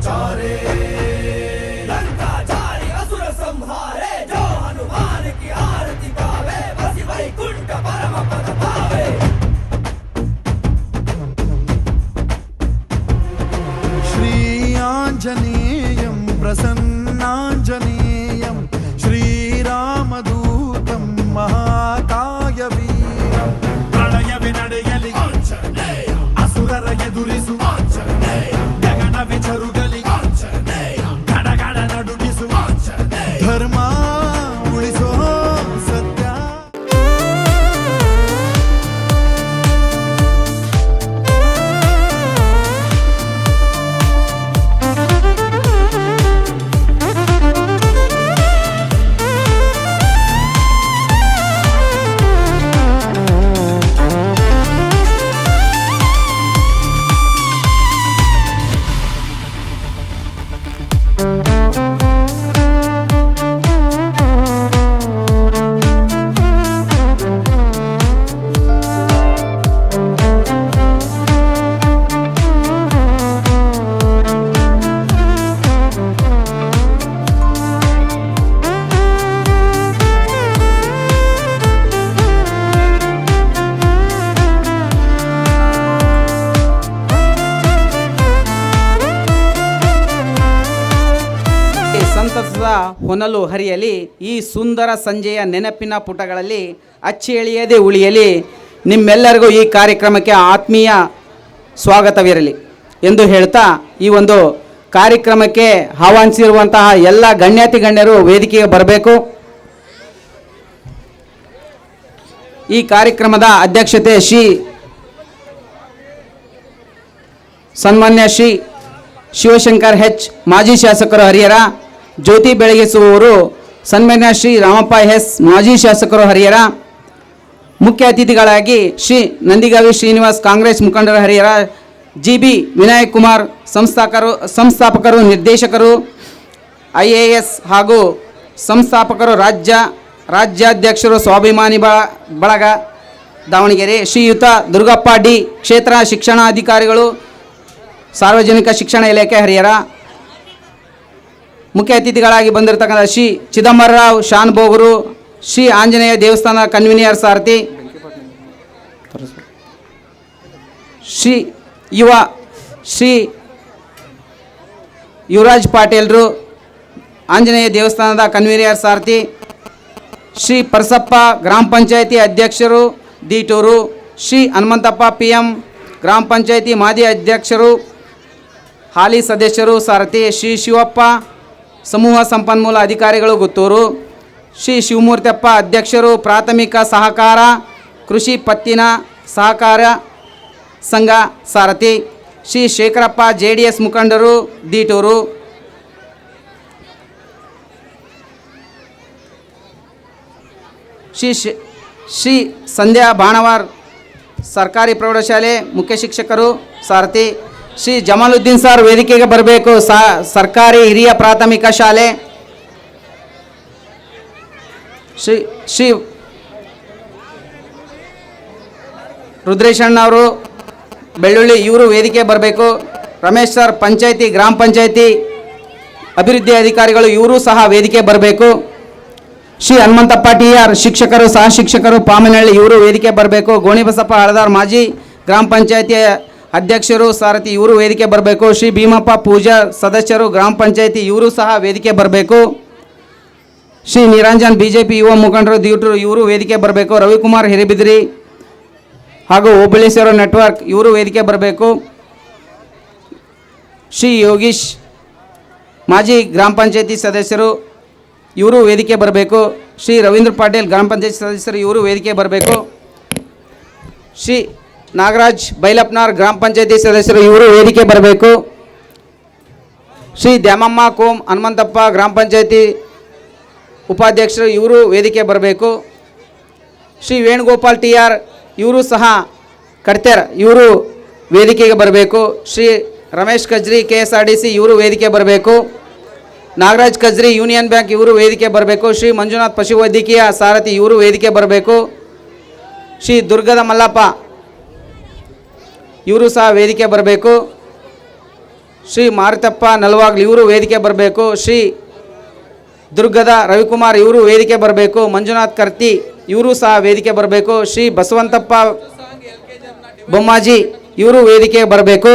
उचारे, लंका जारी असुर संहारे, जो हनुमान की आरती गावे, बसी वैकुंठ परम पद पावे। श्री आंजनेयं प्रसन्नांजनेयं श्रीरामदूतं महाकायवीरं प्रणयवे ನಡೆಯಲಿ ಆಂಜನೇಯ ಅಸುರರ ಎದುರಿಸು ಆಂಜನೇಯ ಗಗನವೇ ಚರುಗಲಿ ಆಂಜನೇಯ ಗಡಗಡ ನಡುಗಿಸು ಆಂಜನೇಯ ಧರ್ಮ ಉಳಿಸೋ ಸತ್ಯ. ಸಂತಸದ ಹೊನಲು ಹರಿಯಲಿ, ಈ ಸುಂದರ ಸಂಜೆಯ ನೆನಪಿನ ಪುಟಗಳಲ್ಲಿ ಅಚ್ಚಳಿಯದೆ ಉಳಿಯಲಿ. ನಿಮ್ಮೆಲ್ಲರಿಗೂ ಈ ಕಾರ್ಯಕ್ರಮಕ್ಕೆ ಆತ್ಮೀಯ ಸ್ವಾಗತವಿರಲಿ ಎಂದು ಹೇಳ್ತಾ, ಈ ಒಂದು ಕಾರ್ಯಕ್ರಮಕ್ಕೆ ಆಹ್ವಾನಿಸಿರುವಂತಹ ಎಲ್ಲ ಗಣ್ಯಾತಿ ಗಣ್ಯರು ವೇದಿಕೆಗೆ ಬರಬೇಕು. ಈ ಕಾರ್ಯಕ್ರಮದ ಅಧ್ಯಕ್ಷತೆ ಸನ್ಮಾನ್ಯ ಶ್ರೀ ಶಿವಶಂಕರ್ ಹೆಚ್, ಮಾಜಿ ಶಾಸಕರು ಹರಿಹರ. ಜ್ಯೋತಿ ಬೆಳಗಿಸುವವರು ಸನ್ಮಾನ್ಯ ಶ್ರೀ ರಾಮಪ್ಪ ಎಸ್, ಮಾಜಿ ಶಾಸಕರು ಹರಿಹರ. ಮುಖ್ಯ ಅತಿಥಿಗಳಾಗಿ ಶ್ರೀ ನಂದಿಗಾವಿ ಶ್ರೀನಿವಾಸ್, ಕಾಂಗ್ರೆಸ್ ಮುಖಂಡರು ಹರಿಹರ. GB ವಿನಾಯಕ್ ಕುಮಾರ್, ಸಂಸ್ಥಾಪಕರು ನಿರ್ದೇಶಕರು IAS ಹಾಗೂ ಸಂಸ್ಥಾಪಕರು ರಾಜ್ಯಾಧ್ಯಕ್ಷರು ಸ್ವಾಭಿಮಾನಿ ಬಳಗ ದಾವಣಗೆರೆ. ಶ್ರೀಯುತ ದುರ್ಗಪ್ಪ ಡಿ, ಕ್ಷೇತ್ರ ಶಿಕ್ಷಣಾಧಿಕಾರಿಗಳು ಸಾರ್ವಜನಿಕ ಶಿಕ್ಷಣ ಇಲಾಖೆ ಹರಿಹರ. ಮುಖ್ಯ ಅತಿಥಿಗಳಾಗಿ ಬಂದಿರತಕ್ಕಂಥ ಶ್ರೀ ಚಿದಂಬರರಾವ್ ಶಾನ್ಭೋಗರು, ಶ್ರೀ ಆಂಜನೇಯ ದೇವಸ್ಥಾನ ಕನ್ವೀನರ್ ಸಾರಥಿ, ಶ್ರೀ ಯುವರಾಜ್ ಪಾಟೀಲ್ರು, ಆಂಜನೇಯ ದೇವಸ್ಥಾನದ ಕನ್ವೀನರ್ ಸಾರಥಿ, ಶ್ರೀ ಪರಸಪ್ಪ ಗ್ರಾಮ ಪಂಚಾಯತಿ ಅಧ್ಯಕ್ಷರು ದೀಟೂರು, ಶ್ರೀ ಹನುಮಂತಪ್ಪ PM ಗ್ರಾಮ ಪಂಚಾಯತಿ ಮಾಜಿ ಅಧ್ಯಕ್ಷರು ಹಾಲಿ ಸದಸ್ಯರು ಸಾರಥಿ, ಶ್ರೀ ಶಿವಪ್ಪ ಸಮೂಹ ಸಂಪನ್ಮೂಲ ಅಧಿಕಾರಿಗಳು ಗುತ್ತೂರು, ಶ್ರೀ ಶಿವಮೂರ್ತಿಯಪ್ಪ ಅಧ್ಯಕ್ಷರು ಪ್ರಾಥಮಿಕ ಸಹಕಾರ ಕೃಷಿ ಪತ್ತಿನ ಸಹಕಾರ ಸಂಘ ಸಾರಥಿ, ಶ್ರೀ ಶೇಖರಪ್ಪ JDS ಮುಖಂಡರು ದೀಟೂರು, ಶ್ರೀ ಸಂಧ್ಯಾ ಬಾಣವಾರ್ ಸರ್ಕಾರಿ ಪ್ರೌಢಶಾಲೆ ಮುಖ್ಯ ಶಿಕ್ಷಕರು ಸಾರಥಿ, ಶ್ರೀ ಜಮಾಲುದ್ದೀನ್ ಸರ್ ವೇದಿಕೆಗೆ ಬರಬೇಕು, ಸರ್ಕಾರಿ ಹಿರಿಯ ಪ್ರಾಥಮಿಕ ಶಾಲೆ. ಶ್ರೀ ರುದ್ರೇಶಣ್ಣವರು ಬೆಳ್ಳುಳ್ಳಿ, ಇವರು ವೇದಿಕೆ ಬರಬೇಕು. ರಮೇಶ್ ಸರ್ ಪಂಚಾಯತಿ ಗ್ರಾಮ ಪಂಚಾಯತಿ ಅಭಿವೃದ್ಧಿ ಅಧಿಕಾರಿಗಳು, ಇವರು ಸಹ ವೇದಿಕೆ ಬರಬೇಕು. ಶ್ರೀ ಹನುಮಂತಪ್ಪ TR ಶಿಕ್ಷಕರು ಸಹ ಶಿಕ್ಷಕರು ಪಾಮನಹಳ್ಳಿ, ಇವರು ವೇದಿಕೆ ಬರಬೇಕು. ಗೋಣಿಬಸಪ್ಪ ಹಳದಾರ್ ಮಾಜಿ ಗ್ರಾಮ ಪಂಚಾಯತಿ ಅಧ್ಯಕ್ಷರು ಸಾರಥಿ, ಇವರು ವೇದಿಕೆ ಬರಬೇಕು. ಶ್ರೀ ಭೀಮಪ್ಪ ಪೂಜಾ ಸದಸ್ಯರು ಗ್ರಾಮ ಪಂಚಾಯತಿ, ಇವರು ಸಹ ವೇದಿಕೆ ಬರಬೇಕು. ಶ್ರೀ ನಿರಂಜನ್ BJP ಯುವ ಮುಖಂಡರು ದೀಟೂರು, ಇವರು ವೇದಿಕೆ ಬರಬೇಕು. ರವಿಕುಮಾರ್ ಹಿರೇಬಿದ್ರಿ ಹಾಗೂ ಹೋಬಳೇಶ್ವರ ನೆಟ್ವರ್ಕ್, ಇವರು ವೇದಿಕೆ ಬರಬೇಕು. ಶ್ರೀ ಯೋಗೀಶ್ ಮಾಜಿ ಗ್ರಾಮ ಪಂಚಾಯತಿ ಸದಸ್ಯರು, ಇವರು ವೇದಿಕೆ ಬರಬೇಕು. ಶ್ರೀ ರವೀಂದ್ರ ಪಾಟೀಲ್ ಗ್ರಾಮ ಪಂಚಾಯತಿ ಸದಸ್ಯರು, ಇವರು ವೇದಿಕೆ ಬರಬೇಕು. ಶ್ರೀ ನಾಗರಾಜ್ ಬೈಲಪ್ನಾರ್ ಗ್ರಾಮ ಪಂಚಾಯತಿ ಸದಸ್ಯರು, ಇವರು ವೇದಿಕೆ ಬರಬೇಕು. ಶ್ರೀ ದ್ಯಾಮಮ್ಮ ಕೋಮ್ ಹನುಮಂತಪ್ಪ ಗ್ರಾಮ ಪಂಚಾಯತಿ ಉಪಾಧ್ಯಕ್ಷರು, ಇವರು ವೇದಿಕೆ ಬರಬೇಕು. ಶ್ರೀ ವೇಣುಗೋಪಾಲ್ TR, ಇವರು ಸಹ ಕಡ್ತೇರ್, ಇವರು ವೇದಿಕೆಗೆ ಬರಬೇಕು. ಶ್ರೀ ರಮೇಶ್ ಕಜ್ರಿ KSRTC, ಇವರು ವೇದಿಕೆ ಬರಬೇಕು. ನಾಗರಾಜ್ ಕಜ್ರಿ ಯೂನಿಯನ್ ಬ್ಯಾಂಕ್, ಇವರು ವೇದಿಕೆ ಬರಬೇಕು. ಶ್ರೀ ಮಂಜುನಾಥ್ ಪಶುವೈದ್ಯಕೀಯ ಸಾರಥಿ, ಇವರು ವೇದಿಕೆ ಬರಬೇಕು. ಶ್ರೀ ದುರ್ಗದ ಮಲ್ಲಪ್ಪ, ಇವರು ಸಹ ವೇದಿಕೆ ಬರಬೇಕು. ಶ್ರೀ ಮಾರುತಪ್ಪ ನಲ್ವಾಗ್ಲು ಇವರು ವೇದಿಕೆ ಬರಬೇಕು. ಶ್ರೀ ದುರ್ಗದ ರವಿಕುಮಾರ್ ಇವರು ವೇದಿಕೆ ಬರಬೇಕು. ಮಂಜುನಾಥ್ ಕರ್ತಿ ಇವರು ಸಹ ವೇದಿಕೆ ಬರಬೇಕು. ಶ್ರೀ ಬಸವಂತಪ್ಪ ಬೊಮ್ಮಾಜಿ ಇವರು ವೇದಿಕೆ ಬರಬೇಕು.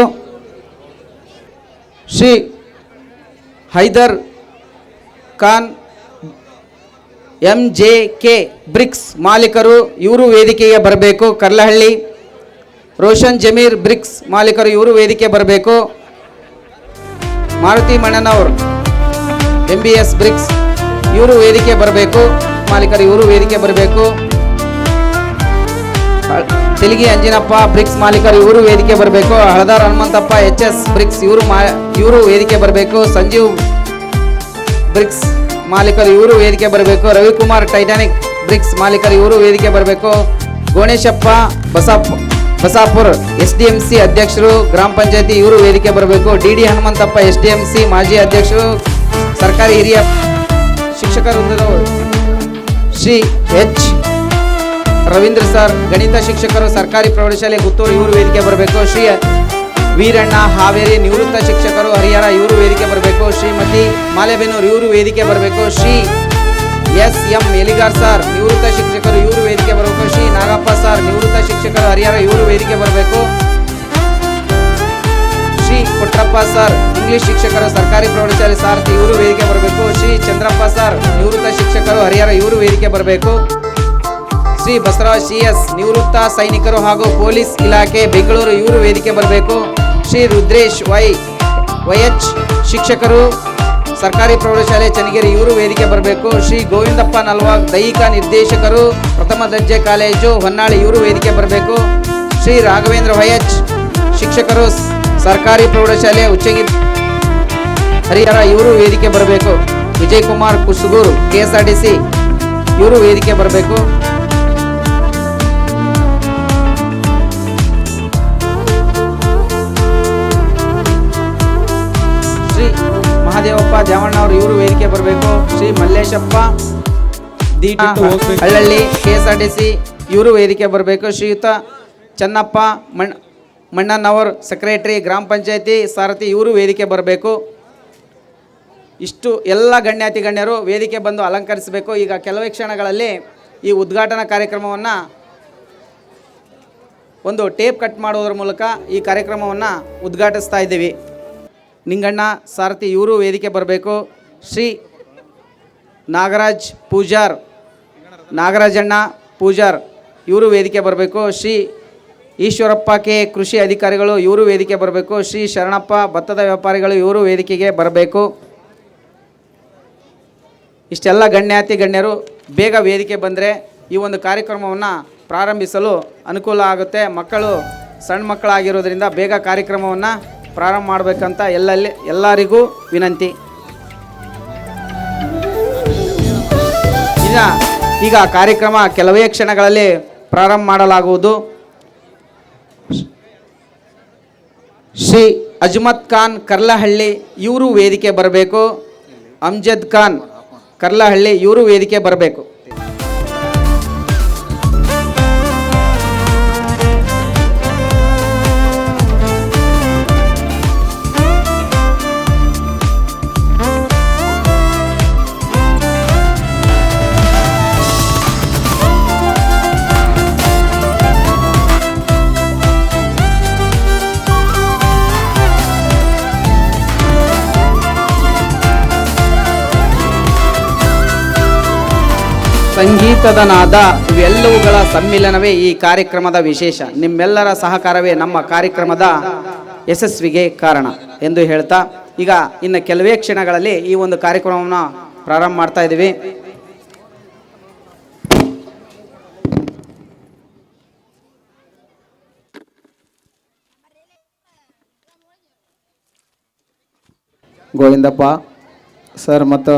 ಶ್ರೀ ಹೈದರ್ ಖಾನ್ MJK ಬ್ರಿಕ್ಸ್ ಮಾಲೀಕರು ಇವರು ವೇದಿಕೆಗೆ ಬರಬೇಕು. ಕರ್ಲಹಳ್ಳಿ ರೋಷನ್ ಜಮೀರ್ ಬ್ರಿಕ್ಸ್ ಮಾಲೀಕರು ಇವರು ವೇದಿಕೆ ಬರಬೇಕು. ಮಾರುತಿ ಮಣ್ಣನವರು MBS ಬ್ರಿಕ್ಸ್ ಇವರು ವೇದಿಕೆ ಬರಬೇಕು. ಮಾಲೀಕರು ಇವರು ವೇದಿಕೆ ಬರಬೇಕು. ತೆಲಿಗಿ ಅಂಜಿನಪ್ಪ ಬ್ರಿಕ್ಸ್ ಮಾಲೀಕರು ಇವರು ವೇದಿಕೆ ಬರಬೇಕು. ಹಳದಾರ್ ಹನುಮಂತಪ್ಪ HS ಬ್ರಿಕ್ಸ್ ಇವರು ವೇದಿಕೆ ಬರಬೇಕು. ಸಂಜೀವ್ ಬ್ರಿಕ್ಸ್ ಮಾಲೀಕರು ಇವರು ವೇದಿಕೆ ಬರಬೇಕು. ರವಿಕುಮಾರ್ ಟೈಟಾನಿಕ್ ಬ್ರಿಕ್ಸ್ ಮಾಲೀಕರು ಇವರು ವೇದಿಕೆ ಬರಬೇಕು. ಗೋಣೇಶಪ್ಪ ಬಸಾಪುರ್ SDMC ಅಧ್ಯಕ್ಷರು ಗ್ರಾಮ ಪಂಚಾಯತಿ ಇವರು ವೇದಿಕೆ ಬರಬೇಕು. DD ಹನುಮಂತಪ್ಪ SDMC ಮಾಜಿ ಅಧ್ಯಕ್ಷರು ಸರ್ಕಾರಿ ಹಿರಿಯ ಶಿಕ್ಷಕರ ವೃಂದದವರು. ಶ್ರೀ H ರವೀಂದ್ರ ಸರ್ ಗಣಿತ ಶಿಕ್ಷಕರು ಸರ್ಕಾರಿ ಪ್ರೌಢಶಾಲೆ ಗುತ್ತೂರು ಇವರು ವೇದಿಕೆ ಬರಬೇಕು. ಶ್ರೀ ವೀರಣ್ಣ ಹಾವೇರಿ ನಿವೃತ್ತ ಶಿಕ್ಷಕರು ಹರಿಹರ ಇವರು ವೇದಿಕೆ ಬರಬೇಕು. ಶ್ರೀಮತಿ ಮಾಲೆಬೆನ್ನೂರು ಇವರು ವೇದಿಕೆ ಬರಬೇಕು. ಶ್ರೀ SM ಎಲಿಗಾರ್ ಸರ್ ನಿವೃತ್ತ ಶಿಕ್ಷಕರು ಇವರು ವೇದಿಕೆ ಬರಬೇಕು. ಶ್ರೀ ನಾಗಪ್ಪ ಸರ್ ನಿವೃತ್ತ ಶಿಕ್ಷಕರು ಹರಿಹರ ಇವರು ವೇದಿಕೆ ಬರಬೇಕು. ಶ್ರೀ ಕೊಟ್ರಪ್ಪ ಸರ್ ಇಂಗ್ಲಿಷ್ ಶಿಕ್ಷಕರು ಸರ್ಕಾರಿ ಪ್ರೌಢಶಾಲೆ ಸಾರಥಿ ಇವರು ವೇದಿಕೆ ಬರಬೇಕು. ಶ್ರೀ ಚಂದ್ರಪ್ಪ ಸರ್ ನಿವೃತ್ತ ಶಿಕ್ಷಕರು ಹರಿಹರ ಇವರು ವೇದಿಕೆ ಬರಬೇಕು. ಶ್ರೀ ಬಸವರಾಜ್ CS ನಿವೃತ್ತ ಸೈನಿಕರು ಹಾಗೂ ಪೊಲೀಸ್ ಇಲಾಖೆ ಬೆಂಗಳೂರು ಇವರು ವೇದಿಕೆ ಬರಬೇಕು. ಶ್ರೀ ರುದ್ರೇಶ್ YH ಶಿಕ್ಷಕರು ಸರ್ಕಾರಿ ಪ್ರೌಢಶಾಲೆ ಚನ್ನಗಿರಿ ಇವರು ವೇದಿಕೆ ಬರಬೇಕು. ಶ್ರೀ ಗೋವಿಂದಪ್ಪ ನಲ್ವಾಗ್ ದೈಹಿಕ ನಿರ್ದೇಶಕರು ಪ್ರಥಮ ದರ್ಜೆ ಕಾಲೇಜು ಹೊನ್ನಾಳಿ ಇವರು ವೇದಿಕೆ ಬರಬೇಕು. ಶ್ರೀ ರಾಘವೇಂದ್ರ YH ಶಿಕ್ಷಕರು ಸರ್ಕಾರಿ ಪ್ರೌಢಶಾಲೆ ಉಚ್ಚಂಗಿ ಹರಿಹರ ಇವರು ವೇದಿಕೆ ಬರಬೇಕು. ವಿಜಯ್ ಕುಮಾರ್ ಕುಸುಗೂರು KSRTC ಇವರು ವೇದಿಕೆ ಬರಬೇಕು. ಮಹಾದೇವಪ್ಪ ಜಾವಣ್ಣವರು ಇವರು ವೇದಿಕೆ ಬರಬೇಕು. ಶ್ರೀ ಮಲ್ಲೇಶಪ್ಪ ಹಳ್ಳಳ್ಳಿ KSRTC ಇವರು ವೇದಿಕೆ ಬರಬೇಕು. ಶ್ರೀಯುತ ಚನ್ನಪ್ಪ ಮಣ್ಣನವರ್ ಸೆಕ್ರೆಟರಿ ಗ್ರಾಮ ಪಂಚಾಯತಿ ಸಾರಥಿ ಇವರು ವೇದಿಕೆ ಬರಬೇಕು. ಇಷ್ಟು ಎಲ್ಲ ಗಣ್ಯಾತಿ ಗಣ್ಯರು ವೇದಿಕೆ ಬಂದು ಅಲಂಕರಿಸಬೇಕು. ಈಗ ಕೆಲವೇ ಕ್ಷಣಗಳಲ್ಲಿ ಈ ಉದ್ಘಾಟನಾ ಕಾರ್ಯಕ್ರಮವನ್ನು ಒಂದು ಟೇಪ್ ಕಟ್ ಮಾಡುವುದರ ಮೂಲಕ ಈ ಕಾರ್ಯಕ್ರಮವನ್ನು ಉದ್ಘಾಟಿಸ್ತಾ ಇದ್ದೀವಿ. ನಿಂಗಣ್ಣ ಸಾರಥಿ ಇವರು ವೇದಿಕೆ ಬರಬೇಕು. ಶ್ರೀ ನಾಗರಾಜಣ್ಣ ಪೂಜಾರ್ ಇವರು ವೇದಿಕೆ ಬರಬೇಕು. ಶ್ರೀ ಈಶ್ವರಪ್ಪ ಕೃಷಿ ಅಧಿಕಾರಿಗಳು ಇವರು ವೇದಿಕೆ ಬರಬೇಕು. ಶ್ರೀ ಶರಣಪ್ಪ ಭತ್ತದ ವ್ಯಾಪಾರಿಗಳು ಇವರು ವೇದಿಕೆಗೆ ಬರಬೇಕು. ಇಷ್ಟೆಲ್ಲ ಗಣ್ಯಾತಿ ಗಣ್ಯರು ಬೇಗ ವೇದಿಕೆ ಬಂದರೆ ಈ ಒಂದು ಕಾರ್ಯಕ್ರಮವನ್ನು ಪ್ರಾರಂಭಿಸಲು ಅನುಕೂಲ ಆಗುತ್ತೆ. ಮಕ್ಕಳು ಸಣ್ಣ ಮಕ್ಕಳಾಗಿರೋದ್ರಿಂದ ಬೇಗ ಕಾರ್ಯಕ್ರಮವನ್ನು ಪ್ರಾರಂಭ ಮಾಡಬೇಕಂತ ಎಲ್ಲರಿಗೂ ವಿನಂತಿ. ಈಗ ಕಾರ್ಯಕ್ರಮ ಕೆಲವೇ ಕ್ಷಣಗಳಲ್ಲಿ ಪ್ರಾರಂಭ ಮಾಡಲಾಗುವುದು. ಶ್ರೀ ಅಜ್ಮತ್ ಖಾನ್ ಕರ್ಲಹಳ್ಳಿ ಇವರು ವೇದಿಕೆ ಬರಬೇಕು. ಅಮ್ಜದ್ ಖಾನ್ ಕರ್ಲಹಳ್ಳಿ ಇವರು ವೇದಿಕೆ ಬರಬೇಕು. ಸಂಗೀತದ ನಾದ ಇವೆಲ್ಲವುಗಳ ಸಮ್ಮಿಲನವೇ ಈ ಕಾರ್ಯಕ್ರಮದ ವಿಶೇಷ. ನಿಮ್ಮೆಲ್ಲರ ಸಹಕಾರವೇ ನಮ್ಮ ಕಾರ್ಯಕ್ರಮದ ಯಶಸ್ವಿಗೆ ಕಾರಣ ಎಂದು ಹೇಳ್ತಾ ಈಗ ಇನ್ನು ಕೆಲವೇ ಕ್ಷಣಗಳಲ್ಲಿ ಈ ಒಂದು ಕಾರ್ಯಕ್ರಮವನ್ನು ಪ್ರಾರಂಭ ಮಾಡ್ತಾ ಇದ್ದೀವಿ. ಗೋವಿಂದಪ್ಪ ಸರ್ ಮತ್ತು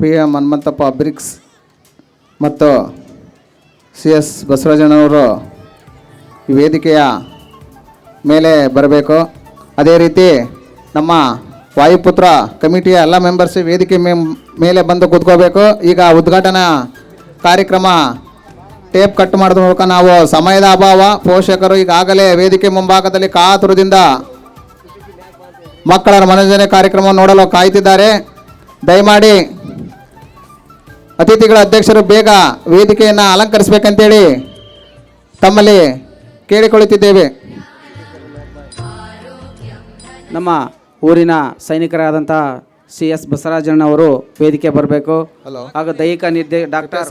PM ಹನುಮಂತಪ್ಪ ಬ್ರಿಕ್ಸ್ ಮತ್ತು CS ಬಸವರಾಜನವರು ಈ ವೇದಿಕೆಯ ಮೇಲೆ ಬರಬೇಕು. ಅದೇ ರೀತಿ ನಮ್ಮ ವಾಯುಪುತ್ರ ಕಮಿಟಿಯ ಎಲ್ಲ ಮೆಂಬರ್ಸ್ ವೇದಿಕೆ ಮೇಲೆ ಬಂದು ಕೂತ್ಕೋಬೇಕು. ಈಗ ಉದ್ಘಾಟನಾ ಕಾರ್ಯಕ್ರಮ ಟೇಪ್ ಕಟ್ ಮಾಡೋದ್ರ ಮೂಲಕ ನಾವು ಸಮಯದ ಅಭಾವ, ಪೋಷಕರು ಈಗಾಗಲೇ ವೇದಿಕೆ ಮುಂಭಾಗದಲ್ಲಿ ಕಾತುರದಿಂದ ಮಕ್ಕಳ ಮನೋರಂಜನೆ ಕಾರ್ಯಕ್ರಮವನ್ನು ನೋಡಲು ಕಾಯ್ತಿದ್ದಾರೆ. ದಯಮಾಡಿ ಅತಿಥಿಗಳ ಅಧ್ಯಕ್ಷರು ಬೇಗ ವೇದಿಕೆಯನ್ನು ಅಲಂಕರಿಸಬೇಕಂತೇಳಿ ತಮ್ಮಲ್ಲಿ ಕೇಳಿಕೊಳ್ಳುತ್ತಿದ್ದೇವೆ. ನಮ್ಮ ಊರಿನ ಸೈನಿಕರಾದಂಥ CS ಬಸವರಾಜಣ್ಣ ಅವರು ವೇದಿಕೆ ಬರಬೇಕು. ಹಾಗೂ ದೈಹಿಕ ಡಾಕ್ಟರ್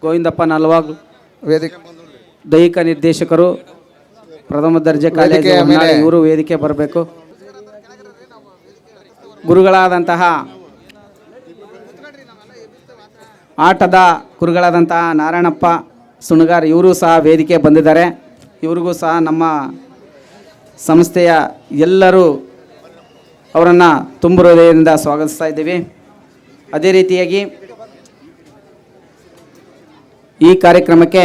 ಗೋವಿಂದಪ್ಪ ನಲ್ವಾಗ್ ವೇದಿಕೆ ದೈಹಿಕ ನಿರ್ದೇಶಕರು ಪ್ರಥಮ ದರ್ಜೆ ಕಾಲೇಜು ಇವರು ವೇದಿಕೆ ಬರಬೇಕು. ಗುರುಗಳಾದಂತಹ ಆಟದ ಗುರುಗಳಾದಂತಹ ನಾರಾಯಣಪ್ಪ ಸುಣಗಾರ್ ಇವರು ಸಹ ವೇದಿಕೆ ಬಂದಿದ್ದಾರೆ. ಇವ್ರಿಗೂ ಸಹ ನಮ್ಮ ಸಂಸ್ಥೆಯ ಎಲ್ಲರೂ ಅವರನ್ನು ತುಂಬ ಹೃದಯದಿಂದ ಸ್ವಾಗತಿಸ್ತಾ ಇದ್ದೀವಿ. ಅದೇ ರೀತಿಯಾಗಿ ಈ ಕಾರ್ಯಕ್ರಮಕ್ಕೆ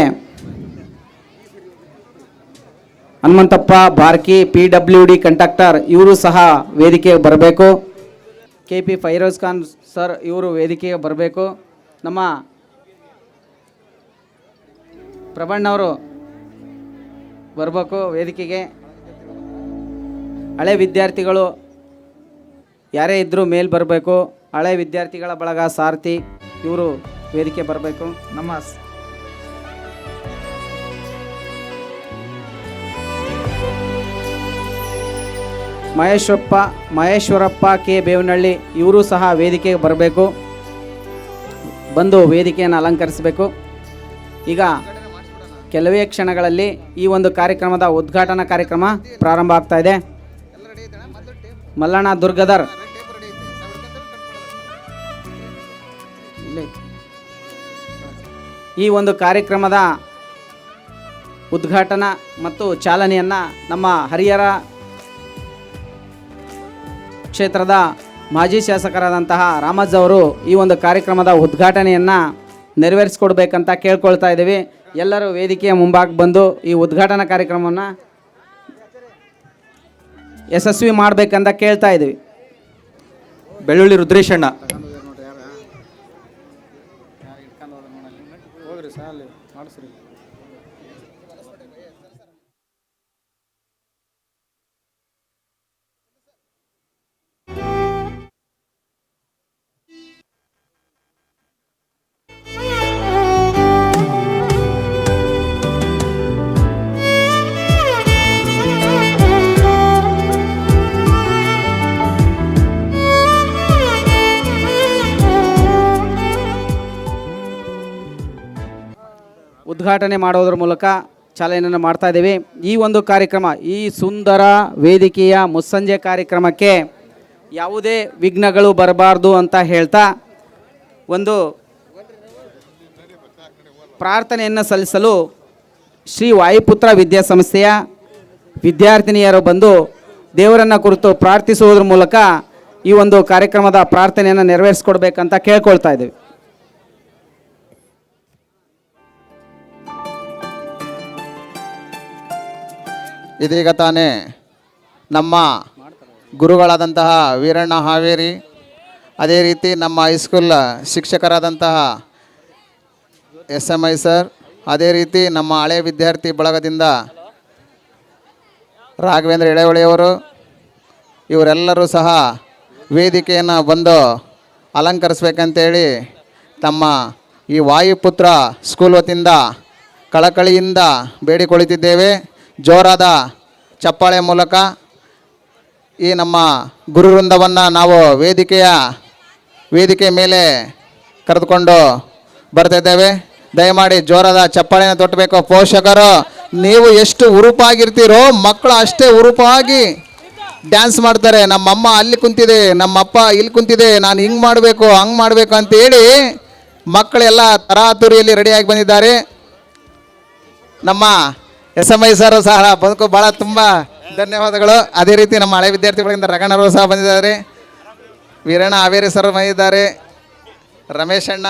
ಹನುಮಂತಪ್ಪ ಬಾರ್ಕಿ PWD ಕಂಡಕ್ಟರ್ ಇವರು ಸಹ ವೇದಿಕೆಗೆ ಬರಬೇಕು. KP ಫೈರೋಜ್ ಖಾನ್ ಸರ್ ಇವರು ವೇದಿಕೆಗೆ ಬರಬೇಕು. ನಮ್ಮ ಪ್ರಬಣ್ಣವರು ಬರಬೇಕು ವೇದಿಕೆಗೆ. ಹಳೆ ವಿದ್ಯಾರ್ಥಿಗಳು ಯಾರೇ ಇದ್ದರೂ ಮೇಲೆ ಬರಬೇಕು. ಹಳೆ ವಿದ್ಯಾರ್ಥಿಗಳ ಬಳಗ ಸಾರಥಿ ಇವರು ವೇದಿಕೆ ಬರಬೇಕು. ನಮ್ಮ ಮಹೇಶ್ವರಪ್ಪ ಕೆ ಬೇವನಹಳ್ಳಿ ಇವರು ಸಹ ವೇದಿಕೆಗೆ ಬರಬೇಕು, ಬಂದು ವೇದಿಕೆಯನ್ನು ಅಲಂಕರಿಸಬೇಕು. ಈಗ ಕೆಲವೇ ಕ್ಷಣಗಳಲ್ಲಿ ಈ ಒಂದು ಕಾರ್ಯಕ್ರಮದ ಉದ್ಘಾಟನಾ ಕಾರ್ಯಕ್ರಮ ಪ್ರಾರಂಭ ಆಗ್ತಾ ಇದೆ. ಮಲ್ಲಣ್ಣ ದುರ್ಗದರ್ ಈ ಒಂದು ಕಾರ್ಯಕ್ರಮದ ಉದ್ಘಾಟನಾ ಮತ್ತು ಚಾಲನೆಯನ್ನು ನಮ್ಮ ಹರಿಹರ ಕ್ಷೇತ್ರದ ಮಾಜಿ ಶಾಸಕರಾದಂತಹ ರಾಮಜ್ಜ ಅವರು ಈ ಒಂದು ಕಾರ್ಯಕ್ರಮದ ಉದ್ಘಾಟನೆಯನ್ನು ನೆರವೇರಿಸಿಕೊಡ್ಬೇಕಂತ ಕೇಳ್ಕೊಳ್ತಾ ಇದ್ದೀವಿ. ಎಲ್ಲರೂ ವೇದಿಕೆಯ ಮುಂಭಾಗ ಬಂದು ಈ ಉದ್ಘಾಟನಾ ಕಾರ್ಯಕ್ರಮವನ್ನು ಯಶಸ್ವಿ ಮಾಡಬೇಕಂತ ಕೇಳ್ತಾ ಇದ್ದೀವಿ. ಬೆಳ್ಳುಳ್ಳಿ ರುದ್ರೇಶಣ್ಣ. ಉದ್ಘಾಟನೆ ಮಾಡೋದ್ರ ಮೂಲಕ ಚಾಲನೆಯನ್ನು ಮಾಡ್ತಾ ಇದ್ದೀವಿ. ಈ ಒಂದು ಕಾರ್ಯಕ್ರಮ, ಈ ಸುಂದರ ವೇದಿಕೆಯ ಮುಸ್ಸಂಜೆ ಕಾರ್ಯಕ್ರಮಕ್ಕೆ ಯಾವುದೇ ವಿಘ್ನಗಳು ಬರಬಾರ್ದು ಅಂತ ಹೇಳ್ತಾ ಒಂದು ಪ್ರಾರ್ಥನೆಯನ್ನು ಸಲ್ಲಿಸಲು ಶ್ರೀ ವಾಯುಪುತ್ರ ವಿದ್ಯಾಸಂಸ್ಥೆಯ ವಿದ್ಯಾರ್ಥಿನಿಯರು ಬಂದು ದೇವರನ್ನು ಕುರಿತು ಪ್ರಾರ್ಥಿಸುವುದರ ಮೂಲಕ ಈ ಒಂದು ಕಾರ್ಯಕ್ರಮದ ಪ್ರಾರ್ಥನೆಯನ್ನು ನೆರವೇರಿಸಿಕೊಡ್ಬೇಕಂತ ಕೇಳ್ಕೊಳ್ತಾ ಇದ್ದೀವಿ. ಇದೀಗ ತಾನೇ ನಮ್ಮ ಗುರುಗಳಾದಂತಹ ವೀರಣ್ಣ ಹಾವೇರಿ, ಅದೇ ರೀತಿ ನಮ್ಮ ಹೈಸ್ಕೂಲ್ ಶಿಕ್ಷಕರಾದಂತಹ SMI ಸರ್, ಅದೇ ರೀತಿ ನಮ್ಮ ಹಳೆ ವಿದ್ಯಾರ್ಥಿ ಬಳಗದಿಂದ ರಾಘವೇಂದ್ರ ಎಳೆಹೊಳೆಯವರು, ಇವರೆಲ್ಲರೂ ಸಹ ವೇದಿಕೆಯನ್ನು ಬಂದು ಅಲಂಕರಿಸ್ಬೇಕಂತೇಳಿ ತಮ್ಮ ಈ ವಾಯುಪುತ್ರ ಸ್ಕೂಲ್ ವತಿಯಿಂದ ಕಳಕಳಿಯಿಂದ ಬೇಡಿಕೊಳ್ಳುತ್ತಿದ್ದೇವೆ. ಜೋರಾದ ಚಪ್ಪಾಳೆ ಮೂಲಕ ಈ ನಮ್ಮ ಗುರುವೃಂದವನ್ನು ನಾವು ವೇದಿಕೆ ಮೇಲೆ ಕರೆದುಕೊಂಡು ಬರ್ತಿದ್ದೇವೆ. ದಯಮಾಡಿ ಜೋರಾದ ಚಪ್ಪಾಳೆಯನ್ನು ತೊಟ್ಟಬೇಕು. ಪೋಷಕರು ನೀವು ಎಷ್ಟು ಹುರುಪಾಗಿರ್ತೀರೋ ಮಕ್ಕಳು ಅಷ್ಟೇ ಹುರುಪಾಗಿ ಡ್ಯಾನ್ಸ್ ಮಾಡ್ತಾರೆ. ನಮ್ಮಮ್ಮ ಅಲ್ಲಿ ಕುಂತಿದೆ, ನಮ್ಮಪ್ಪ ಇಲ್ಲಿ ಕುಂತಿದೆ, ನಾನು ಹಿಂಗೆ ಮಾಡಬೇಕು ಹಂಗೆ ಮಾಡಬೇಕು ಅಂತೇಳಿ ಮಕ್ಕಳೆಲ್ಲ ತರಾತುರಿಯಲ್ಲಿ ರೆಡಿಯಾಗಿ ಬಂದಿದ್ದಾರೆ. ನಮ್ಮ SMI ಸರ್ ಸಹ ಬದುಕು ಭಾಳ ತುಂಬ ಧನ್ಯವಾದಗಳು. ಅದೇ ರೀತಿ ನಮ್ಮ ಹಳೆ ವಿದ್ಯಾರ್ಥಿಗಳಿಂದ ರಗಣರು ಸಹ ಬಂದಿದ್ದಾರೆ, ವೀರಣ್ಣ ಹಾವೇರಿ ಸರ್ ಬಂದಿದ್ದಾರೆ, ರಮೇಶ್ ಅಣ್ಣ,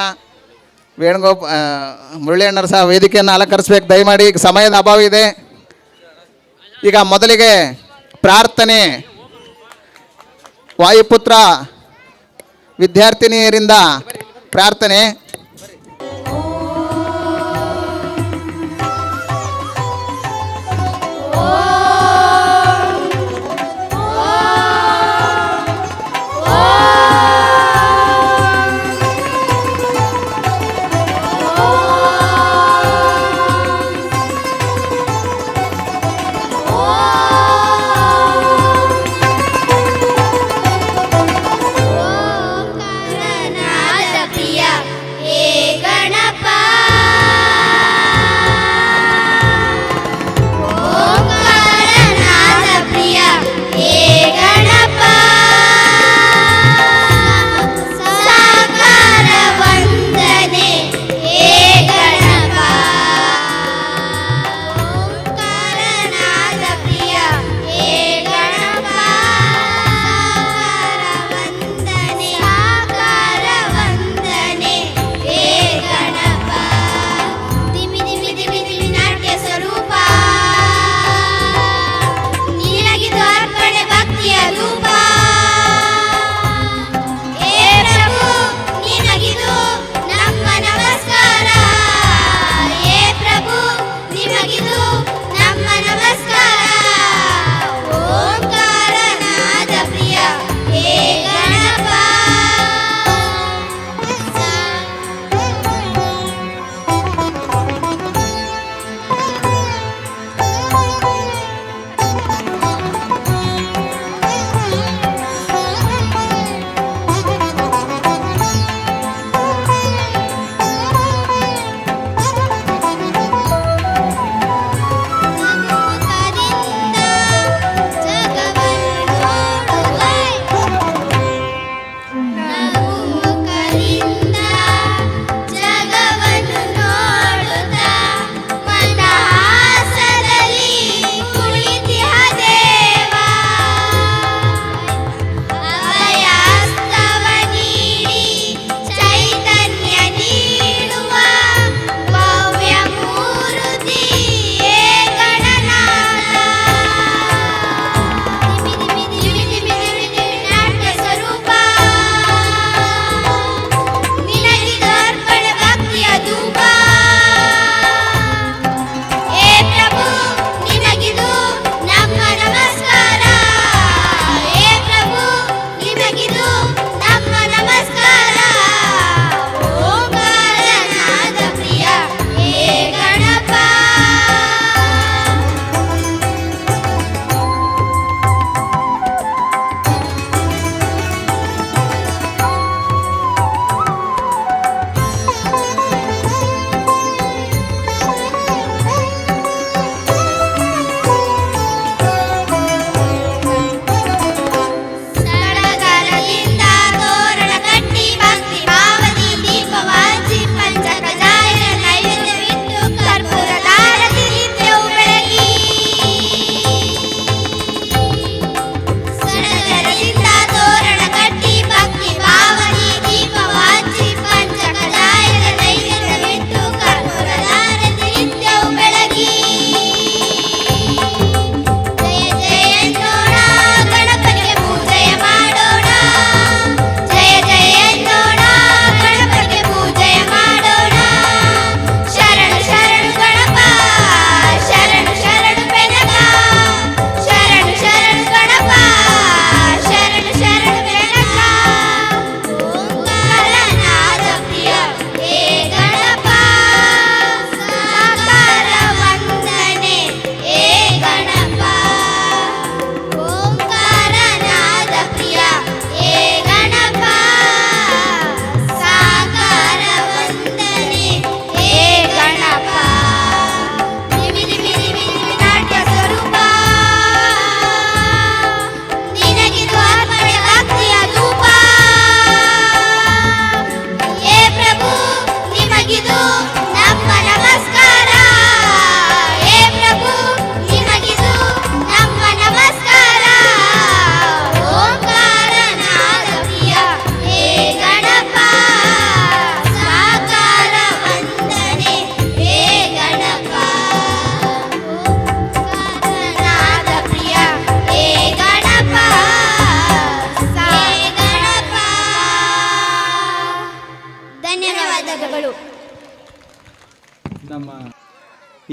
ಮುರಳಿ ಅಣ್ಣರು ಸಹ ವೇದಿಕೆಯನ್ನು ಅಲಂಕರಿಸಬೇಕು. ದಯಮಾಡಿ ಸಮಯದ ಅಭಾವ ಇದೆ. ಈಗ ಮೊದಲಿಗೆ ಪ್ರಾರ್ಥನೆ ವಾಯುಪುತ್ರ ವಿದ್ಯಾರ್ಥಿನಿಯರಿಂದ ಪ್ರಾರ್ಥನೆ.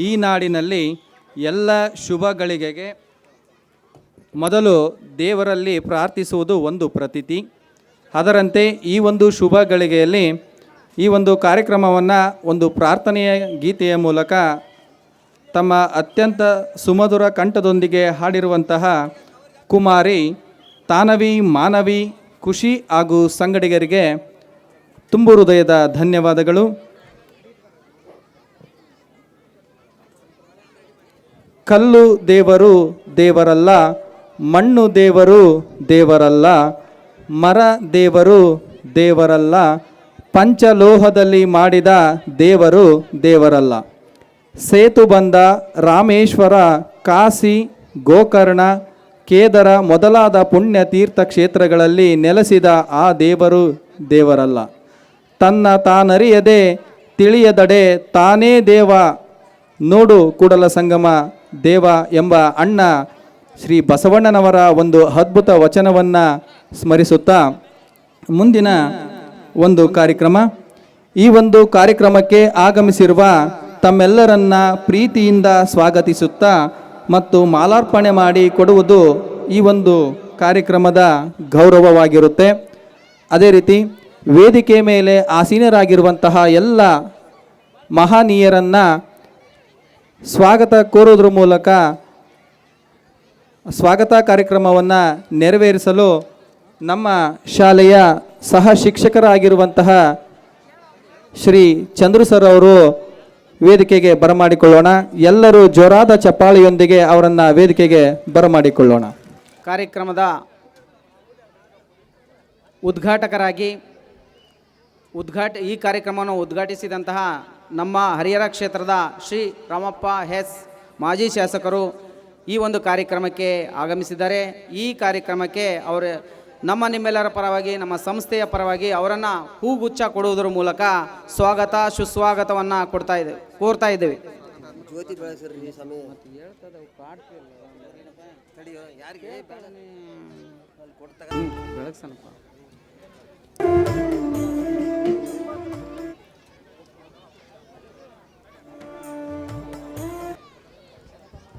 ಈ ನಾಡಿನಲ್ಲಿ ಎಲ್ಲ ಶುಭಗಳಿಗೆಗೆ ಮೊದಲು ದೇವರಲ್ಲಿ ಪ್ರಾರ್ಥಿಸುವುದು ಒಂದು ಪ್ರತೀತಿ. ಅದರಂತೆ ಈ ಒಂದು ಶುಭ ಗಳಿಗೆಯಲ್ಲಿ ಈ ಒಂದು ಕಾರ್ಯಕ್ರಮವನ್ನು ಒಂದು ಪ್ರಾರ್ಥನೆಯ ಗೀತೆಯ ಮೂಲಕ ತಮ್ಮ ಅತ್ಯಂತ ಸುಮಧುರ ಕಂಠದೊಂದಿಗೆ ಹಾಡಿರುವಂತಹ ಕುಮಾರಿ ತಾನವಿ ಮಾನವಿ ಖುಷಿ ಹಾಗೂ ಸಂಗಡಿಗರಿಗೆ ತುಂಬು ಹೃದಯದ ಧನ್ಯವಾದಗಳು. ಕಲ್ಲು ದೇವರು ದೇವರಲ್ಲ, ಮಣ್ಣು ದೇವರು ದೇವರಲ್ಲ, ಮರ ದೇವರು ದೇವರಲ್ಲ, ಪಂಚಲೋಹದಲ್ಲಿ ಮಾಡಿದ ದೇವರು ದೇವರಲ್ಲ. ಸೇತುಬಂಧ, ರಾಮೇಶ್ವರ, ಕಾಶಿ, ಗೋಕರ್ಣ, ಕೇದರ ಮೊದಲಾದ ಪುಣ್ಯ ತೀರ್ಥ ಕ್ಷೇತ್ರಗಳಲ್ಲಿ ನೆಲೆಸಿದ ಆ ದೇವರು ದೇವರಲ್ಲ. ತನ್ನ ತಾನರಿಯದೆ ತಿಳಿಯದಡೆ ತಾನೇ ದೇವ ನೋಡು ಕೂಡಲ ಸಂಗಮ ದೇವ ಎಂಬ ಅಣ್ಣ ಶ್ರೀ ಬಸವಣ್ಣನವರ ಒಂದು ಅದ್ಭುತ ವಚನವನ್ನು ಸ್ಮರಿಸುತ್ತಾ ಮುಂದಿನ ಒಂದು ಕಾರ್ಯಕ್ರಮ, ಈ ಒಂದು ಕಾರ್ಯಕ್ರಮಕ್ಕೆ ಆಗಮಿಸಿರುವ ತಮ್ಮೆಲ್ಲರನ್ನ ಪ್ರೀತಿಯಿಂದ ಸ್ವಾಗತಿಸುತ್ತಾ ಮತ್ತು ಮಾಲಾರ್ಪಣೆ ಮಾಡಿ ಕೊಡುವುದು ಈ ಒಂದು ಕಾರ್ಯಕ್ರಮದ ಗೌರವವಾಗಿರುತ್ತೆ. ಅದೇ ರೀತಿ ವೇದಿಕೆ ಮೇಲೆ ಆಸೀನರಾಗಿರುವಂತಹ ಎಲ್ಲ ಮಹನೀಯರನ್ನು ಸ್ವಾಗತ ಕೋರೋದ್ರ ಮೂಲಕ ಸ್ವಾಗತ ಕಾರ್ಯಕ್ರಮವನ್ನು ನೆರವೇರಿಸಲು ನಮ್ಮ ಶಾಲೆಯ ಸಹ ಶಿಕ್ಷಕರಾಗಿರುವಂತಹ ಶ್ರೀ ಚಂದ್ರು ಸರ್ ಅವರು ವೇದಿಕೆಗೆ ಬರಮಾಡಿಕೊಳ್ಳೋಣ. ಎಲ್ಲರೂ ಜೋರಾದ ಚಪ್ಪಾಳೆಯೊಂದಿಗೆ ಅವರನ್ನು ವೇದಿಕೆಗೆ ಬರಮಾಡಿಕೊಳ್ಳೋಣ. ಕಾರ್ಯಕ್ರಮದ ಉದ್ಘಾಟಕರಾಗಿ ಈ ಕಾರ್ಯಕ್ರಮವನ್ನು ಉದ್ಘಾಟಿಸಿದಂತಹ ನಮ್ಮ ಹರಿಹರ ಕ್ಷೇತ್ರದ ಶ್ರೀ ರಾಮಪ್ಪ ಎಸ್ ಮಾಜಿ ಶಾಸಕರು ಈ ಒಂದು ಕಾರ್ಯಕ್ರಮಕ್ಕೆ ಆಗಮಿಸಿದ್ದಾರೆ. ಈ ಕಾರ್ಯಕ್ರಮಕ್ಕೆ ಅವರು ನಿಮ್ಮೆಲ್ಲರ ಪರವಾಗಿ ನಮ್ಮ ಸಂಸ್ಥೆಯ ಪರವಾಗಿ ಅವರನ್ನು ಹೂಗುಚ್ಛ ಕೊಡುವುದರ ಮೂಲಕ ಸ್ವಾಗತ ಸುಸ್ವಾಗತವನ್ನು ಕೋರ್ತಾ ಇದ್ದೇವೆ.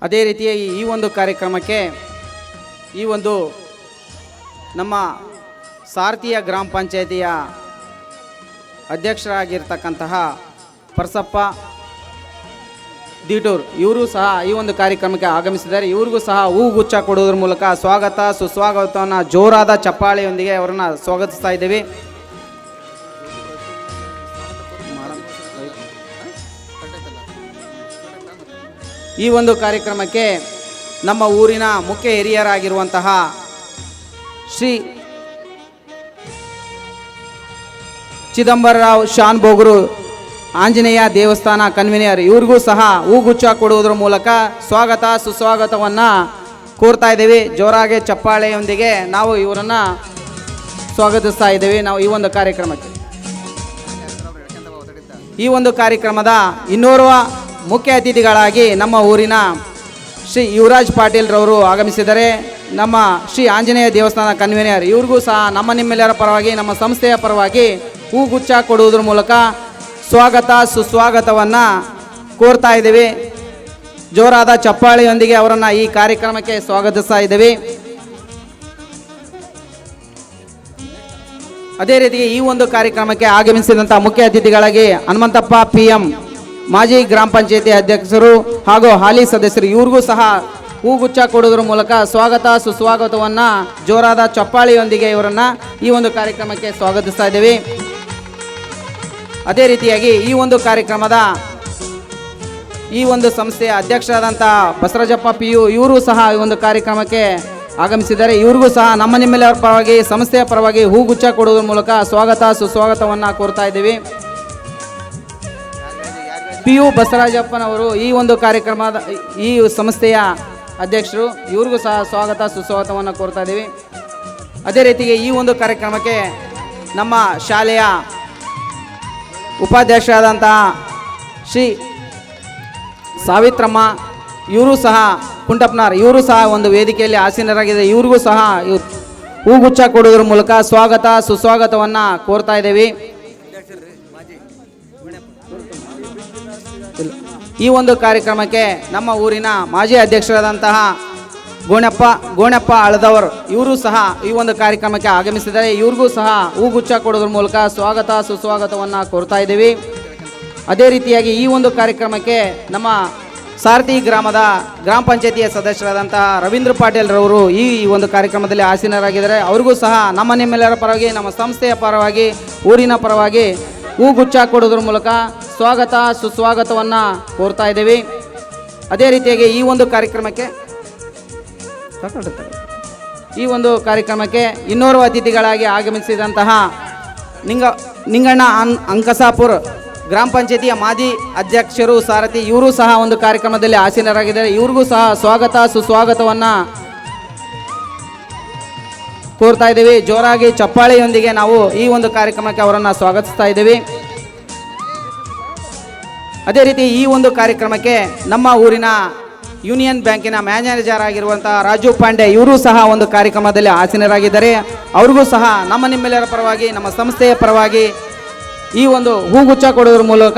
ಅದೇ ರೀತಿಯಾಗಿ ಈ ಒಂದು ಕಾರ್ಯಕ್ರಮಕ್ಕೆ ಈ ಒಂದು ನಮ್ಮ ಸಾರಥಿಯ ಗ್ರಾಮ ಪಂಚಾಯಿತಿಯ ಅಧ್ಯಕ್ಷರಾಗಿರ್ತಕ್ಕಂತಹ ಪರಸಪ್ಪ ದೀಟೂರ್ ಇವರು ಸಹ ಈ ಒಂದು ಕಾರ್ಯಕ್ರಮಕ್ಕೆ ಆಗಮಿಸಿದ್ದಾರೆ. ಇವ್ರಿಗೂ ಸಹ ಹೂಗುಚ್ಛ ಕೊಡುವುದರ ಮೂಲಕ ಸ್ವಾಗತ ಸುಸ್ವಾಗತವನ್ನು ಜೋರಾದ ಚಪ್ಪಾಳೆಯೊಂದಿಗೆ ಅವರನ್ನು ಸ್ವಾಗತಿಸ್ತಾ ಇದ್ದೇವೆ. ಈ ಒಂದು ಕಾರ್ಯಕ್ರಮಕ್ಕೆ ನಮ್ಮ ಊರಿನ ಮುಖ್ಯ ಹಿರಿಯರಾಗಿರುವಂತಹ ಶ್ರೀ ಚಿದಂಬರರಾವ್ ಶಾನ್ ಬೋಗರು ಆಂಜನೇಯ ದೇವಸ್ಥಾನ ಕನ್ವೀನರ್ ಇವ್ರಿಗೂ ಸಹ ಹೂಗುಚ್ಛ ಕೊಡುವುದರ ಮೂಲಕ ಸ್ವಾಗತ ಸುಸ್ವಾಗತವನ್ನು ಕೋರ್ತಾ ಇದ್ದೇವೆ. ಜೋರಾಗಿ ಚಪ್ಪಾಳೆಯೊಂದಿಗೆ ನಾವು ಇವರನ್ನು ಸ್ವಾಗತಿಸ್ತಾ ಇದ್ದೇವೆ. ನಾವು ಈ ಒಂದು ಕಾರ್ಯಕ್ರಮಕ್ಕೆ ಈ ಒಂದು ಕಾರ್ಯಕ್ರಮದ ಇನ್ನೋರ್ವ ಮುಖ್ಯ ಅತಿಥಿಗಳಾಗಿ ನಮ್ಮ ಊರಿನ ಶ್ರೀ ಯುವರಾಜ್ ಪಾಟೀಲ್ ರವರು ಆಗಮಿಸಿದ್ದಾರೆ. ನಮ್ಮ ಶ್ರೀ ಆಂಜನೇಯ ದೇವಸ್ಥಾನ ಕನ್ವೀನರ್ ಇವ್ರಿಗೂ ಸಹ ನಿಮ್ಮೆಲ್ಲರ ಪರವಾಗಿ ನಮ್ಮ ಸಂಸ್ಥೆಯ ಪರವಾಗಿ ಹೂಗುಚ್ಛ ಕೊಡುವುದರ ಮೂಲಕ ಸ್ವಾಗತ ಸುಸ್ವಾಗತವನ್ನು ಕೋರ್ತಾ ಇದ್ದೇವೆ. ಜೋರಾದ ಚಪ್ಪಾಳೆಯೊಂದಿಗೆ ಅವರನ್ನು ಈ ಕಾರ್ಯಕ್ರಮಕ್ಕೆ ಸ್ವಾಗತಿಸ್ತಾ ಇದ್ದೇವೆ. ಅದೇ ರೀತಿ ಈ ಒಂದು ಕಾರ್ಯಕ್ರಮಕ್ಕೆ ಆಗಮಿಸಿದಂಥ ಮುಖ್ಯ ಅತಿಥಿಗಳಾಗಿ ಹನುಮಂತಪ್ಪ PM ಮಾಜಿ ಗ್ರಾಮ ಪಂಚಾಯತಿ ಅಧ್ಯಕ್ಷರು ಹಾಗೂ ಹಾಲಿ ಸದಸ್ಯರು ಇವ್ರಿಗೂ ಸಹ ಹೂಗುಚ್ಛ ಕೊಡುವುದರ ಮೂಲಕ ಸ್ವಾಗತ ಸುಸ್ವಾಗತವನ್ನು ಜೋರಾದ ಚಪ್ಪಾಳೆಯೊಂದಿಗೆ ಇವರನ್ನು ಈ ಒಂದು ಕಾರ್ಯಕ್ರಮಕ್ಕೆ ಸ್ವಾಗತಿಸ್ತಾ ಇದ್ದೇವೆ. ಅದೇ ರೀತಿಯಾಗಿ ಈ ಒಂದು ಕಾರ್ಯಕ್ರಮದ ಈ ಒಂದು ಸಂಸ್ಥೆಯ ಅಧ್ಯಕ್ಷರಾದಂಥ ಬಸವರಾಜಪ್ಪ PU ಇವರು ಸಹ ಈ ಒಂದು ಕಾರ್ಯಕ್ರಮಕ್ಕೆ ಆಗಮಿಸಿದ್ದಾರೆ. ಇವ್ರಿಗೂ ಸಹ ನಿಮ್ಮೆಲ್ಲರ ಪರವಾಗಿ ಸಂಸ್ಥೆಯ ಪರವಾಗಿ ಹೂಗುಚ್ಛ ಕೊಡುವುದರ ಮೂಲಕ ಸ್ವಾಗತ ಸುಸ್ವಾಗತವನ್ನು ಕೋರ್ತಾ ಇದ್ದೀವಿ. PU ಬಸವರಾಜಪ್ಪನವರು ಈ ಒಂದು ಕಾರ್ಯಕ್ರಮದ ಈ ಸಂಸ್ಥೆಯ ಅಧ್ಯಕ್ಷರು ಇವ್ರಿಗೂ ಸಹ ಸ್ವಾಗತ ಸುಸ್ವಾಗತವನ್ನು ಕೋರ್ತಾ ಇದ್ದೀವಿ. ಅದೇ ರೀತಿಗೆ ಈ ಒಂದು ಕಾರ್ಯಕ್ರಮಕ್ಕೆ ನಮ್ಮ ಶಾಲೆಯ ಉಪಾಧ್ಯಕ್ಷರಾದಂತಹ ಶ್ರೀ ಸಾವಿತ್ರಮ್ಮ ಇವರು ಸಹ ಕುಂಟಪ್ಪನವ್ರು ಇವರು ಸಹ ಒಂದು ವೇದಿಕೆಯಲ್ಲಿ ಆಸೀನರಾಗಿದೆ. ಇವ್ರಿಗೂ ಸಹ ಹೂಗುಚ್ಛ ಕೊಡುವುದರ ಮೂಲಕ ಸ್ವಾಗತ ಸುಸ್ವಾಗತವನ್ನು ಕೋರ್ತಾ ಇದ್ದೇವೆ. ಈ ಒಂದು ಕಾರ್ಯಕ್ರಮಕ್ಕೆ ನಮ್ಮ ಊರಿನ ಮಾಜಿ ಅಧ್ಯಕ್ಷರಾದಂತಹ ಗೋಣಪ್ಪ ಅಳದವರು ಇವರು ಸಹ ಈ ಒಂದು ಕಾರ್ಯಕ್ರಮಕ್ಕೆ ಆಗಮಿಸಿದ್ದಾರೆ. ಇವ್ರಿಗೂ ಸಹ ಹೂಗುಚ್ಛ ಕೊಡೋದ್ರ ಮೂಲಕ ಸ್ವಾಗತ ಸುಸ್ವಾಗತವನ್ನು ಕೋರ್ತಾ ಇದ್ದೀವಿ. ಅದೇ ರೀತಿಯಾಗಿ ಈ ಒಂದು ಕಾರ್ಯಕ್ರಮಕ್ಕೆ ನಮ್ಮ ಸಾರಥಿ ಗ್ರಾಮದ ಗ್ರಾಮ ಪಂಚಾಯತಿಯ ಸದಸ್ಯರಾದಂತಹ ರವೀಂದ್ರ ಪಾಟೀಲ್ ರವರು ಈ ಒಂದು ಕಾರ್ಯಕ್ರಮದಲ್ಲಿ ಆಸೀನರಾಗಿದ್ದಾರೆ. ಅವ್ರಿಗೂ ಸಹ ನಿಮ್ಮೆಲ್ಲರ ಪರವಾಗಿ, ನಮ್ಮ ಸಂಸ್ಥೆಯ ಪರವಾಗಿ, ಊರಿನ ಪರವಾಗಿ ಹೂಗುಚ್ಛ ಕೊಡೋದ್ರ ಮೂಲಕ ಸ್ವಾಗತ ಸುಸ್ವಾಗತವನ್ನು ಕೋರ್ತಾ ಇದ್ದೀವಿ. ಅದೇ ರೀತಿಯಾಗಿ ಈ ಒಂದು ಕಾರ್ಯಕ್ರಮಕ್ಕೆ ಇನ್ನೋರ್ವ ಅತಿಥಿಗಳಾಗಿ ಆಗಮಿಸಿದಂತಹ ನಿಂಗಣ್ಣ ಅಂಕಸಾಪುರ್ ಗ್ರಾಮ ಪಂಚಾಯತಿಯ ಮಾಜಿ ಅಧ್ಯಕ್ಷರು ಸಾರಥಿ, ಇವರು ಸಹ ಒಂದು ಕಾರ್ಯಕ್ರಮದಲ್ಲಿ ಆಸೀನರಾಗಿದ್ದಾರೆ. ಇವ್ರಿಗೂ ಸಹ ಸ್ವಾಗತ ಸುಸ್ವಾಗತವನ್ನು ಕೋರ್ತಾ ಇದ್ದೀವಿ. ಜೋರಾಗಿ ಚಪ್ಪಾಳೆಯೊಂದಿಗೆ ನಾವು ಈ ಒಂದು ಕಾರ್ಯಕ್ರಮಕ್ಕೆ ಅವರನ್ನು ಸ್ವಾಗತಿಸ್ತಾ ಇದ್ದೀವಿ. ಅದೇ ರೀತಿ ಈ ಒಂದು ಕಾರ್ಯಕ್ರಮಕ್ಕೆ ನಮ್ಮ ಊರಿನ ಯೂನಿಯನ್ ಬ್ಯಾಂಕಿನ ಮ್ಯಾನೇಜರ್ ಆಗಿರುವಂತಹ ರಾಜು ಪಾಂಡೆ ಇವರು ಸಹ ಒಂದು ಕಾರ್ಯಕ್ರಮದಲ್ಲಿ ಆಸೀನರಾಗಿದ್ದಾರೆ. ಅವ್ರಿಗೂ ಸಹ ನಿಮ್ಮೆಲ್ಲರ ಪರವಾಗಿ, ನಮ್ಮ ಸಂಸ್ಥೆಯ ಪರವಾಗಿ ಈ ಒಂದು ಹೂಗುಚ್ಛ ಕೊಡೋದ್ರ ಮೂಲಕ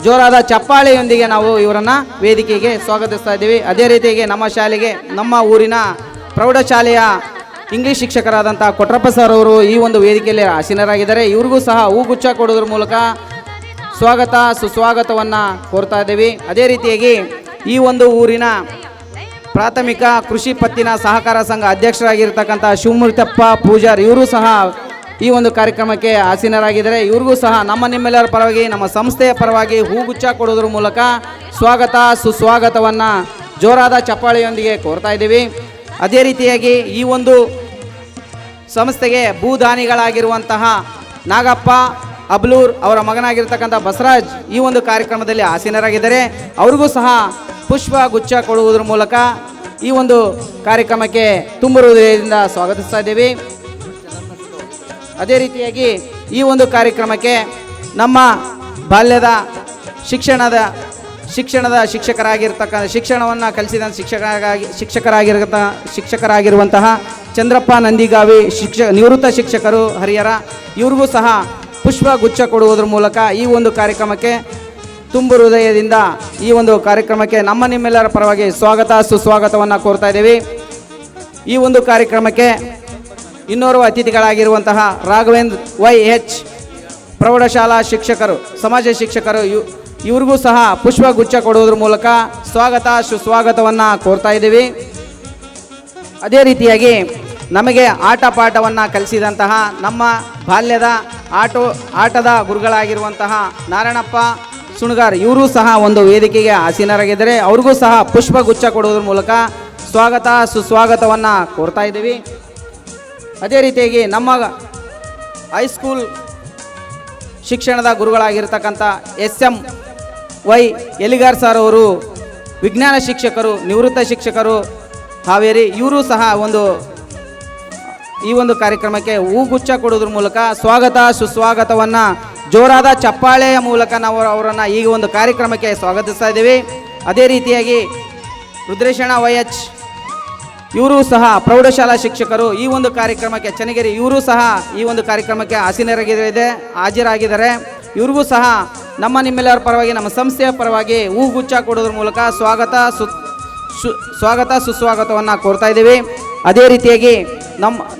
ಜೋರಾದ ಚಪ್ಪಾಳೆಯೊಂದಿಗೆ ನಾವು ಇವರನ್ನು ವೇದಿಕೆಗೆ ಸ್ವಾಗತಿಸ್ತಾ ಇದ್ದೀವಿ. ಅದೇ ರೀತಿಯಾಗಿ ನಮ್ಮ ಶಾಲೆಗೆ, ನಮ್ಮ ಊರಿನ ಪ್ರೌಢಶಾಲೆಯ ಇಂಗ್ಲೀಷ್ ಶಿಕ್ಷಕರಾದಂಥ ಕೊಟ್ರಪ್ಪ ಸರ್ ಅವರು ಈ ಒಂದು ವೇದಿಕೆಯಲ್ಲಿ ಆಸೀನರಾಗಿದ್ದಾರೆ. ಇವ್ರಿಗೂ ಸಹ ಹೂಗುಚ್ಛ ಕೊಡೋದ್ರ ಮೂಲಕ ಸ್ವಾಗತ ಸುಸ್ವಾಗತವನ್ನು ಕೋರ್ತಾ ಇದ್ದೀವಿ. ಅದೇ ರೀತಿಯಾಗಿ ಈ ಒಂದು ಊರಿನ ಪ್ರಾಥಮಿಕ ಕೃಷಿ ಪತ್ತಿನ ಸಹಕಾರ ಸಂಘ ಅಧ್ಯಕ್ಷರಾಗಿರ್ತಕ್ಕಂಥ ಶಿವಮೂರ್ತಪ್ಪ ಪೂಜಾರ್ ಇವರು ಸಹ ಈ ಒಂದು ಕಾರ್ಯಕ್ರಮಕ್ಕೆ ಆಸೀನರಾಗಿದ್ದಾರೆ. ಇವ್ರಿಗೂ ಸಹ ನಿಮ್ಮೆಲ್ಲರ ಪರವಾಗಿ, ನಮ್ಮ ಸಂಸ್ಥೆಯ ಪರವಾಗಿ ಹೂಗುಚ್ಛ ಕೊಡೋದ್ರ ಮೂಲಕ ಸ್ವಾಗತ ಸುಸ್ವಾಗತವನ್ನು ಜೋರಾದ ಚಪ್ಪಾಳೆಯೊಂದಿಗೆ ಕೋರ್ತಾ ಇದ್ದೀವಿ. ಅದೇ ರೀತಿಯಾಗಿ ಈ ಒಂದು ಸಂಸ್ಥೆಗೆ ಭೂದಾನಿಗಳಾಗಿರುವಂತಹ ನಾಗಪ್ಪ ಅಬ್ಲೂರ್ ಅವರ ಮಗನಾಗಿರ್ತಕ್ಕಂಥ ಬಸವರಾಜ್ ಈ ಒಂದು ಕಾರ್ಯಕ್ರಮದಲ್ಲಿ ಆಸೀನರಾಗಿದ್ದಾರೆ. ಅವ್ರಿಗೂ ಸಹ ಪುಷ್ಪ ಗುಚ್ಛ ಕೊಡುವುದರ ಮೂಲಕ ಈ ಒಂದು ಕಾರ್ಯಕ್ರಮಕ್ಕೆ ತುಂಬ ಹೃದಯದಿಂದ ಸ್ವಾಗತಿಸ್ತಾ ಇದ್ದೀವಿ. ಅದೇ ರೀತಿಯಾಗಿ ಈ ಒಂದು ಕಾರ್ಯಕ್ರಮಕ್ಕೆ ನಮ್ಮ ಬಾಲ್ಯದ ಶಿಕ್ಷಣದ ಶಿಕ್ಷಣವನ್ನು ಕಲಿಸಿದ ಶಿಕ್ಷಕರಾಗಿರುವಂತಹ ಚಂದ್ರಪ್ಪ ನಂದಿಗಾವಿ ನಿವೃತ್ತ ಶಿಕ್ಷಕರು ಹರಿಹರ, ಇವ್ರಿಗೂ ಸಹ ಪುಷ್ಪ ಗುಚ್ಛ ಕೊಡುವುದರ ಮೂಲಕ ಈ ಒಂದು ಕಾರ್ಯಕ್ರಮಕ್ಕೆ ತುಂಬ ಹೃದಯದಿಂದ ಈ ಒಂದು ಕಾರ್ಯಕ್ರಮಕ್ಕೆ ನಿಮ್ಮೆಲ್ಲರ ಪರವಾಗಿ ಸ್ವಾಗತ ಸುಸ್ವಾಗತವನ್ನು ಕೋರ್ತಾ ಇದ್ದೀವಿ. ಈ ಒಂದು ಕಾರ್ಯಕ್ರಮಕ್ಕೆ ಇನ್ನೋರ್ವ ಅತಿಥಿಗಳಾಗಿರುವಂತಹ ರಾಘವೇಂದ್ರ YH ಪ್ರೌಢಶಾಲಾ ಶಿಕ್ಷಕರು, ಸಮಾಜ ಶಿಕ್ಷಕರು, ಇವ್ರಿಗೂ ಸಹ ಪುಷ್ಪ ಗುಚ್ಛ ಕೊಡುವುದರ ಮೂಲಕ ಸ್ವಾಗತ ಸುಸ್ವಾಗತವನ್ನು ಕೋರ್ತಾ ಇದ್ದೀವಿ. ಅದೇ ರೀತಿಯಾಗಿ ನಮಗೆ ಆಟ ಪಾಠವನ್ನು ಕಲಿಸಿದಂತಹ ನಮ್ಮ ಬಾಲ್ಯದ ಆಟದ ಗುರುಗಳಾಗಿರುವಂತಹ ನಾರಾಯಣಪ್ಪ ಸುಣಗಾರ್ ಇವರು ಸಹ ಒಂದು ವೇದಿಕೆಗೆ ಆಸೀನರಾಗಿದ್ದಾರೆ. ಅವ್ರಿಗೂ ಸಹ ಪುಷ್ಪ ಗುಚ್ಛ ಕೊಡುವುದರ ಮೂಲಕ ಸ್ವಾಗತ ಸುಸ್ವಾಗತವನ್ನು ಕೋರ್ತಾ ಇದ್ದೀವಿ. ಅದೇ ರೀತಿಯಾಗಿ ನಮ್ಮ ಹೈಸ್ಕೂಲ್ ಶಿಕ್ಷಣದ ಗುರುಗಳಾಗಿರ್ತಕ್ಕಂಥ SMY ಎಲಿಗಾರ್ ಸರ್ ಅವರು ವಿಜ್ಞಾನ ಶಿಕ್ಷಕರು, ನಿವೃತ್ತ ಶಿಕ್ಷಕರು ಹಾವೇರಿ, ಇವರು ಸಹ ಈ ಒಂದು ಕಾರ್ಯಕ್ರಮಕ್ಕೆ ಹೂಗುಚ್ಛ ಕೊಡೋದ್ರ ಮೂಲಕ ಸ್ವಾಗತ ಸುಸ್ವಾಗತವನ್ನು ಜೋರಾದ ಚಪ್ಪಾಳೆಯ ಮೂಲಕ ನಾವು ಅವರನ್ನು ಈ ಒಂದು ಕಾರ್ಯಕ್ರಮಕ್ಕೆ ಸ್ವಾಗತಿಸ್ತಾ ಇದ್ದೀವಿ. ಅದೇ ರೀತಿಯಾಗಿ ರುದ್ರೇಶಣ್ಣ YH ಇವರು ಸಹ ಪ್ರೌಢಶಾಲಾ ಶಿಕ್ಷಕರು ಈ ಒಂದು ಕಾರ್ಯಕ್ರಮಕ್ಕೆ ಚನ್ನಗಿರಿ, ಇವರು ಸಹ ಈ ಒಂದು ಕಾರ್ಯಕ್ರಮಕ್ಕೆ ಹಾಜರಾಗಿದ್ದಾರೆ. ಇವ್ರಿಗೂ ಸಹ ನಿಮ್ಮೆಲ್ಲರ ಪರವಾಗಿ, ನಮ್ಮ ಸಂಸ್ಥೆಯ ಪರವಾಗಿ ಹೂಗುಚ್ಛ ಕೊಡೋದ್ರ ಮೂಲಕ ಸ್ವಾಗತ ಸುಸ್ವಾಗತವನ್ನು ಕೋರ್ತಾ ಇದ್ದೀವಿ. ಅದೇ ರೀತಿಯಾಗಿ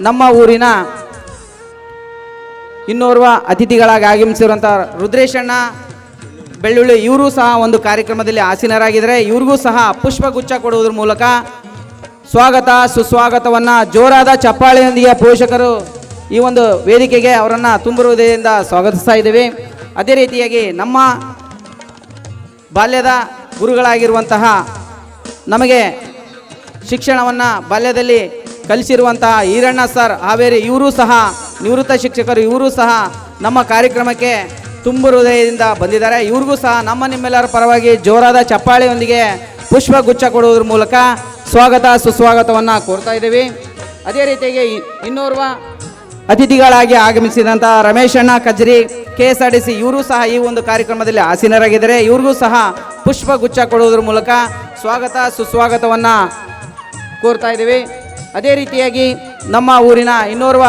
ನಮ್ಮ ಊರಿನ ಇನ್ನೋರ್ವ ಅತಿಥಿಗಳಾಗಿ ಆಗಮಿಸಿರುವಂಥ ರುದ್ರೇಶಣ್ಣ ಬೆಳ್ಳುಳ್ಳಿ ಇವರು ಸಹ ಒಂದು ಕಾರ್ಯಕ್ರಮದಲ್ಲಿ ಆಸೀನರಾಗಿದ್ದಾರೆ. ಇವ್ರಿಗೂ ಸಹ ಪುಷ್ಪಗುಚ್ಛ ಕೊಡುವುದರ ಮೂಲಕ ಸ್ವಾಗತ ಸುಸ್ವಾಗತವನ್ನು ಜೋರಾದ ಚಪ್ಪಾಳೆಯೊಂದಿಗೆ ಪೋಷಕರು ಈ ಒಂದು ವೇದಿಕೆಗೆ ಅವರನ್ನು ತುಂಬ ಹೃದಯದಿಂದ ಸ್ವಾಗತಿಸ್ತಾ ಇದ್ದೀವಿ. ಅದೇ ರೀತಿಯಾಗಿ ನಮ್ಮ ಬಾಲ್ಯದ ಗುರುಗಳಾಗಿರುವಂತಹ, ನಮಗೆ ಶಿಕ್ಷಣವನ್ನು ಬಾಲ್ಯದಲ್ಲಿ ಕಲಿಸಿರುವಂತಹ ಈರಣ್ಣ ಸರ್ ಹಾವೇರಿ ಇವರು ಸಹ ನಿವೃತ್ತ ಶಿಕ್ಷಕರು, ಇವರು ಸಹ ನಮ್ಮ ಕಾರ್ಯಕ್ರಮಕ್ಕೆ ತುಂಬ ಹೃದಯದಿಂದ ಬಂದಿದ್ದಾರೆ. ಇವ್ರಿಗೂ ಸಹ ನಿಮ್ಮೆಲ್ಲರ ಪರವಾಗಿ ಜೋರಾದ ಚಪ್ಪಾಳೆಯೊಂದಿಗೆ ಪುಷ್ಪಗುಚ್ಛ ಕೊಡುವುದರ ಮೂಲಕ ಸ್ವಾಗತ ಸುಸ್ವಾಗತವನ್ನು ಕೋರ್ತಾ ಇದ್ದೀವಿ. ಅದೇ ರೀತಿಯಾಗಿ ಇನ್ನೋರ್ವ ಅತಿಥಿಗಳಾಗಿ ಆಗಮಿಸಿದಂಥ ರಮೇಶಣ್ಣ ಕಜ್ರಿ KSRTC ಇವರು ಸಹ ಈ ಒಂದು ಕಾರ್ಯಕ್ರಮದಲ್ಲಿ ಆಸೀನರಾಗಿದ್ದಾರೆ. ಇವ್ರಿಗೂ ಸಹ ಪುಷ್ಪಗುಚ್ಛ ಕೊಡುವುದರ ಮೂಲಕ ಸ್ವಾಗತ ಸುಸ್ವಾಗತವನ್ನು ಕೋರ್ತಾ ಇದ್ದೀವಿ. ಅದೇ ರೀತಿಯಾಗಿ ನಮ್ಮ ಊರಿನ ಇನ್ನೋರ್ವ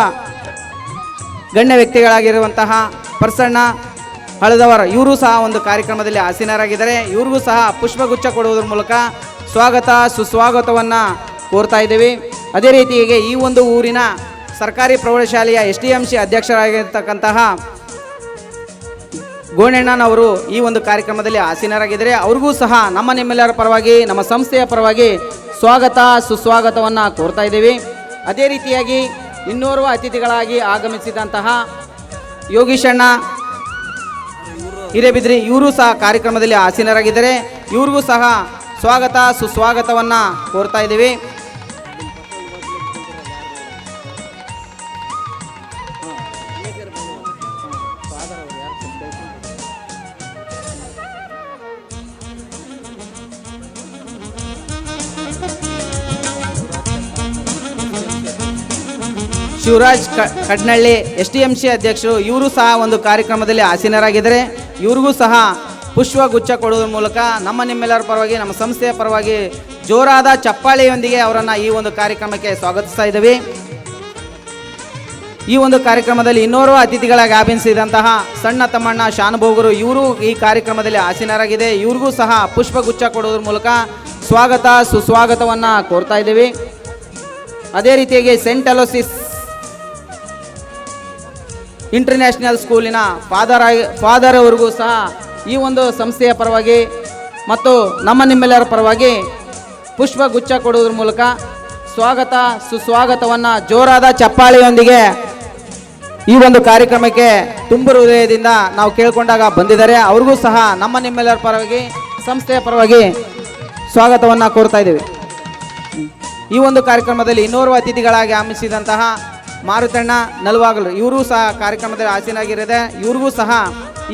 ಗಣ್ಯ ವ್ಯಕ್ತಿಗಳಾಗಿರುವಂತಹ ಪರ್ಸಣ್ಣ ಹಳದವರ ಇವರು ಸಹ ಒಂದು ಕಾರ್ಯಕ್ರಮದಲ್ಲಿ ಆಸೀನರಾಗಿದ್ದಾರೆ. ಇವ್ರಿಗೂ ಸಹ ಪುಷ್ಪಗುಚ್ಛ ಕೊಡುವುದರ ಮೂಲಕ ಸ್ವಾಗತ ಸುಸ್ವಾಗತವನ್ನು ಕೋರ್ತಾ ಇದ್ದೇವೆ. ಅದೇ ರೀತಿಯಾಗಿ ಈ ಒಂದು ಊರಿನ ಸರ್ಕಾರಿ ಪ್ರೌಢಶಾಲೆಯ SDMC ಅಧ್ಯಕ್ಷರಾಗಿರ್ತಕ್ಕಂತಹ ಗೋಣಣ್ಣನವರು ಈ ಒಂದು ಕಾರ್ಯಕ್ರಮದಲ್ಲಿ ಆಸೀನರಾಗಿದ್ದಾರೆ. ಅವ್ರಿಗೂ ಸಹ ನಿಮ್ಮೆಲ್ಲರ ಪರವಾಗಿ ನಮ್ಮ ಸಂಸ್ಥೆಯ ಪರವಾಗಿ ಸ್ವಾಗತ ಸುಸ್ವಾಗತವನ್ನು ಕೋರ್ತಾ ಇದ್ದೇವೆ. ಅದೇ ರೀತಿಯಾಗಿ ಇನ್ನೋರ್ವ ಅತಿಥಿಗಳಾಗಿ ಆಗಮಿಸಿದಂತಹ ಯೋಗೀಶಣ್ಣ ಹಿರೇಬಿದ್ರಿ ಇವರು ಸಹ ಕಾರ್ಯಕ್ರಮದಲ್ಲಿ ಆಸೀನರಾಗಿದ್ದಾರೆ. ಇವ್ರಿಗೂ ಸಹ ಸ್ವಾಗತ ಸುಸ್ವಾಗತವನ್ನು ಕೋರ್ತಾ ಇದ್ದೇವೆ. ಶಿವರಾಜ್ ಕಡ್ನಳ್ಳಿ SDMC ಅಧ್ಯಕ್ಷರು ಇವರು ಸಹ ಒಂದು ಕಾರ್ಯಕ್ರಮದಲ್ಲಿ ಆಸೀನರಾಗಿದ್ದಾರೆ. ಇವ್ರಿಗೂ ಸಹ ಪುಷ್ಪಗುಚ್ಛ ಕೊಡುವುದರ ಮೂಲಕ ನಿಮ್ಮೆಲ್ಲರ ಪರವಾಗಿ ನಮ್ಮ ಸಂಸ್ಥೆಯ ಪರವಾಗಿ ಜೋರಾದ ಚಪ್ಪಾಳೆಯೊಂದಿಗೆ ಅವರನ್ನು ಈ ಒಂದು ಕಾರ್ಯಕ್ರಮಕ್ಕೆ ಸ್ವಾಗತಿಸ್ತಾ ಇದ್ದೇವೆ. ಈ ಒಂದು ಕಾರ್ಯಕ್ರಮದಲ್ಲಿ ಇನ್ನೋರ್ವ ಅತಿಥಿಗಳಾಗಿ ಆಗಮಿಸಿದಂತಹ ಸಣ್ಣ ತಮ್ಮಣ್ಣ ಶಾನುಭೋಗರು ಇವರು ಈ ಕಾರ್ಯಕ್ರಮದಲ್ಲಿ ಆಸೀನರಾಗಿದೆ. ಇವ್ರಿಗೂ ಸಹ ಪುಷ್ಪಗುಚ್ಛ ಕೊಡುವುದರ ಮೂಲಕ ಸ್ವಾಗತ ಸುಸ್ವಾಗತವನ್ನು ಕೋರ್ತಾ ಇದ್ದೇವೆ. ಅದೇ ರೀತಿಯಾಗಿ ಸೆಂಟ್ ಅಲೋಸಿಸ್ ಇಂಟರ್ನ್ಯಾಷನಲ್ ಸ್ಕೂಲಿನ ಫಾದರ್ ಅವರಿಗೂ ಸಹ ಈ ಒಂದು ಸಂಸ್ಥೆಯ ಪರವಾಗಿ ಮತ್ತು ನಿಮ್ಮೆಲ್ಲರ ಪರವಾಗಿ ಪುಷ್ಪಗುಚ್ಛ ಕೊಡುವುದರ ಮೂಲಕ ಸ್ವಾಗತ ಸುಸ್ವಾಗತವನ್ನು ಜೋರಾದ ಚಪ್ಪಾಳೆಯೊಂದಿಗೆ ಈ ಒಂದು ಕಾರ್ಯಕ್ರಮಕ್ಕೆ ತುಂಬು ಹೃದಯದಿಂದ ನಾವು ಕೇಳಿಕೊಂಡಾಗ ಬಂದಿದ್ದಾರೆ. ಅವ್ರಿಗೂ ಸಹ ನಿಮ್ಮೆಲ್ಲರ ಪರವಾಗಿ ಸಂಸ್ಥೆಯ ಪರವಾಗಿ ಸ್ವಾಗತವನ್ನು ಕೋರ್ತಾ ಇದ್ದೇವೆ. ಈ ಒಂದು ಕಾರ್ಯಕ್ರಮದಲ್ಲಿ ಇನ್ನೋರ್ವ ಅತಿಥಿಗಳಾಗಿ ಆಗಮಿಸಿದಂತಹ ಮಾರುತಣ್ಣ ನಲವಾಗಲು ಇವರು ಸಹ ಕಾರ್ಯಕ್ರಮದಲ್ಲಿ ಆಸೀನರಾಗಿರುತ್ತೆ. ಇವ್ರಿಗೂ ಸಹ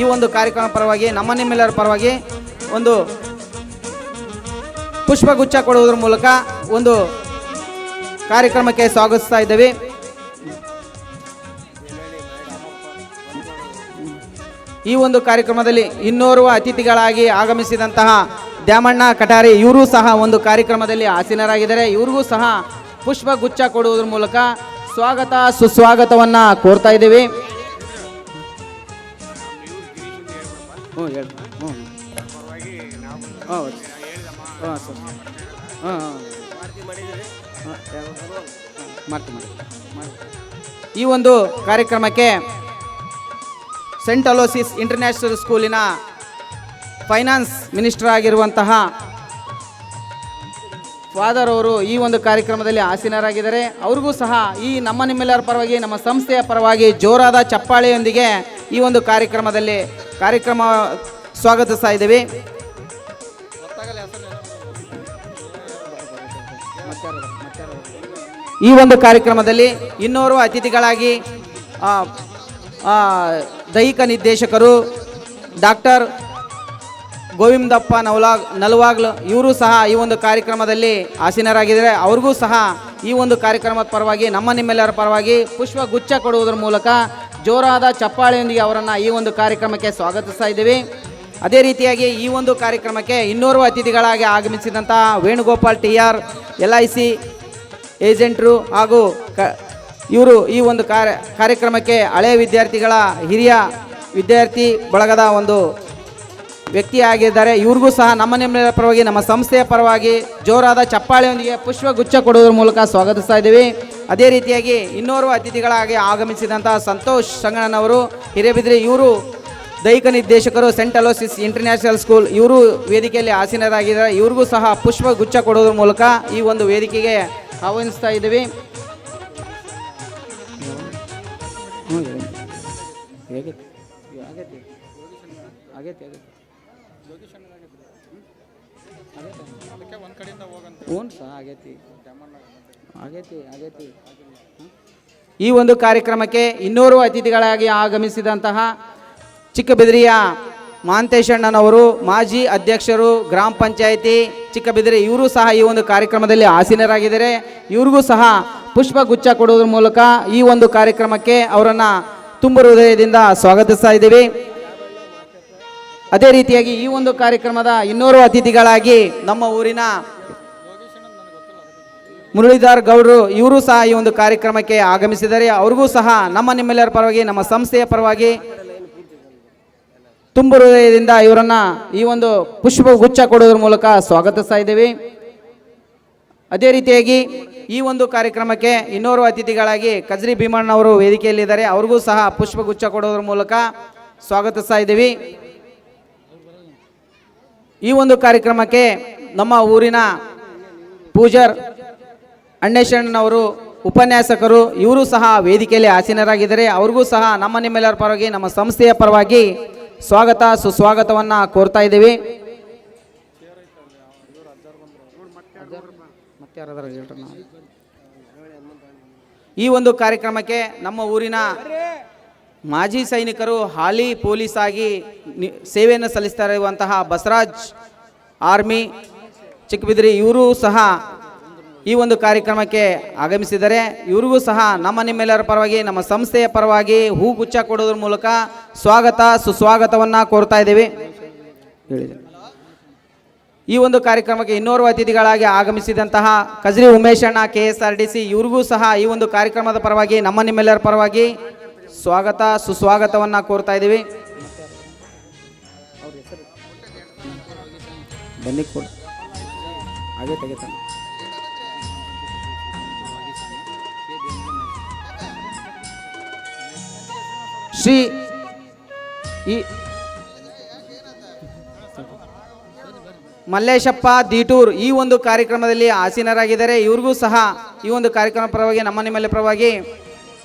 ಈ ಒಂದು ಕಾರ್ಯಕ್ರಮ ಪರವಾಗಿ ನಿಮ್ಮೆಲ್ಲರ ಪರವಾಗಿ ಒಂದು ಪುಷ್ಪಗುಚ್ಛ ಕೊಡುವುದರ ಮೂಲಕ ಒಂದು ಕಾರ್ಯಕ್ರಮಕ್ಕೆ ಸ್ವಾಗತಿಸ್ತಾ ಇದ್ದೇವೆ. ಈ ಒಂದು ಕಾರ್ಯಕ್ರಮದಲ್ಲಿ ಇನ್ನೋರ್ವ ಅತಿಥಿಗಳಾಗಿ ಆಗಮಿಸಿದಂತಹ ದ್ಯಾಮಣ್ಣ ಕಟಾರಿ ಇವರು ಸಹ ಒಂದು ಕಾರ್ಯಕ್ರಮದಲ್ಲಿ ಆಸೀನರಾಗಿದ್ದಾರೆ. ಇವ್ರಿಗೂ ಸಹ ಪುಷ್ಪಗುಚ್ಛ ಕೊಡುವುದರ ಮೂಲಕ ಸ್ವಾಗತ ಸುಸ್ವಾಗತವನ್ನು ಕೋರ್ತಾ ಇದ್ದೇವೆ. ಈ ಒಂದು ಕಾರ್ಯಕ್ರಮಕ್ಕೆ ಸೆಂಟ್ ಅಲೋಸಿಸ್ ಇಂಟರ್ನ್ಯಾಷನಲ್ ಸ್ಕೂಲಿನ ಫೈನಾನ್ಸ್ ಮಿನಿಸ್ಟರ್ ಆಗಿರುವಂತಹ ಫಾದರ್ ಅವರು ಈ ಒಂದು ಕಾರ್ಯಕ್ರಮದಲ್ಲಿ ಆಸೀನರಾಗಿದ್ದಾರೆ. ಅವ್ರಿಗೂ ಸಹ ಈ ನಿಮ್ಮೆಲ್ಲರ ಪರವಾಗಿ ನಮ್ಮ ಸಂಸ್ಥೆಯ ಪರವಾಗಿ ಜೋರಾದ ಚಪ್ಪಾಳೆಯೊಂದಿಗೆ ಈ ಒಂದು ಕಾರ್ಯಕ್ರಮದಲ್ಲಿ ಸ್ವಾಗತಿಸ್ತಾ ಇದ್ದೇವೆ. ಈ ಒಂದು ಕಾರ್ಯಕ್ರಮದಲ್ಲಿ ಇನ್ನೋರ್ವ ಅತಿಥಿಗಳಾಗಿ ದೈಹಿಕ ನಿರ್ದೇಶಕರು ಡಾಕ್ಟರ್ ಗೋವಿಂದಪ್ಪ ನಲವಾಗ್ಲು ಇವರು ಸಹ ಈ ಒಂದು ಕಾರ್ಯಕ್ರಮದಲ್ಲಿ ಆಸೀನರಾಗಿದ್ದಾರೆ. ಅವ್ರಿಗೂ ಸಹ ಈ ಒಂದು ಕಾರ್ಯಕ್ರಮದ ಪರವಾಗಿ ನಿಮ್ಮೆಲ್ಲರ ಪರವಾಗಿ ಪುಷ್ಪಗುಚ್ಛ ಕೊಡುವುದರ ಮೂಲಕ ಜೋರಾದ ಚಪ್ಪಾಳೆಯೊಂದಿಗೆ ಅವರನ್ನು ಈ ಒಂದು ಕಾರ್ಯಕ್ರಮಕ್ಕೆ ಸ್ವಾಗತಿಸ್ತಾ ಇದ್ದೇವೆ. ಅದೇ ರೀತಿಯಾಗಿ ಈ ಒಂದು ಕಾರ್ಯಕ್ರಮಕ್ಕೆ ಇನ್ನೋರ್ವ ಅತಿಥಿಗಳಾಗಿ ಆಗಮಿಸಿದಂಥ ವೇಣುಗೋಪಾಲ್ TR LIC ಏಜೆಂಟ್ರು ಹಾಗೂ ಇವರು ಈ ಒಂದು ಕಾರ್ಯಕ್ರಮಕ್ಕೆ ಹಳೆಯ ವಿದ್ಯಾರ್ಥಿಗಳ ಹಿರಿಯ ವಿದ್ಯಾರ್ಥಿ ಬಳಗದ ಒಂದು ವ್ಯಕ್ತಿಯಾಗಿದ್ದಾರೆ. ಇವ್ರಿಗೂ ಸಹ ನಿಮ್ಮೆಲ್ಲರ ಪರವಾಗಿ ನಮ್ಮ ಸಂಸ್ಥೆಯ ಪರವಾಗಿ ಜೋರಾದ ಚಪ್ಪಾಳೆಯೊಂದಿಗೆ ಪುಷ್ಪಗುಚ್ಛ ಕೊಡುವುದರ ಮೂಲಕ ಸ್ವಾಗತಿಸ್ತಾ ಇದ್ದೀವಿ. ಅದೇ ರೀತಿಯಾಗಿ ಇನ್ನೋರ್ವ ಅತಿಥಿಗಳಾಗಿ ಆಗಮಿಸಿದಂಥ ಸಂತೋಷ್ ಸಂಗಣ್ಣನವರು ಹಿರೇಬಿದ್ರಿ ಇವರು ದೈಹಿಕ ನಿರ್ದೇಶಕರು ಸೆಂಟ್ ಅಲೋಸಿಸ್ ಇಂಟರ್ನ್ಯಾಷನಲ್ ಸ್ಕೂಲ್ ಇವರು ವೇದಿಕೆಯಲ್ಲಿ ಆಸೀನರಾಗಿದ್ದಾರೆ. ಇವ್ರಿಗೂ ಸಹ ಪುಷ್ಪಗುಚ್ಛ ಕೊಡುವುದರ ಮೂಲಕ ಈ ಒಂದು ವೇದಿಕೆಗೆ ಆಹ್ವಾನಿಸ್ತಾ ಇದ್ದೀವಿ. ಈ ಒಂದು ಕಾರ್ಯಕ್ರಮಕ್ಕೆ ಇನ್ನೋರ್ವ ಅತಿಥಿಗಳಾಗಿ ಆಗಮಿಸಿದಂತಹ ಚಿಕ್ಕಬಿದರಿಯ ಮಹಾಂತೇಶಣ್ಣನವರು ಮಾಜಿ ಅಧ್ಯಕ್ಷರು ಗ್ರಾಮ ಪಂಚಾಯಿತಿ ಚಿಕ್ಕಬಿದರಿ ಇವರು ಸಹ ಈ ಒಂದು ಕಾರ್ಯಕ್ರಮದಲ್ಲಿ ಆಸೀನರಾಗಿದ್ದಾರೆ. ಇವ್ರಿಗೂ ಸಹ ಪುಷ್ಪಗುಚ್ಛ ಕೊಡುವುದರ ಮೂಲಕ ಈ ಒಂದು ಕಾರ್ಯಕ್ರಮಕ್ಕೆ ಅವರನ್ನು ತುಂಬ ಹೃದಯದಿಂದ ಸ್ವಾಗತಿಸ್ತಾ ಇದ್ದೀವಿ. ಅದೇ ರೀತಿಯಾಗಿ ಈ ಒಂದು ಕಾರ್ಯಕ್ರಮದ ಇನ್ನೋರ್ವ ಅತಿಥಿಗಳಾಗಿ ನಮ್ಮ ಊರಿನ ಮುರಳೀಧರ್ ಗೌಡರು ಇವರು ಸಹ ಈ ಒಂದು ಕಾರ್ಯಕ್ರಮಕ್ಕೆ ಆಗಮಿಸಿದ್ದಾರೆ. ಅವ್ರಿಗೂ ಸಹ ನಿಮ್ಮೆಲ್ಲರ ಪರವಾಗಿ ನಮ್ಮ ಸಂಸ್ಥೆಯ ಪರವಾಗಿ ತುಂಬ ಹೃದಯದಿಂದ ಇವರನ್ನು ಈ ಒಂದು ಪುಷ್ಪಗುಚ್ಛ ಕೊಡೋದ್ರ ಮೂಲಕ ಸ್ವಾಗತಿಸ್ತಾ ಇದ್ದೀವಿ. ಅದೇ ರೀತಿಯಾಗಿ ಈ ಒಂದು ಕಾರ್ಯಕ್ರಮಕ್ಕೆ ಇನ್ನೋರ್ವ ಅತಿಥಿಗಳಾಗಿ ಕಜ್ರಿ ಭೀಮಣ್ಣವರು ವೇದಿಕೆಯಲ್ಲಿದ್ದಾರೆ. ಅವ್ರಿಗೂ ಸಹ ಪುಷ್ಪಗುಚ್ಛ ಕೊಡೋದ್ರ ಮೂಲಕ ಸ್ವಾಗತಿಸ್ತಾ ಇದ್ದೀವಿ. ಈ ಒಂದು ಕಾರ್ಯಕ್ರಮಕ್ಕೆ ನಮ್ಮ ಊರಿನ ಪೂಜಾರ್ ಅಣ್ಣೇಶಣ್ಣನವರು ಉಪನ್ಯಾಸಕರು, ಇವರು ಸಹ ವೇದಿಕೆಯಲ್ಲಿ ಆಸೀನರಾಗಿದ್ದಾರೆ. ಅವ್ರಿಗೂ ಸಹ ನಿಮ್ಮೆಲ್ಲರ ಪರವಾಗಿ, ನಮ್ಮ ಸಂಸ್ಥೆಯ ಪರವಾಗಿ ಸ್ವಾಗತ ಸುಸ್ವಾಗತವನ್ನು ಕೋರ್ತಾ ಇದ್ದೀವಿ. ಈ ಒಂದು ಕಾರ್ಯಕ್ರಮಕ್ಕೆ ನಮ್ಮ ಊರಿನ ಮಾಜಿ ಸೈನಿಕರು, ಹಾಲಿ ಪೊಲೀಸ್ ಆಗಿ ಸೇವೆಯನ್ನು ಸಲ್ಲಿಸ್ತಾ ಇರುವಂತಹ ಬಸವರಾಜ್ ಆರ್ಮಿ ಚಿಕ್ಕಬಿದ್ರಿ, ಇವರು ಸಹ ಈ ಒಂದು ಕಾರ್ಯಕ್ರಮಕ್ಕೆ ಆಗಮಿಸಿದ್ದಾರೆ. ಇವ್ರಿಗೂ ಸಹ ನಿಮ್ಮೆಲ್ಲರ ಪರವಾಗಿ, ನಮ್ಮ ಸಂಸ್ಥೆಯ ಪರವಾಗಿ ಹೂಗುಚ್ಛ ಕೊಡೋದ್ರ ಮೂಲಕ ಸ್ವಾಗತ ಸುಸ್ವಾಗತವನ್ನು ಕೋರ್ತಾ ಇದ್ದೀವಿ. ಈ ಒಂದು ಕಾರ್ಯಕ್ರಮಕ್ಕೆ ಇನ್ನೋರ್ವ ಅತಿಥಿಗಳಾಗಿ ಆಗಮಿಸಿದಂತಹ ಕಜ್ರಿ ಉಮೇಶಣ್ಣ KSRTC, ಇವ್ರಿಗೂ ಸಹ ಈ ಒಂದು ಕಾರ್ಯಕ್ರಮದ ಪರವಾಗಿ, ನಿಮ್ಮೆಲ್ಲರ ಪರವಾಗಿ ಸ್ವಾಗತ ಸುಸ್ವಾಗತವನ್ನು ಕೋರ್ತಾ ಇದ್ದೀವಿ. ಬನ್ನಿ ಕೊಡಿ, ಹಾಗೆ ತೆಗಿತಾನೆ. ಶ್ರೀ ಮಲ್ಲೇಶಪ್ಪ ದೀಟೂರ್ ಈ ಒಂದು ಕಾರ್ಯಕ್ರಮದಲ್ಲಿ ಆಸೀನರಾಗಿದ್ದಾರೆ. ಇವ್ರಿಗೂ ಸಹ ಈ ಒಂದು ಕಾರ್ಯಕ್ರಮ ಪರವಾಗಿ, ನಿಮ್ಮೆಲ್ಲರ ಪರವಾಗಿ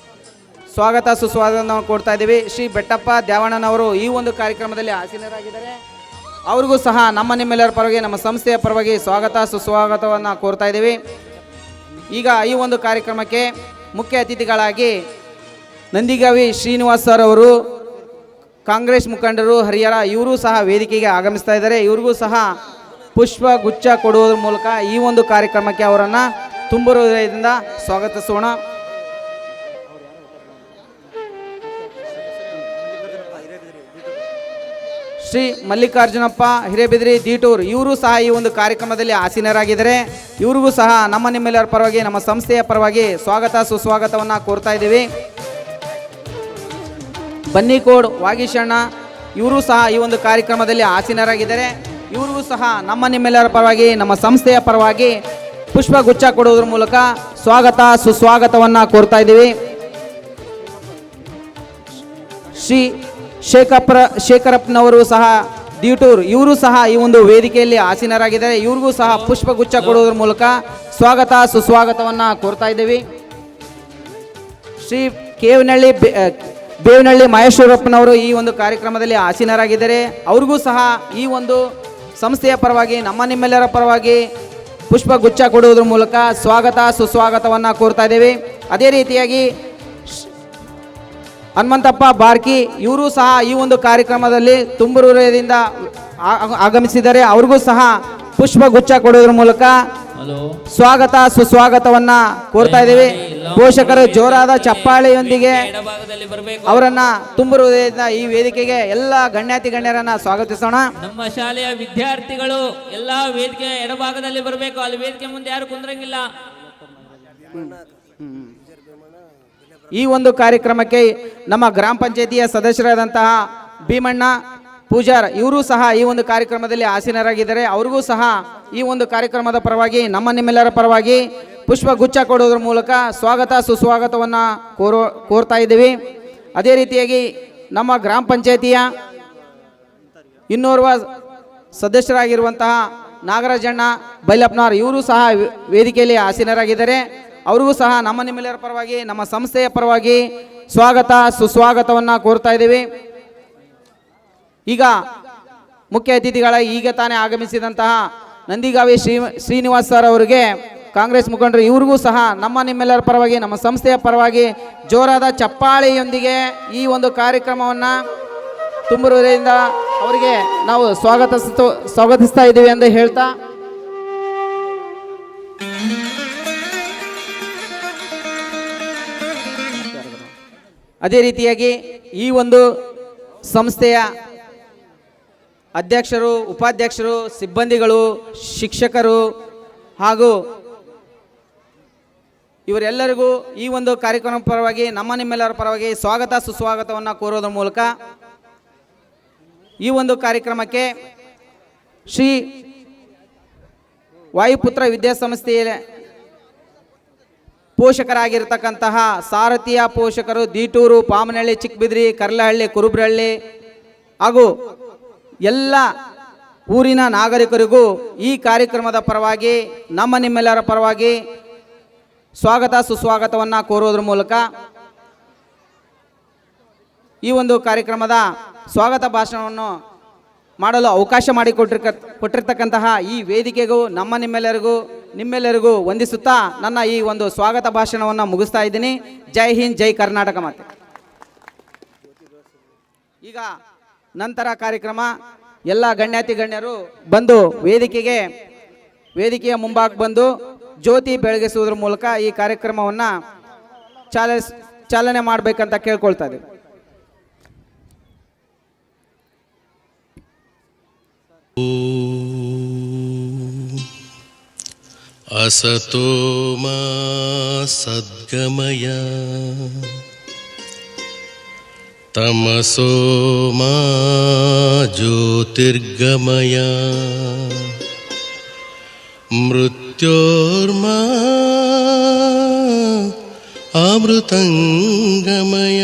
ಸ್ವಾಗತ ಸುಸ್ವಾಗತವನ್ನು ಕೊಡ್ತಾ ಇದ್ದೀವಿ. ಶ್ರೀ ಬೆಟ್ಟಪ್ಪ ದ್ಯಾವಣ್ಣನವರು ಈ ಒಂದು ಕಾರ್ಯಕ್ರಮದಲ್ಲಿ ಆಸೀನರಾಗಿದ್ದಾರೆ. ಅವ್ರಿಗೂ ಸಹ ನಿಮ್ಮೆಲ್ಲರ ಪರವಾಗಿ, ನಮ್ಮ ಸಂಸ್ಥೆಯ ಪರವಾಗಿ ಸ್ವಾಗತ ಸುಸ್ವಾಗತವನ್ನು ಕೋರ್ತಾ ಇದ್ದೀವಿ. ಈಗ ಈ ಒಂದು ಕಾರ್ಯಕ್ರಮಕ್ಕೆ ಮುಖ್ಯ ಅತಿಥಿಗಳಾಗಿ ನಂದಿಗಾವಿ ಶ್ರೀನಿವಾಸ್ ಸರ್ ಅವರು, ಕಾಂಗ್ರೆಸ್ ಮುಖಂಡರು ಹರಿಹರ, ಇವರು ಸಹ ವೇದಿಕೆಗೆ ಆಗಮಿಸ್ತಾ ಇದ್ದಾರೆ. ಇವ್ರಿಗೂ ಸಹ ಪುಷ್ಪ ಗುಚ್ಛ ಕೊಡುವುದರ ಮೂಲಕ ಈ ಒಂದು ಕಾರ್ಯಕ್ರಮಕ್ಕೆ ಅವರನ್ನು ತುಂಬ ಹೃದಯದಿಂದ ಸ್ವಾಗತಿಸೋಣ. ಶ್ರೀ ಮಲ್ಲಿಕಾರ್ಜುನಪ್ಪ ಹಿರೇಬಿದ್ರಿ ದೀಟೂರ್, ಇವರು ಸಹ ಈ ಒಂದು ಕಾರ್ಯಕ್ರಮದಲ್ಲಿ ಆಸೀನರಾಗಿದ್ದಾರೆ. ಇವ್ರಿಗೂ ಸಹ ನಿಮ್ಮೆಲ್ಲರ ಪರವಾಗಿ, ನಮ್ಮ ಸಂಸ್ಥೆಯ ಪರವಾಗಿ ಸ್ವಾಗತ ಸುಸ್ವಾಗತವನ್ನು ಕೋರ್ತಾ ಇದ್ದೀವಿ. ಬನ್ನಿಕೋಡ್ ವಾಗೀಶಣ್ಣ, ಇವರು ಸಹ ಈ ಒಂದು ಕಾರ್ಯಕ್ರಮದಲ್ಲಿ ಆಸೀನರಾಗಿದ್ದಾರೆ. ಇವ್ರಿಗೂ ಸಹ ನಿಮ್ಮೆಲ್ಲರ ಪರವಾಗಿ, ನಮ್ಮ ಸಂಸ್ಥೆಯ ಪರವಾಗಿ ಪುಷ್ಪಗುಚ್ಛ ಕೊಡುವುದರ ಮೂಲಕ ಸ್ವಾಗತ ಸುಸ್ವಾಗತವನ್ನು ಕೋರ್ತಾ ಇದ್ದೀವಿ. ಶ್ರೀ ಶೇಖರಪ್ಪನವರು ಸಹ ದೀಟೂರ್, ಇವರು ಸಹ ಈ ಒಂದು ವೇದಿಕೆಯಲ್ಲಿ ಆಸೀನರಾಗಿದ್ದಾರೆ. ಇವ್ರಿಗೂ ಸಹ ಪುಷ್ಪಗುಚ್ಛ ಕೊಡುವುದರ ಮೂಲಕ ಸ್ವಾಗತ ಸುಸ್ವಾಗತವನ್ನು ಕೋರ್ತಾ ಇದ್ದೀವಿ. ಶ್ರೀ ಬೇವನಹಳ್ಳಿ ಮಹೇಶ್ವರಪ್ಪನವರು ಈ ಒಂದು ಕಾರ್ಯಕ್ರಮದಲ್ಲಿ ಆಸೀನರಾಗಿದ್ದಾರೆ. ಅವ್ರಿಗೂ ಸಹ ಈ ಒಂದು ಸಂಸ್ಥೆಯ ಪರವಾಗಿ, ನಿಮ್ಮೆಲ್ಲರ ಪರವಾಗಿ ಪುಷ್ಪಗುಚ್ಛ ಕೊಡುವುದರ ಮೂಲಕ ಸ್ವಾಗತ ಸುಸ್ವಾಗತವನ್ನು ಕೋರ್ತಾ ಇದ್ದೀವಿ. ಅದೇ ರೀತಿಯಾಗಿ ಹನುಮಂತಪ್ಪ ಬಾರ್ಕಿ, ಇವರು ಸಹ ಈ ಒಂದು ಕಾರ್ಯಕ್ರಮದಲ್ಲಿ ತುಂಬ ಹೃದಯದಿಂದ ಆಗಮಿಸಿದ್ದಾರೆ. ಅವ್ರಿಗೂ ಸಹ ಪುಷ್ಪಗುಚ್ಛ ಕೊಡುವುದರ ಮೂಲಕ ಸ್ವಾಗತ ಸುಸ್ವಾಗತವನ್ನ ಕೋರ್ತಾ ಇದ್ದೀವಿ. ಪೋಷಕರು ಜೋರಾದ ಚಪ್ಪಾಳೆಯೊಂದಿಗೆ ಅವರನ್ನ ತುಂಬ ಹೃದಯದಿಂದ ಈ ವೇದಿಕೆಗೆ ಎಲ್ಲ ಗಣ್ಯರನ್ನ ಸ್ವಾಗತಿಸೋಣ. ನಮ್ಮ ಶಾಲೆಯ ವಿದ್ಯಾರ್ಥಿಗಳು ಎಲ್ಲ ವೇದಿಕೆ ಎಡಭಾಗದಲ್ಲಿ ಬರಬೇಕು. ಅಲ್ಲಿ ವೇದಿಕೆ ಮುಂದೆ ಯಾರು ಕುಂದ್ರಂಗಿಲ್ಲ. ಈ ಒಂದು ಕಾರ್ಯಕ್ರಮಕ್ಕೆ ನಮ್ಮ ಗ್ರಾಮ ಪಂಚಾಯತಿಯ ಸದಸ್ಯರಾದಂತಹ ಭೀಮಣ್ಣ ಪೂಜಾರ್, ಇವರು ಸಹ ಈ ಒಂದು ಕಾರ್ಯಕ್ರಮದಲ್ಲಿ ಆಸೀನರಾಗಿದ್ದಾರೆ. ಅವ್ರಿಗೂ ಸಹ ಈ ಒಂದು ಕಾರ್ಯಕ್ರಮದ ಪರವಾಗಿ, ನಿಮ್ಮೆಲ್ಲರ ಪರವಾಗಿ ಪುಷ್ಪಗುಚ್ಛ ಕೊಡುವುದರ ಮೂಲಕ ಸ್ವಾಗತ ಸುಸ್ವಾಗತವನ್ನು ಕೋರ್ತಾ ಇದ್ದೀವಿ. ಅದೇ ರೀತಿಯಾಗಿ ನಮ್ಮ ಗ್ರಾಮ ಪಂಚಾಯತಿಯ ಇನ್ನೋರ್ವ ಸದಸ್ಯರಾಗಿರುವಂತಹ ನಾಗರಾಜಣ್ಣ ಬೈಲಪ್ಪನವರ್, ಇವರು ಸಹ ವೇದಿಕೆಯಲ್ಲಿ ಆಸೀನರಾಗಿದ್ದಾರೆ. ಅವ್ರಿಗೂ ಸಹ ನಿಮ್ಮೆಲ್ಲರ ಪರವಾಗಿ, ನಮ್ಮ ಸಂಸ್ಥೆಯ ಪರವಾಗಿ ಸ್ವಾಗತ ಸುಸ್ವಾಗತವನ್ನು ಕೋರ್ತಾ ಇದ್ದೀವಿ. ಈಗ ಮುಖ್ಯ ಅತಿಥಿಗಳ ಈಗ ತಾನೇ ಆಗಮಿಸಿದಂತಹ ನಂದಿಗಾವಿ ಶ್ರೀನಿವಾಸ್ ಸರ್ ಅವರಿಗೆ, ಕಾಂಗ್ರೆಸ್ ಮುಖಂಡರು, ಇವ್ರಿಗೂ ಸಹ ನಿಮ್ಮೆಲ್ಲರ ಪರವಾಗಿ, ನಮ್ಮ ಸಂಸ್ಥೆಯ ಪರವಾಗಿ ಜೋರಾದ ಚಪ್ಪಾಳೆಯೊಂದಿಗೆ ಈ ಒಂದು ಕಾರ್ಯಕ್ರಮವನ್ನು ತುಂಬ ಹೃದಯದಿಂದ ಅವರಿಗೆ ನಾವು ಸ್ವಾಗತಿಸ್ತಾ ಇದ್ದೀವಿ ಎಂದು ಹೇಳ್ತಾ, ಅದೇ ರೀತಿಯಾಗಿ ಈ ಒಂದು ಸಂಸ್ಥೆಯ ಅಧ್ಯಕ್ಷರು, ಉಪಾಧ್ಯಕ್ಷರು, ಸಿಬ್ಬಂದಿಗಳು, ಶಿಕ್ಷಕರು ಹಾಗೂ ಇವರೆಲ್ಲರಿಗೂ ಈ ಒಂದು ಕಾರ್ಯಕ್ರಮ ಪರವಾಗಿ, ನಿಮ್ಮೆಲ್ಲರ ಪರವಾಗಿ ಸ್ವಾಗತ ಸುಸ್ವಾಗತವನ್ನು ಕೋರೋದ್ರ ಮೂಲಕ ಈ ಒಂದು ಕಾರ್ಯಕ್ರಮಕ್ಕೆ ಶ್ರೀ ವಾಯುಪುತ್ರ ವಿದ್ಯಾಸಂಸ್ಥೆಯ ಪೋಷಕರಾಗಿರ್ತಕ್ಕಂತಹ ಸಾರಥಿಯ ಪೋಷಕರು ದೀಟೂರು, ಪಾಮನಹಳ್ಳಿ, ಚಿಕ್ಕಬಿದ್ರಿ, ಕರ್ಲಹಳ್ಳಿ, ಕುರುಬ್ರಹಳ್ಳಿ ಹಾಗೂ ಎಲ್ಲ ಊರಿನ ನಾಗರಿಕರಿಗೂ ಈ ಕಾರ್ಯಕ್ರಮದ ಪರವಾಗಿ ನಿಮ್ಮೆಲ್ಲರ ಪರವಾಗಿ ಸ್ವಾಗತ ಸುಸ್ವಾಗತವನ್ನು ಕೋರುವುದರ ಮೂಲಕ ಈ ಒಂದು ಕಾರ್ಯಕ್ರಮದ ಸ್ವಾಗತ ಭಾಷಣವನ್ನು ಮಾಡಲು ಅವಕಾಶ ಕೊಟ್ಟಿರ್ತಕ್ಕಂತಹ ಈ ವೇದಿಕೆಗೂ ನಿಮ್ಮೆಲ್ಲರಿಗೂ ವಂದಿಸುತ್ತಾ ನನ್ನ ಈ ಒಂದು ಸ್ವಾಗತ ಭಾಷಣವನ್ನು ಮುಗಿಸ್ತಾ ಇದ್ದೀನಿ. ಜೈ ಹಿಂದ್, ಜೈ ಕರ್ನಾಟಕ ಮಾತೆ. ಈಗ ನಂತರ ಕಾರ್ಯಕ್ರಮ ಎಲ್ಲ ಗಣ್ಯರು ಬಂದು ವೇದಿಕೆಯ ಮುಂಭಾಗ ಬಂದು ಜ್ಯೋತಿ ಬೆಳಗಿಸುವುದರ ಮೂಲಕ ಈ ಕಾರ್ಯಕ್ರಮವನ್ನು ಚಾಲನೆ ಮಾಡಬೇಕಂತ ಕೇಳ್ಕೊಳ್ತಾ ಇದ್ದೀವಿ. असतो मा सद्गमय तमसो मा ज्योतिर्गमय मृत्योर्मा अमृतंगमय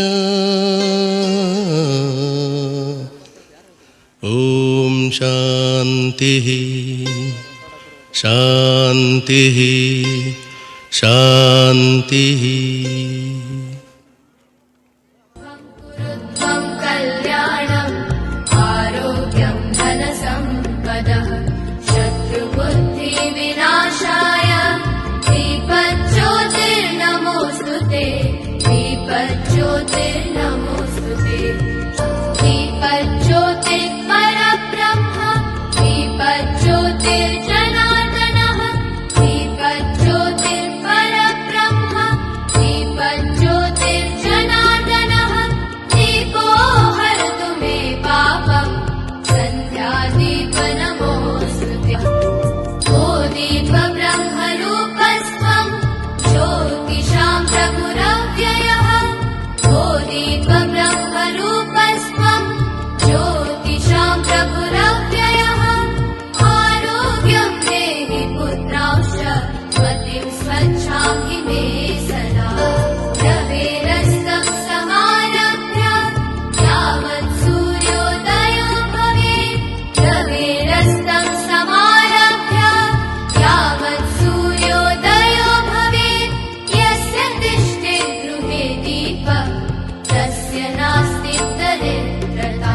ओम शांति शांति शांति. कल्याणं आरोग्यं धनसम्पदः शत्रुबुद्धि विनाशाय दीपज्योतिर्नमोस्तुते दीपज्योतिर्नमोस्तुते दीपज्योतिर्परब्रह्म दीपज्योतिर्जनार्दनः दीपज्योतिर्परब्रह्म दीपज्योतिर्जनार्दनः दीपो हरतु मे पापं सन्ध्यादीपनमोऽस्तुते ओ दीपब्रह्मरूपस्त्वं ज्योतिषां प्रभुरव्ययः ओ दीपब्रह्मरूपस्त्वं ज्योतिषां प्रभुरव्ययः आरोग्यं देहि पुत्रांश्च मतिं स्वच्छां हि मे सदा रवेरस्तं समारभ्य यावत् सूर्योदयो भवेत् रवेरस्तं समारभ्य यावत् सूर्योदयो भवेत् यस्य तिष्ठेत् गृहे दीपः तस्य नास्ति दरिद्रता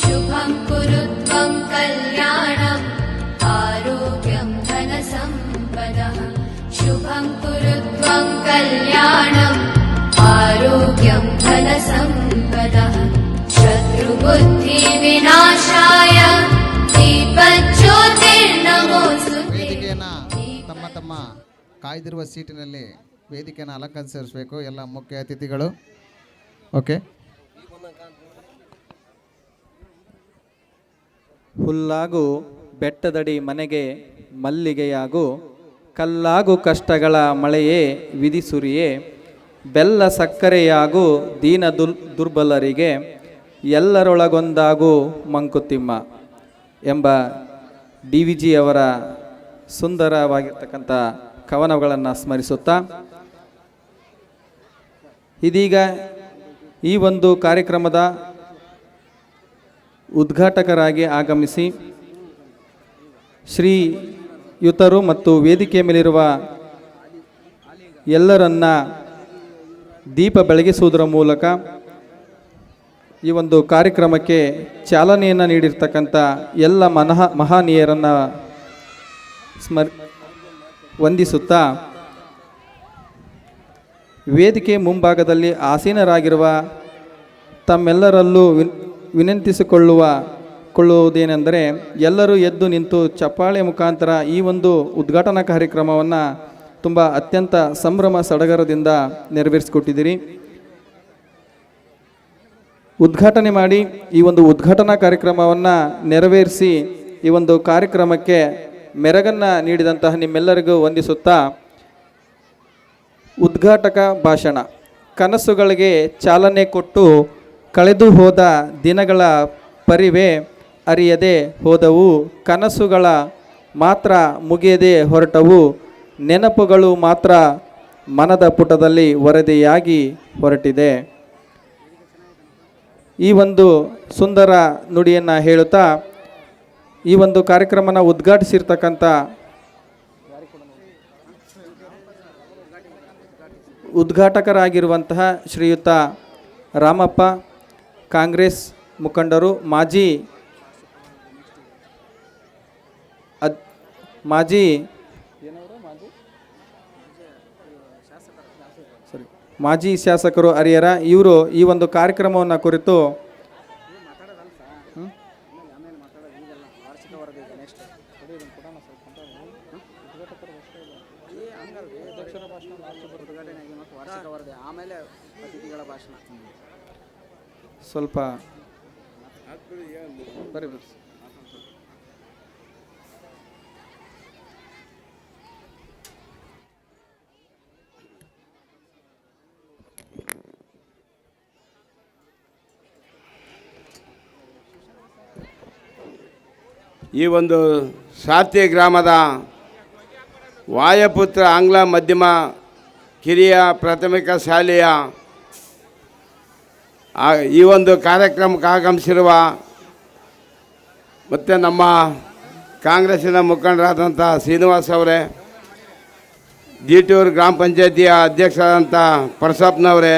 शुभं कुरु त्वं कल्याणम् आरोग्यं धनसम्पदः शुभं कुरु त्वं कल्याणम् आरोग्यं धनसम्पदः शत्रुबुद्धिविनाशाय दीपज्योतिर्नमोऽस्तुते. ವೇದಿಕೆಯನ್ನು ತಮ್ಮ ಕಾಯ್ದಿರುವ ಸೀಟಿನಲ್ಲಿ ವೇದಿಕೆಯನ್ನು ಅಲಂಕರಿಸಬೇಕು ಎಲ್ಲ ಮುಖ್ಯ ಅತಿಥಿಗಳು. ಓಕೆ, ಹುಲ್ಲಾಗು ಬೆಟ್ಟದಡಿ ಮನೆಗೆ ಮಲ್ಲಿಗೆಯಾಗು ಕಲ್ಲಾಗು ಕಷ್ಟಗಳ ಮಳೆಯೇ ವಿಧಿಸುರಿಯೇ ಬೆಲ್ಲ ಸಕ್ಕರೆಯಾಗು ದೀನ ದುರ್ಬಲರಿಗೆ ಎಲ್ಲರೊಳಗೊಂದಾಗು ಮಂಕುತಿಮ್ಮ ಎಂಬ DVG ಅವರ ಸುಂದರವಾಗಿರ್ತಕ್ಕಂಥ ಕವನಗಳನ್ನು ಸ್ಮರಿಸುತ್ತಾ ಇದೀಗ ಈ ಒಂದು ಕಾರ್ಯಕ್ರಮದ ಉದ್ಘಾಟಕರಾಗಿ ಆಗಮಿಸಿ ಶ್ರೀಯುತರು ಮತ್ತು ವೇದಿಕೆ ಮೇಲಿರುವ ಎಲ್ಲರನ್ನ ದೀಪ ಬೆಳಗಿಸುವುದರ ಮೂಲಕ ಈ ಒಂದು ಕಾರ್ಯಕ್ರಮಕ್ಕೆ ಚಾಲನೆಯನ್ನು ನೀಡಿರ್ತಕ್ಕಂಥ ಎಲ್ಲ ಮಹಾನೀಯರನ್ನು ವಂದಿಸುತ್ತಾ ವೇದಿಕೆ ಮುಂಭಾಗದಲ್ಲಿ ಆಸೀನರಾಗಿರುವ ತಮ್ಮೆಲ್ಲರಲ್ಲೂ ವಿನಂತಿಸಿಕೊಳ್ಳುವುದೇನೆಂದರೆ ಎಲ್ಲರೂ ಎದ್ದು ನಿಂತು ಚಪ್ಪಾಳೆ ಮುಖಾಂತರ ಈ ಒಂದು ಉದ್ಘಾಟನಾ ಕಾರ್ಯಕ್ರಮವನ್ನು ತುಂಬ ಅತ್ಯಂತ ಸಂಭ್ರಮ ಸಡಗರದಿಂದ ನೆರವೇರಿಸಿಕೊಟ್ಟಿದ್ದೀರಿ. ಉದ್ಘಾಟನೆ ಮಾಡಿ ಈ ಒಂದು ಉದ್ಘಾಟನಾ ಕಾರ್ಯಕ್ರಮವನ್ನು ನೆರವೇರಿಸಿ ಈ ಒಂದು ಕಾರ್ಯಕ್ರಮಕ್ಕೆ ಮೆರಗನ್ನು ನೀಡಿದಂತಹ ನಿಮ್ಮೆಲ್ಲರಿಗೂ ವಂದಿಸುತ್ತಾ ಉದ್ಘಾಟಕ ಭಾಷಣ. ಕನಸುಗಳಿಗೆ ಚಾಲನೆ ಕೊಟ್ಟು ಕಳೆದು ಹೋದ ದಿನಗಳ ಪರಿವೆ ಅರಿಯದೆ ಹೋದವು, ಕನಸುಗಳ ಮಾತ್ರ ಮುಗಿಯದೆ ಹೊರಟವು, ನೆನಪುಗಳು ಮಾತ್ರ ಮನದ ಪುಟದಲ್ಲಿ ವರದಿಯಾಗಿ ಹೊರಟಿದೆ. ಈ ಒಂದು ಸುಂದರ ನುಡಿಯನ್ನು ಹೇಳುತ್ತಾ ಈ ಒಂದು ಕಾರ್ಯಕ್ರಮನ ಉದ್ಘಾಟಿಸಿರ್ತಕ್ಕಂಥ ಉದ್ಘಾಟಕರಾಗಿರುವಂತಹ ಶ್ರೀಯುತ ರಾಮಪ್ಪ, ಕಾಂಗ್ರೆಸ್ ಮುಖಂಡರು, ಮಾಜಿ ಶಾಸಕರು ಹರಿಹರ, ಇವರು ಈ ಒಂದು ಕಾರ್ಯಕ್ರಮವನ್ನು ಕುರಿತು ಸ್ವಲ್ಪ ಈ ಒಂದು ಸಾತಿ ಗ್ರಾಮದ ವಾಯುಪುತ್ರ ಆಂಗ್ಲ ಮಾಧ್ಯಮ ಕಿರಿಯ ಪ್ರಾಥಮಿಕ ಶಾಲೆಯ ಈ ಒಂದು ಕಾರ್ಯಕ್ರಮಕ್ಕೆ ಆಗಮಿಸಿರುವ ಮತ್ತು ನಮ್ಮ ಕಾಂಗ್ರೆಸ್ಸಿನ ಮುಖಂಡರಾದಂಥ ಶ್ರೀನಿವಾಸ್ ಅವರೇ, ಜೀಟೂರು ಗ್ರಾಮ ಪಂಚಾಯತಿಯ ಅಧ್ಯಕ್ಷರಾದಂಥ ಪರಸಪ್ಪನವರೇ,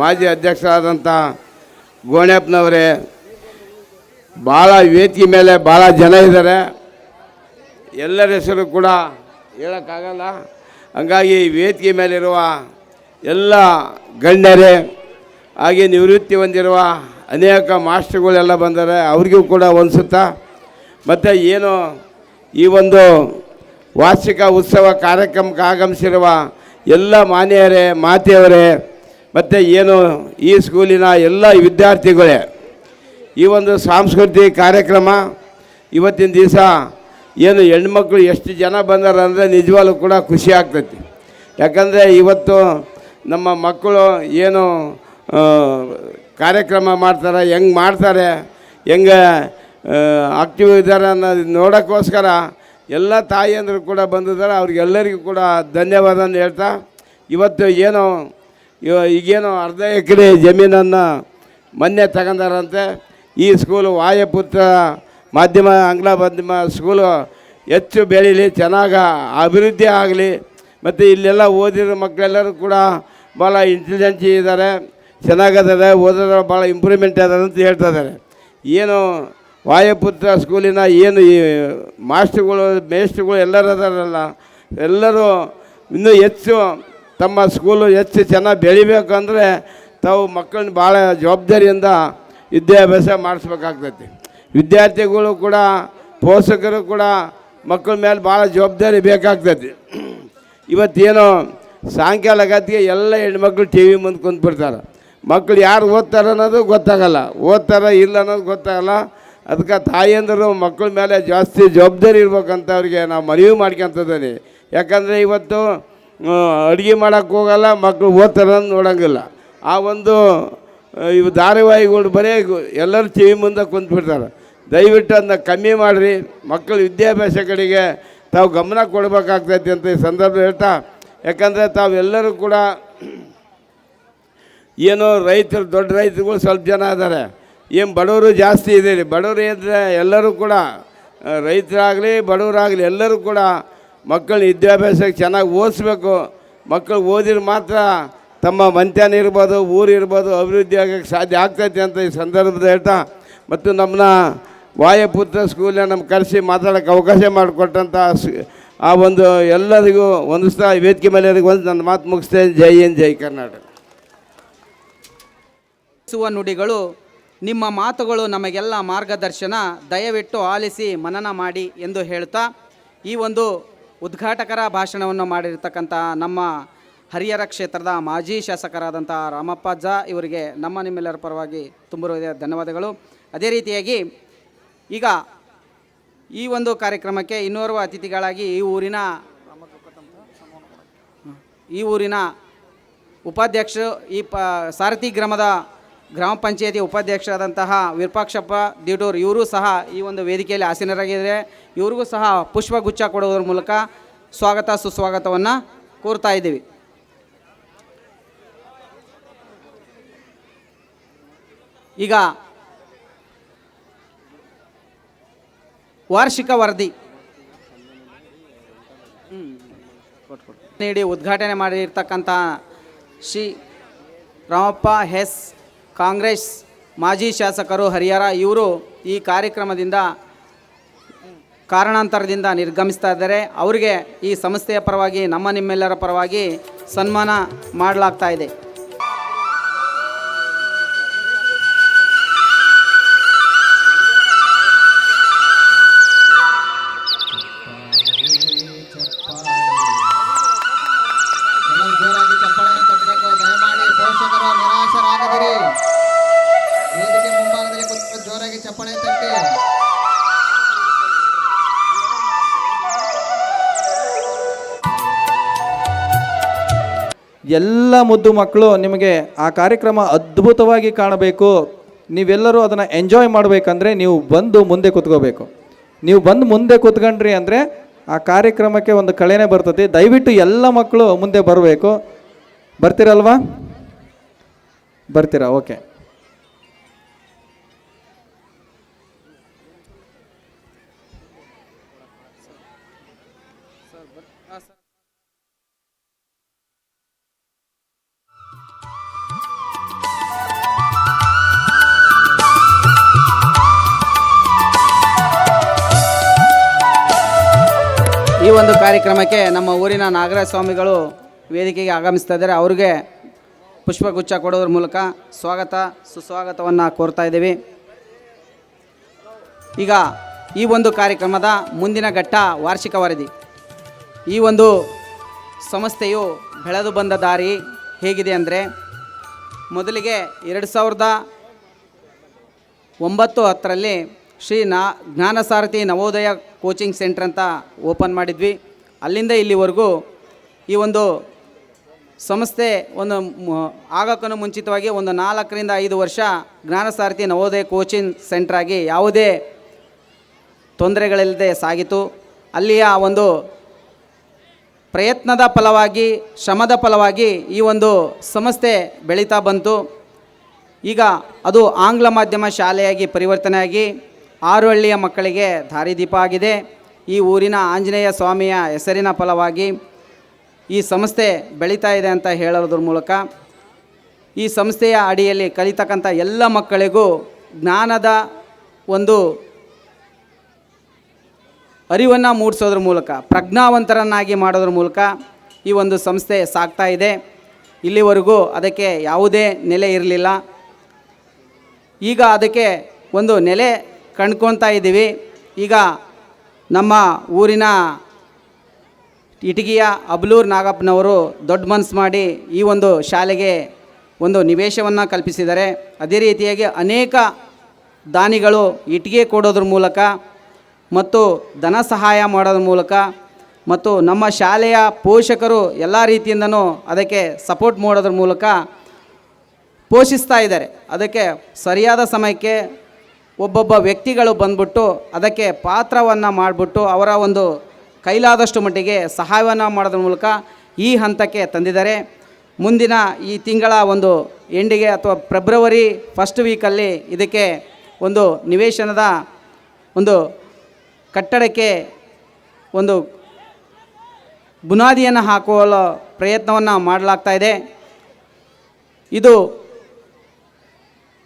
ಮಾಜಿ ಅಧ್ಯಕ್ಷರಾದಂಥ ಗೋಣೆಪ್ಪನವರೇ, ಭಾಳ ವೇದಿಕೆ ಮೇಲೆ ಭಾಳ ಜನ ಇದ್ದಾರೆ. ಎಲ್ಲರ ಹೆಸರು ಕೂಡ ಹೇಳೋಕ್ಕಾಗಲ್ಲ. ಹಂಗಾಗಿ ವೇದಿಕೆ ಮೇಲಿರುವ ಎಲ್ಲ ಗಣ್ಯರೇ, ಹಾಗೆ ನಿವೃತ್ತಿ ಹೊಂದಿರುವ ಅನೇಕ ಮಾಸ್ಟರ್ಗಳೆಲ್ಲ ಬಂದರೆ ಅವ್ರಿಗೂ ಕೂಡ ಹೊಂದಿಸುತ್ತಾ, ಮತ್ತು ಏನು ಈ ಒಂದು ವಾರ್ಷಿಕ ಉತ್ಸವ ಕಾರ್ಯಕ್ರಮಕ್ಕೆ ಆಗಮಿಸಿರುವ ಎಲ್ಲ ಮಾನ್ಯರೇ, ಮಾತೆಯವರೇ, ಮತ್ತು ಏನು ಈ ಸ್ಕೂಲಿನ ಎಲ್ಲ ವಿದ್ಯಾರ್ಥಿಗಳೇ, ಈ ಒಂದು ಸಾಂಸ್ಕೃತಿಕ ಕಾರ್ಯಕ್ರಮ ಇವತ್ತಿನ ದಿವಸ ಏನು ಹೆಣ್ಮಕ್ಳು ಎಷ್ಟು ಜನ ಬಂದಾರ ಅಂದರೆ ನಿಜವಾಗ್ಲೂ ಕೂಡ ಖುಷಿ ಆಗ್ತೈತಿ. ಯಾಕಂದರೆ ಇವತ್ತು ನಮ್ಮ ಮಕ್ಕಳು ಏನು ಕಾರ್ಯಕ್ರಮ ಮಾಡ್ತಾರೆ, ಹೆಂಗೆ ಮಾಡ್ತಾರೆ, ಹೆಂಗೆ ಆಕ್ಟಿವ್ ಇದ್ದಾರೆ ಅನ್ನೋದು ನೋಡೋಕ್ಕೋಸ್ಕರ ಎಲ್ಲ ತಾಯಿಯಂದರು ಕೂಡ ಬಂದಿದ್ದಾರೆ. ಅವ್ರಿಗೆಲ್ಲರಿಗೂ ಕೂಡ ಧನ್ಯವಾದನ ಹೇಳ್ತಾ, ಇವತ್ತು ಏನು ಈಗೇನು ಅರ್ಧ ಎಕರೆ ಜಮೀನನ್ನು ಮೊನ್ನೆ ತಗೊಂಡಾರಂತೆ. ಈ ಸ್ಕೂಲು ವಾಯುಪುತ್ರ ಮಾಧ್ಯಮ ಆಂಗ್ಲ ಮಾಧ್ಯಮ ಸ್ಕೂಲು ಹೆಚ್ಚು ಬೆಳೀಲಿ, ಚೆನ್ನಾಗಿ ಅಭಿವೃದ್ಧಿ ಆಗಲಿ, ಮತ್ತು ಇಲ್ಲೆಲ್ಲ ಓದಿರೋ ಮಕ್ಕಳೆಲ್ಲರೂ ಕೂಡ ಭಾಳ ಇಂಟೆಲಿಜೆನ್ಸಿ ಇದ್ದಾರೆ, ಚೆನ್ನಾಗದಾರೆ, ಓದೋದ್ರ ಭಾಳ ಇಂಪ್ರೂವ್ಮೆಂಟ್ ಅದಾರೆ ಅಂತ ಹೇಳ್ತಾ ಇದ್ದಾರೆ. ಏನು ವಾಯುಪುತ್ರ ಸ್ಕೂಲಿನ ಏನು ಈ ಮೇಸ್ಟ್ರುಗಳು ಎಲ್ಲರೂ ಅದಾರಲ್ಲ, ಎಲ್ಲರೂ ಇನ್ನೂ ಹೆಚ್ಚು ತಮ್ಮ ಸ್ಕೂಲು ಹೆಚ್ಚು ಚೆನ್ನಾಗಿ ಬೆಳಿಬೇಕಂದ್ರೆ ತಾವು ಮಕ್ಕಳನ್ನ ಭಾಳ ಜವಾಬ್ದಾರಿಯಿಂದ ವಿದ್ಯಾಭ್ಯಾಸ ಮಾಡಿಸ್ಬೇಕಾಗ್ತೈತಿ. ವಿದ್ಯಾರ್ಥಿಗಳು ಕೂಡ, ಪೋಷಕರು ಕೂಡ ಮಕ್ಕಳ ಮೇಲೆ ಭಾಳ ಜವಾಬ್ದಾರಿ ಬೇಕಾಗ್ತೈತಿ. ಇವತ್ತೇನು ಸಾಯಂಕಾಲ ಗತಿಗೆ ಎಲ್ಲ ಹೆಣ್ಮಕ್ಳು ಟಿ ವಿ ಮುಂದೆ ಕುಂತ್ಬಿಡ್ತಾರೆ. ಮಕ್ಕಳು ಯಾರು ಓದ್ತಾರೆ ಅನ್ನೋದು ಗೊತ್ತಾಗಲ್ಲ, ಓದ್ತಾರ ಇಲ್ಲ ಅನ್ನೋದು ಗೊತ್ತಾಗಲ್ಲ. ಅದಕ್ಕೆ ತಾಯಿಯಂದರು ಮಕ್ಕಳ ಮೇಲೆ ಜಾಸ್ತಿ ಜವಾಬ್ದಾರಿ ಇರ್ಬೇಕಂತ ಅವ್ರಿಗೆ ನಾವು ಮನವಿ ಮಾಡ್ಕೊತಿದ್ದೀನಿ. ಯಾಕಂದರೆ ಇವತ್ತು ಅಡುಗೆ ಮಾಡೋಕ್ಕೆ ಹೋಗಲ್ಲ, ಮಕ್ಕಳು ಓದ್ತಾರೆ ಅಂತ ನೋಡೋಂಗಿಲ್ಲ. ಆ ಒಂದು ಇವು ಧಾರಾವಾಹಿಗಳು ಬರೀ ಎಲ್ಲರೂ ಟಿ ವಿ ಮುಂದೆ ಕುಂತ್ಬಿಡ್ತಾರೆ. ದಯವಿಟ್ಟು ಅದನ್ನ ಕಮ್ಮಿ ಮಾಡಿರಿ, ಮಕ್ಕಳ ವಿದ್ಯಾಭ್ಯಾಸ ಕಡೆಗೆ ತಾವು ಗಮನ ಕೊಡಬೇಕಾಗ್ತೈತಿ ಅಂತ ಈ ಸಂದರ್ಭ ಹೇಳ್ತಾ, ಯಾಕಂದರೆ ತಾವೆಲ್ಲರೂ ಕೂಡ ಏನೋ ರೈತರು, ದೊಡ್ಡ ರೈತರುಗಳು ಸ್ವಲ್ಪ ಜನ ಇದ್ದಾರೆ, ಏನು ಬಡವರು ಜಾಸ್ತಿ ಇದ್ದೀರಿ. ಬಡವರು ಇದ್ದರೆ ಎಲ್ಲರೂ ಕೂಡ, ರೈತರಾಗಲಿ ಬಡವರಾಗಲಿ ಎಲ್ಲರೂ ಕೂಡ ಮಕ್ಕಳ ವಿದ್ಯಾಭ್ಯಾಸಕ್ಕೆ ಚೆನ್ನಾಗಿ ಓದಿಸ್ಬೇಕು. ಮಕ್ಕಳು ಓದಿದ್ರೆ ಮಾತ್ರ ತಮ್ಮ ಮಂತ್ಯಾನ ಇರ್ಬೋದು, ಊರು ಇರ್ಬೋದು, ಅಭಿವೃದ್ಧಿ ಆಗೋಕ್ಕೆ ಸಾಧ್ಯ ಆಗ್ತೈತೆ ಅಂತ ಈ ಸಂದರ್ಭದ ಹೇಳ್ತಾ, ಮತ್ತು ನಮ್ಮನ್ನ ವಾಯುಪುತ್ರ ಸ್ಕೂಲ್ನ ನಮ್ಗೆ ಕರೆಸಿ ಮಾತಾಡೋಕ್ಕೆ ಅವಕಾಶ ಮಾಡಿಕೊಟ್ಟಂಥ ಆ ಒಂದು ಎಲ್ಲರಿಗೂ ಹೊಂದಿಸ್ತಾ ವೇದಿಕೆ ಮೇಲೆ ಒಂದು ನನ್ನ ಮಾತು ಮುಗಿಸ್ತೇನೆ. ಜೈ ಹಿಂದ್, ಜೈ ಕರ್ನಾಟಕ. ನುಡಿಗಳು, ನಿಮ್ಮ ಮಾತುಗಳು ನಮಗೆಲ್ಲ ಮಾರ್ಗದರ್ಶನ, ದಯವಿಟ್ಟು ಆಲಿಸಿ ಮನನ ಮಾಡಿ ಎಂದು ಹೇಳ್ತಾ, ಈ ಒಂದು ಉದ್ಘಾಟಕರ ಭಾಷಣವನ್ನು ಮಾಡಿರ್ತಕ್ಕಂಥ ನಮ್ಮ ಹರಿಹರ ಕ್ಷೇತ್ರದ ಮಾಜಿ ಶಾಸಕರಾದಂಥ ರಾಮಪ್ಪ ಇವರಿಗೆ ನಮ್ಮ ನಿಮ್ಮೆಲ್ಲರ ಪರವಾಗಿ ತುಂಬ ಧನ್ಯವಾದಗಳು. ಅದೇ ರೀತಿಯಾಗಿ ಈಗ ಈ ಒಂದು ಕಾರ್ಯಕ್ರಮಕ್ಕೆ ಇನ್ನೋರ್ವ ಅತಿಥಿಗಳಾಗಿ ಈ ಊರಿನ ಉಪಾಧ್ಯಕ್ಷರು, ಈ ಸಾರಥಿ ಗ್ರಾಮದ ಗ್ರಾಮ ಪಂಚಾಯತಿ ಉಪಾಧ್ಯಕ್ಷರಾದಂತಹ ವಿರೂಪಾಕ್ಷಪ್ಪ ದಿಟೂರ್ ಇವರು ಸಹ ಈ ಒಂದು ವೇದಿಕೆಯಲ್ಲಿ ಆಸೀನರಾಗಿದ್ದಾರೆ. ಇವ್ರಿಗೂ ಸಹ ಪುಷ್ಪಗುಚ್ಛ ಕೊಡುವುದರ ಮೂಲಕ ಸ್ವಾಗತ ಸುಸ್ವಾಗತವನ್ನು ಕೋರ್ತಾ ಇದ್ದೀವಿ. ಈಗ ವಾರ್ಷಿಕ ವರದಿ ನೀಡಿ ಉದ್ಘಾಟನೆ ಮಾಡಿರ್ತಕ್ಕಂಥ ಶ್ರೀ ರಾಮಪ್ಪ ಎಸ್ ಕಾಂಗ್ರೆಸ್ ಮಾಜಿ ಶಾಸಕರು ಹರಿಹರ ಇವರು ಈ ಕಾರ್ಯಕ್ರಮದಿಂದ ಕಾರಣಾಂತರದಿಂದ ನಿರ್ಗಮಿಸ್ತಾ ಇದ್ದಾರೆ. ಅವರಿಗೆ ಈ ಸಂಸ್ಥೆಯ ಪರವಾಗಿ ನಿಮ್ಮೆಲ್ಲರ ಪರವಾಗಿ ಸನ್ಮಾನ ಮಾಡಲಾಗ್ತಾ ಇದೆ. ಜೋರಾಗಿ ಚಪ್ಪಾಳೆಯನ್ನು ತಟ್ಟಬೇಕು. ದಯಮಾಡಿ ಪೋಷಕರು ನಿರಾಶರಾಗದಿರಿ. ವೇದಿಕೆ ಮುಂಭಾಗದಲ್ಲಿ ಕೂತು ಜೋರಾಗಿ ಚಪ್ಪಾಳೆ ತಟ್ಟಿ. ಎಲ್ಲ ಮುದ್ದು ಮಕ್ಕಳು ನಿಮಗೆ ಆ ಕಾರ್ಯಕ್ರಮ ಅದ್ಭುತವಾಗಿ ಕಾಣಬೇಕು, ನೀವೆಲ್ಲರೂ ಅದನ್ನು ಎಂಜಾಯ್ ಮಾಡಬೇಕಂದ್ರೆ ನೀವು ಬಂದು ಮುಂದೆ ಕೂತ್ಕೋಬೇಕು. ನೀವು ಬಂದು ಮುಂದೆ ಕೂತ್ಕೊಂಡ್ರಿ ಅಂದರೆ ಆ ಕಾರ್ಯಕ್ರಮಕ್ಕೆ ಒಂದು ಕಳೆನೇ ಬರ್ತದೆ. ದಯವಿಟ್ಟು ಎಲ್ಲ ಮಕ್ಕಳು ಮುಂದೆ ಬರಬೇಕು. ಬರ್ತೀರಲ್ವಾ? ಬರ್ತೀರಾ? ಓಕೆ. ಈ ಒಂದು ಕಾರ್ಯಕ್ರಮಕ್ಕೆ ನಮ್ಮ ಊರಿನ ನಾಗರಾಜ ಸ್ವಾಮಿಗಳು ವೇದಿಕೆಗೆ ಆಗಮಿಸ್ತಾ ಇದ್ದಾರೆ. ಅವ್ರಿಗೆ ಪುಷ್ಪಗುಚ್ಛ ಕೊಡೋದ್ರ ಮೂಲಕ ಸ್ವಾಗತ ಸುಸ್ವಾಗತವನ್ನು ಕೋರ್ತಾ ಇದ್ದೀವಿ. ಈಗ ಈ ಒಂದು ಕಾರ್ಯಕ್ರಮದ ಮುಂದಿನ ಘಟ್ಟ ವಾರ್ಷಿಕ ವರದಿ. ಈ ಒಂದು ಸಂಸ್ಥೆಯು ಬೆಳೆದು ಬಂದ ದಾರಿ ಹೇಗಿದೆ ಅಂದರೆ, ಮೊದಲಿಗೆ 2009-10ರಲ್ಲಿ ಶ್ರೀ ಜ್ಞಾನಸಾರಥಿ ನವೋದಯ ಕೋಚಿಂಗ್ ಸೆಂಟರ್ ಅಂತ ಓಪನ್ ಮಾಡಿದ್ವಿ. ಅಲ್ಲಿಂದ ಇಲ್ಲಿವರೆಗೂ ಈ ಒಂದು ಸಂಸ್ಥೆ ಆಗೋಕ್ಕೂ ಮುಂಚಿತವಾಗಿ 4 ರಿಂದ 5 ವರ್ಷ ಜ್ಞಾನಸಾರಥಿ ನವೋದಯ ಕೋಚಿಂಗ್ ಸೆಂಟ್ರಾಗಿ ಯಾವುದೇ ತೊಂದರೆಗಳಿಲ್ಲದೆ ಸಾಗಿತು. ಅಲ್ಲಿಯ ಒಂದು ಪ್ರಯತ್ನದ ಫಲವಾಗಿ, ಶ್ರಮದ ಫಲವಾಗಿ ಈ ಒಂದು ಸಂಸ್ಥೆ ಬೆಳೀತಾ ಬಂತು. ಈಗ ಅದು ಆಂಗ್ಲ ಮಾಧ್ಯಮ ಶಾಲೆಯಾಗಿ ಪರಿವರ್ತನೆಯಾಗಿ 6 ಹಳ್ಳಿಯ ಮಕ್ಕಳಿಗೆ ದಾರಿದೀಪ ಆಗಿದೆ. ಈ ಊರಿನ ಆಂಜನೇಯ ಸ್ವಾಮಿಯ ಹೆಸರಿನ ಫಲವಾಗಿ ಈ ಸಂಸ್ಥೆ ಬೆಳೀತಾ ಇದೆ ಅಂತ ಹೇಳೋದ್ರ ಮೂಲಕ ಈ ಸಂಸ್ಥೆಯ ಅಡಿಯಲ್ಲಿ ಕಲಿತಕ್ಕಂಥ ಎಲ್ಲ ಮಕ್ಕಳಿಗೂ ಜ್ಞಾನದ ಒಂದು ಅರಿವನ್ನು ಮೂಡಿಸೋದ್ರ ಮೂಲಕ, ಪ್ರಜ್ಞಾವಂತರನ್ನಾಗಿ ಮಾಡೋದ್ರ ಮೂಲಕ ಈ ಒಂದು ಸಂಸ್ಥೆ ಸಾಗ್ತಾ ಇದೆ. ಇಲ್ಲಿವರೆಗೂ ಅದಕ್ಕೆ ಯಾವುದೇ ನೆಲೆ ಇರಲಿಲ್ಲ. ಈಗ ಅದಕ್ಕೆ ಒಂದು ನೆಲೆ ಕಂಡ್ಕೊತಾ ಇದ್ದೀವಿ. ಈಗ ನಮ್ಮ ಊರಿನ ಇಟಗಿಯ ಅಬ್ಲೂರು ನಾಗಪ್ಪನವರು ದೊಡ್ಡ ಮನಸ್ಸು ಮಾಡಿ ಈ ಒಂದು ಶಾಲೆಗೆ ಒಂದು ನಿವೇಶವನ್ನು ಕಲ್ಪಿಸಿದ್ದಾರೆ. ಅದೇ ರೀತಿಯಾಗಿ ಅನೇಕ ದಾನಿಗಳು ಇಟ್ಟಿಗೆ ಕೊಡೋದ್ರ ಮೂಲಕ ಮತ್ತು ಧನ ಸಹಾಯ ಮಾಡೋದ್ರ ಮೂಲಕ ಮತ್ತು ನಮ್ಮ ಶಾಲೆಯ ಪೋಷಕರು ಎಲ್ಲ ರೀತಿಯಿಂದನೂ ಅದಕ್ಕೆ ಸಪೋರ್ಟ್ ಮಾಡೋದ್ರ ಮೂಲಕ ಪೋಷಿಸ್ತಾ ಇದ್ದಾರೆ. ಅದಕ್ಕೆ ಸರಿಯಾದ ಸಮಯಕ್ಕೆ ಒಬ್ಬೊಬ್ಬ ವ್ಯಕ್ತಿಗಳು ಬಂದ್ಬಿಟ್ಟು ಅದಕ್ಕೆ ಪಾತ್ರವನ್ನು ಮಾಡಿಬಿಟ್ಟು ಅವರ ಒಂದು ಕೈಲಾದಷ್ಟು ಮಟ್ಟಿಗೆ ಸಹಾಯವನ್ನು ಮಾಡೋದ್ರ ಮೂಲಕ ಈ ಹಂತಕ್ಕೆ ತಂದಿದ್ದಾರೆ. ಮುಂದಿನ ಈ ತಿಂಗಳ ಒಂದು ಎಂಡಿಗೆ ಅಥವಾ ಫೆಬ್ರವರಿ 1st ವೀಕಲ್ಲಿ ಇದಕ್ಕೆ ಒಂದು ನಿವೇಶನದ ಒಂದು ಕಟ್ಟಡಕ್ಕೆ ಒಂದು ಬುನಾದಿಯನ್ನು ಹಾಕುವ ಪ್ರಯತ್ನವನ್ನು ಮಾಡಲಾಗ್ತಾ ಇದೆ. ಇದು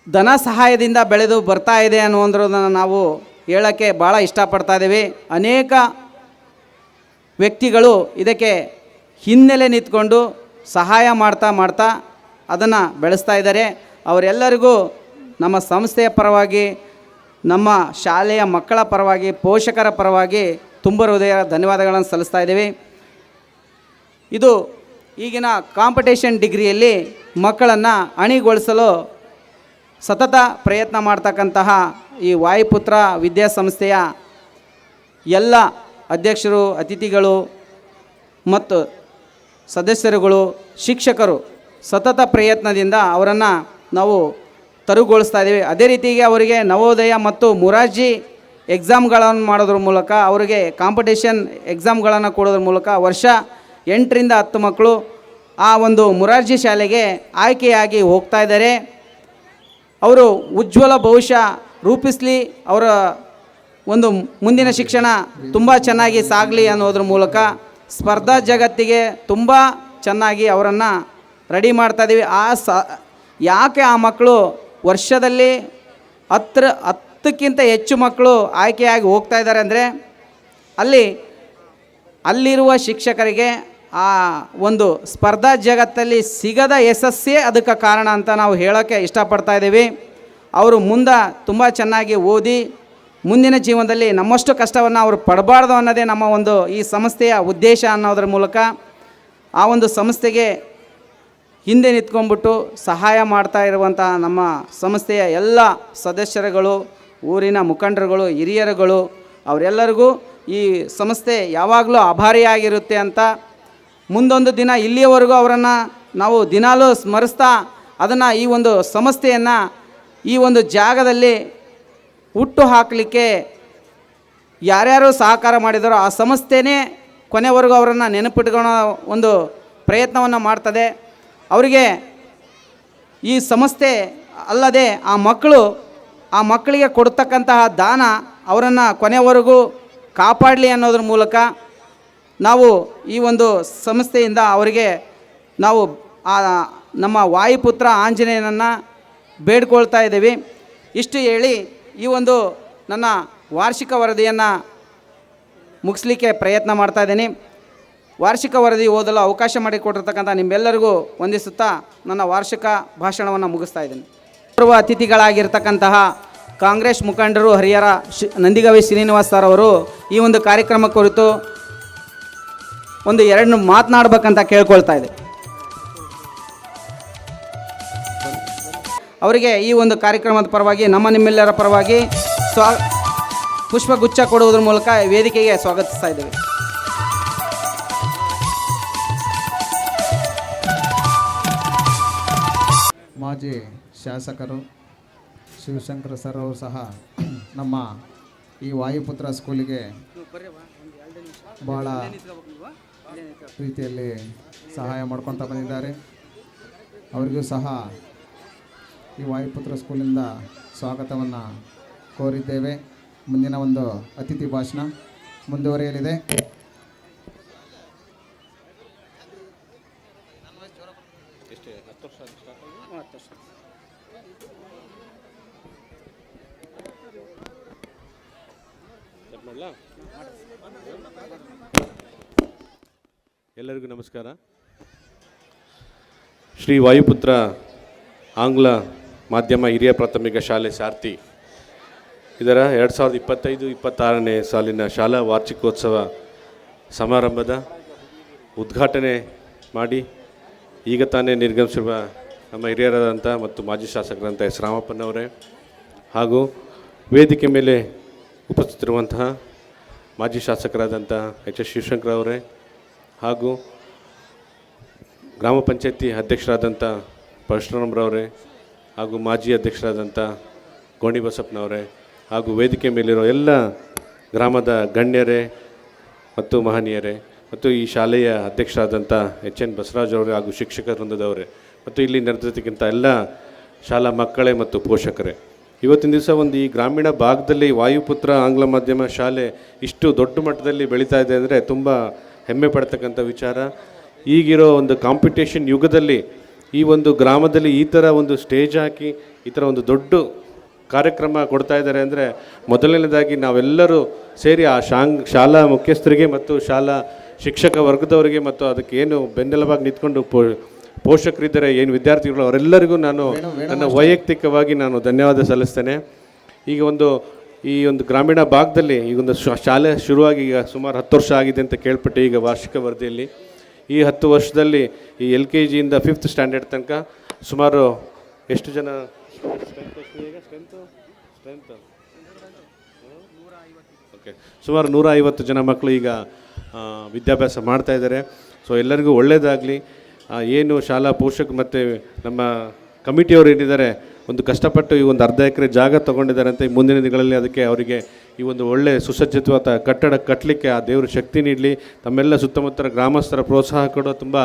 ಧನ ಸಹಾಯದಿಂದ ಬೆಳೆದು ಬರ್ತಾ ಇದೆ ಅನ್ನೋದನ್ನು ನಾವು ಹೇಳೋಕ್ಕೆ ಭಾಳ ಇಷ್ಟಪಡ್ತಾ ಇದ್ದೀವಿ. ಅನೇಕ ವ್ಯಕ್ತಿಗಳು ಇದಕ್ಕೆ ಹಿನ್ನೆಲೆ ನಿಂತ್ಕೊಂಡು ಸಹಾಯ ಮಾಡ್ತಾ ಅದನ್ನು ಬೆಳೆಸ್ತಾ ಇದ್ದಾರೆ. ಅವರೆಲ್ಲರಿಗೂ ನಮ್ಮ ಸಂಸ್ಥೆಯ ಪರವಾಗಿ, ನಮ್ಮ ಶಾಲೆಯ ಮಕ್ಕಳ ಪರವಾಗಿ, ಪೋಷಕರ ಪರವಾಗಿ ತುಂಬ ಹೃದಯ ಧನ್ಯವಾದಗಳನ್ನು ಸಲ್ಲಿಸ್ತಾ ಇದ್ದೀವಿ. ಇದು ಈಗಿನ ಕಾಂಪಿಟೇಷನ್ ಡಿಗ್ರಿಯಲ್ಲಿ ಮಕ್ಕಳನ್ನು ಅಣಿಗೊಳಿಸಲು ಸತತ ಪ್ರಯತ್ನ ಮಾಡ್ತಕ್ಕಂತಹ ಈ ವಾಯುಪುತ್ರ ವಿದ್ಯಾಸಂಸ್ಥೆಯ ಎಲ್ಲ ಅಧ್ಯಕ್ಷರು, ಅತಿಥಿಗಳು ಮತ್ತು ಸದಸ್ಯರುಗಳು, ಶಿಕ್ಷಕರು ಸತತ ಪ್ರಯತ್ನದಿಂದ ಅವರನ್ನು ನಾವು ತರುಗೊಳಿಸ್ತಾ ಇದ್ದೀವಿ. ಅದೇ ರೀತಿಗೆ ಅವರಿಗೆ ನವೋದಯ ಮತ್ತು ಮೊರಾರ್ಜಿ ಎಕ್ಸಾಮ್ಗಳನ್ನು ಮಾಡೋದ್ರ ಮೂಲಕ ಅವರಿಗೆ ಕಾಂಪಿಟೇಷನ್ ಎಕ್ಸಾಮ್ಗಳನ್ನು ಕೊಡೋದ್ರ ಮೂಲಕ ವರ್ಷ 8ರಿಂದ 10 ಮಕ್ಕಳು ಆ ಒಂದು ಮೊರಾರ್ಜಿ ಶಾಲೆಗೆ ಆಯ್ಕೆಯಾಗಿ ಹೋಗ್ತಾ ಇದ್ದಾರೆ. ಅವರು ಉಜ್ವಲ ಭವಿಷ್ಯ ರೂಪಿಸಲಿ, ಅವರ ಒಂದು ಮುಂದಿನ ಶಿಕ್ಷಣ ತುಂಬ ಚೆನ್ನಾಗಿ ಸಾಗಲಿ ಅನ್ನೋದ್ರ ಮೂಲಕ ಸ್ಪರ್ಧಾ ಜಗತ್ತಿಗೆ ತುಂಬ ಚೆನ್ನಾಗಿ ಅವರನ್ನು ರೆಡಿ ಮಾಡ್ತಾಯಿದ್ದೀವಿ. ಯಾಕೆ ಆ ಮಕ್ಕಳು ವರ್ಷದಲ್ಲಿ 10ಕ್ಕಿಂತ ಹೆಚ್ಚು ಮಕ್ಕಳು ಆಯ್ಕೆಯಾಗಿ ಹೋಗ್ತಾ ಇದ್ದಾರೆ ಅಂದರೆ ಅಲ್ಲಿರುವ ಶಿಕ್ಷಕರಿಗೆ ಆ ಒಂದು ಸ್ಪರ್ಧಾ ಜಗತ್ತಲ್ಲಿ ಸಿಗದ ಯಶಸ್ಸೇ ಅದಕ್ಕೆ ಕಾರಣ ಅಂತ ನಾವು ಹೇಳೋಕ್ಕೆ ಇಷ್ಟಪಡ್ತಾ ಇದ್ದೀವಿ. ಅವರು ಮುಂದೆ ತುಂಬ ಚೆನ್ನಾಗಿ ಓದಿ ಮುಂದಿನ ಜೀವನದಲ್ಲಿ ನಮ್ಮಷ್ಟು ಕಷ್ಟವನ್ನು ಅವರು ಪಡಬಾರ್ದು ಅನ್ನೋದೇ ನಮ್ಮ ಒಂದು ಈ ಸಂಸ್ಥೆಯ ಉದ್ದೇಶ ಅನ್ನೋದ್ರ ಮೂಲಕ ಆ ಒಂದು ಸಂಸ್ಥೆಗೆ ಹಿಂದೆ ನಿಂತ್ಕೊಂಡ್ಬಿಟ್ಟು ಸಹಾಯ ಮಾಡ್ತಾ ಇರುವಂಥ ನಮ್ಮ ಸಂಸ್ಥೆಯ ಎಲ್ಲ ಸದಸ್ಯರುಗಳು, ಊರಿನ ಮುಖಂಡರುಗಳು, ಹಿರಿಯರುಗಳು ಅವರೆಲ್ಲರಿಗೂ ಈ ಸಂಸ್ಥೆ ಯಾವಾಗಲೂ ಆಭಾರಿಯಾಗಿರುತ್ತೆ ಅಂತ ಮುಂದೊಂದು ದಿನ ಇಲ್ಲಿಯವರೆಗೂ ಅವರನ್ನು ನಾವು ದಿನಾಲೂ ಸ್ಮರಿಸ್ತಾ ಅದನ್ನು ಈ ಒಂದು ಸಂಸ್ಥೆಯನ್ನು ಈ ಒಂದು ಜಾಗದಲ್ಲಿ ಹುಟ್ಟು ಹಾಕಲಿಕ್ಕೆ ಯಾರ್ಯಾರು ಸಹಕಾರ ಮಾಡಿದಾರೋ ಆ ಸಂಸ್ಥೆನೇ ಕೊನೆವರೆಗೂ ಅವರನ್ನು ನೆನಪಿಟ್ಕೊಳ್ಳೋ ಒಂದು ಪ್ರಯತ್ನವನ್ನು ಮಾಡ್ತದೆ. ಅವರಿಗೆ ಈ ಸಂಸ್ಥೆ ಅಲ್ಲದೆ ಆ ಮಕ್ಕಳಿಗೆ ಕೊಡ್ತಕ್ಕಂತಹ ದಾನ ಅವರನ್ನು ಕೊನೆವರೆಗೂ ಕಾಪಾಡಲಿ ಅನ್ನೋದ್ರ ಮೂಲಕ ನಾವು ಈ ಒಂದು ಸಂಸ್ಥೆಯಿಂದ ಅವರಿಗೆ ನಾವು ನಮ್ಮ ವಾಯುಪುತ್ರ ಆಂಜನೇಯನನ್ನು ಬೇಡ್ಕೊಳ್ತಾ ಇದ್ದೀವಿ. ಇಷ್ಟು ಹೇಳಿ ಈ ಒಂದು ನನ್ನ ವಾರ್ಷಿಕ ವರದಿಯನ್ನು ಮುಗಿಸ್ಲಿಕ್ಕೆ ಪ್ರಯತ್ನ ಮಾಡ್ತಾ ಇದ್ದೀನಿ. ವಾರ್ಷಿಕ ವರದಿ ಓದಲು ಅವಕಾಶ ಮಾಡಿಕೊಟ್ಟಿರ್ತಕ್ಕಂಥ ನಿಮ್ಮೆಲ್ಲರಿಗೂ ವಂದಿಸುತ್ತಾ ನನ್ನ ವಾರ್ಷಿಕ ಭಾಷಣವನ್ನು ಮುಗಿಸ್ತಾ ಇದ್ದೀನಿ. ಪೂರ್ವ ಅತಿಥಿಗಳಾಗಿರ್ತಕ್ಕಂತಹ ಕಾಂಗ್ರೆಸ್ ಮುಖಂಡರು ಹರಿಹರ ನಂದಿಗವಿ ಶ್ರೀನಿವಾಸ್ ಸರ್ ಅವರು ಈ ಒಂದು ಕಾರ್ಯಕ್ರಮ ಕುರಿತು ಒಂದು 2 ಮಾತನಾಡಬೇಕಂತ ಕೇಳ್ಕೊಳ್ತಾ ಇದೆ. ಅವರಿಗೆ ಈ ಒಂದು ಕಾರ್ಯಕ್ರಮದ ಪರವಾಗಿ ನಿಮ್ಮೆಲ್ಲರ ಪರವಾಗಿ ಪುಷ್ಪಗುಚ್ಛ ಕೊಡುವುದರ ಮೂಲಕ ವೇದಿಕೆಗೆ ಸ್ವಾಗತಿಸ್ತಾ ಇದ್ದೇವೆ. ಮಾಜಿ ಶಾಸಕರು ಶಿವಶಂಕರ ಸರ್ ಅವರು ಸಹ ನಮ್ಮ ಈ ವಾಯುಪುತ್ರ ಸ್ಕೂಲಿಗೆ ಭಾಳ ರೀತಿಯಲ್ಲಿ ಸಹಾಯ ಮಾಡ್ಕೊತಾ ಬಂದಿದ್ದಾರೆ. ಅವರಿಗೂ ಸಹ ಈ ವಾಯುಪುತ್ರ ಸ್ಕೂಲಿಂದ ಸ್ವಾಗತವನ್ನು ಕೋರಿದ್ದೇವೆ. ಮುಂದಿನ ಒಂದು ಅತಿಥಿ ಭಾಷಣ ಮುಂದುವರಿಯಲಿದೆ. ಎಲ್ಲರಿಗೂ ನಮಸ್ಕಾರ. ಶ್ರೀ ವಾಯುಪುತ್ರ ಆಂಗ್ಲ ಮಾಧ್ಯಮ ಹಿರಿಯ ಪ್ರಾಥಮಿಕ ಶಾಲೆ ಸಾರ್ತಿ ಇದರ 2025-26ನೇ ಸಾಲಿನ ಶಾಲಾ ವಾರ್ಷಿಕೋತ್ಸವ ಸಮಾರಂಭದ ಉದ್ಘಾಟನೆ ಮಾಡಿ ಈಗ ತಾನೇ ನಿರ್ಗಮಿಸಿರುವ ನಮ್ಮ ಹಿರಿಯರಾದಂಥ ಮತ್ತು ಮಾಜಿ ಶಾಸಕರಂಥ ಎಸ್ ರಾಮಪ್ಪನವರೇ ಹಾಗೂ ವೇದಿಕೆ ಮೇಲೆ ಉಪಸ್ಥಿತರಿರುವಂತಹ ಮಾಜಿ ಶಾಸಕರಾದಂಥ ಎಚ್ ಎಸ್ ಶಿವಶಂಕರ್ ಅವರೇ ಹಾಗೂ ಗ್ರಾಮ ಪಂಚಾಯತಿ ಅಧ್ಯಕ್ಷರಾದಂಥ ಪರಶುರಾಮರವರೇ ಹಾಗೂ ಮಾಜಿ ಅಧ್ಯಕ್ಷರಾದಂಥ ಗೋಣಿ ಬಸಪ್ಪನವರೇ ಹಾಗೂ ವೇದಿಕೆ ಮೇಲಿರೋ ಎಲ್ಲ ಗ್ರಾಮದ ಗಣ್ಯರೇ ಮತ್ತು ಮಹನೀಯರೇ ಮತ್ತು ಈ ಶಾಲೆಯ ಅಧ್ಯಕ್ಷರಾದಂಥ ಎಚ್ ಎನ್ ಬಸವರಾಜ್ ಅವರೇ ಹಾಗೂ ಶಿಕ್ಷಕ ವೃಂದದವರೇ ಮತ್ತು ಇಲ್ಲಿ ನೆರೆದಿರ್ತಕ್ಕಂಥ ಎಲ್ಲ ಶಾಲಾ ಮಕ್ಕಳೇ ಮತ್ತು ಪೋಷಕರೇ, ಇವತ್ತಿನ ದಿವಸ ಒಂದು ಈ ಗ್ರಾಮೀಣ ಭಾಗದಲ್ಲಿ ವಾಯುಪುತ್ರ ಆಂಗ್ಲ ಮಾಧ್ಯಮ ಶಾಲೆ ಇಷ್ಟು ದೊಡ್ಡ ಮಟ್ಟದಲ್ಲಿ ಬೆಳೀತಾ ಇದೆ ಅಂದರೆ ತುಂಬ ಹೆಮ್ಮೆ ಪಡ್ತಕ್ಕಂಥ ವಿಚಾರ. ಈಗಿರೋ ಒಂದು ಕಾಂಪಿಟೇಷನ್ ಯುಗದಲ್ಲಿ ಈ ಒಂದು ಗ್ರಾಮದಲ್ಲಿ ಈ ಥರ ಒಂದು ಸ್ಟೇಜ್ ಹಾಕಿ ಈ ಥರ ಒಂದು ದೊಡ್ಡ ಕಾರ್ಯಕ್ರಮ ಕೊಡ್ತಾ ಇದ್ದಾರೆ ಅಂದರೆ ಮೊದಲನೇದಾಗಿ ನಾವೆಲ್ಲರೂ ಸೇರಿ ಆ ಶಾಲಾ ಮುಖ್ಯಸ್ಥರಿಗೆ ಮತ್ತು ಶಾಲಾ ಶಿಕ್ಷಕ ವರ್ಗದವರಿಗೆ ಮತ್ತು ಅದಕ್ಕೆ ಏನು ಬೆನ್ನೆಲುಬಾಗಿ ನಿಂತ್ಕೊಂಡು ಪೋಷಕರಿದ್ದಾರೆ, ಏನು ವಿದ್ಯಾರ್ಥಿಗಳು, ಅವರೆಲ್ಲರಿಗೂ ನಾನು ನನ್ನ ವೈಯಕ್ತಿಕವಾಗಿ ನಾನು ಧನ್ಯವಾದ ಸಲ್ಲಿಸ್ತೇನೆ. ಈಗ ಈ ಒಂದು ಗ್ರಾಮೀಣ ಭಾಗದಲ್ಲಿ ಈಗೊಂದು ಶಾಲೆ ಶುರುವಾಗಿ ಈಗ ಸುಮಾರು 10 ವರ್ಷ ಆಗಿದೆ ಅಂತ ಕೇಳ್ಪಟ್ಟೆ. ಈಗ ವಾರ್ಷಿಕ ವರದಿಯಲ್ಲಿ ಈ 10 ವರ್ಷದಲ್ಲಿ ಈ LKG ಇಂದ 5th ಸ್ಟ್ಯಾಂಡರ್ಡ್ ತನಕ ಸುಮಾರು ಎಷ್ಟು ಜನ ಓಕೆ ಸುಮಾರು 150 ಜನ ಮಕ್ಕಳು ಈಗ ವಿದ್ಯಾಭ್ಯಾಸ ಮಾಡ್ತಾ ಇದ್ದಾರೆ. ಸೊ ಎಲ್ಲರಿಗೂ ಒಳ್ಳೆಯದಾಗಲಿ. ಏನು ಶಾಲಾ ಪೋಷಕ ಮತ್ತು ನಮ್ಮ ಕಮಿಟಿಯವರು ಏನಿದ್ದಾರೆ ಒಂದು ಕಷ್ಟಪಟ್ಟು ಈ ಒಂದು ಅರ್ಧ ಎಕರೆ ಜಾಗ ತೊಗೊಂಡಿದ್ದಾರೆ ಅಂತ ಮುಂದಿನ ದಿನಗಳಲ್ಲಿ ಅದಕ್ಕೆ ಅವರಿಗೆ ಈ ಒಂದು ಒಳ್ಳೆ ಸುಸಜ್ಜಿತವಾದ ಕಟ್ಟಡ ಕಟ್ಟಲಿಕ್ಕೆ ಆ ದೇವರು ಶಕ್ತಿ ನೀಡಲಿ. ತಮ್ಮೆಲ್ಲ ಸುತ್ತಮುತ್ತಲ ಗ್ರಾಮಸ್ಥರ ಪ್ರೋತ್ಸಾಹ ಕೂಡ ತುಂಬ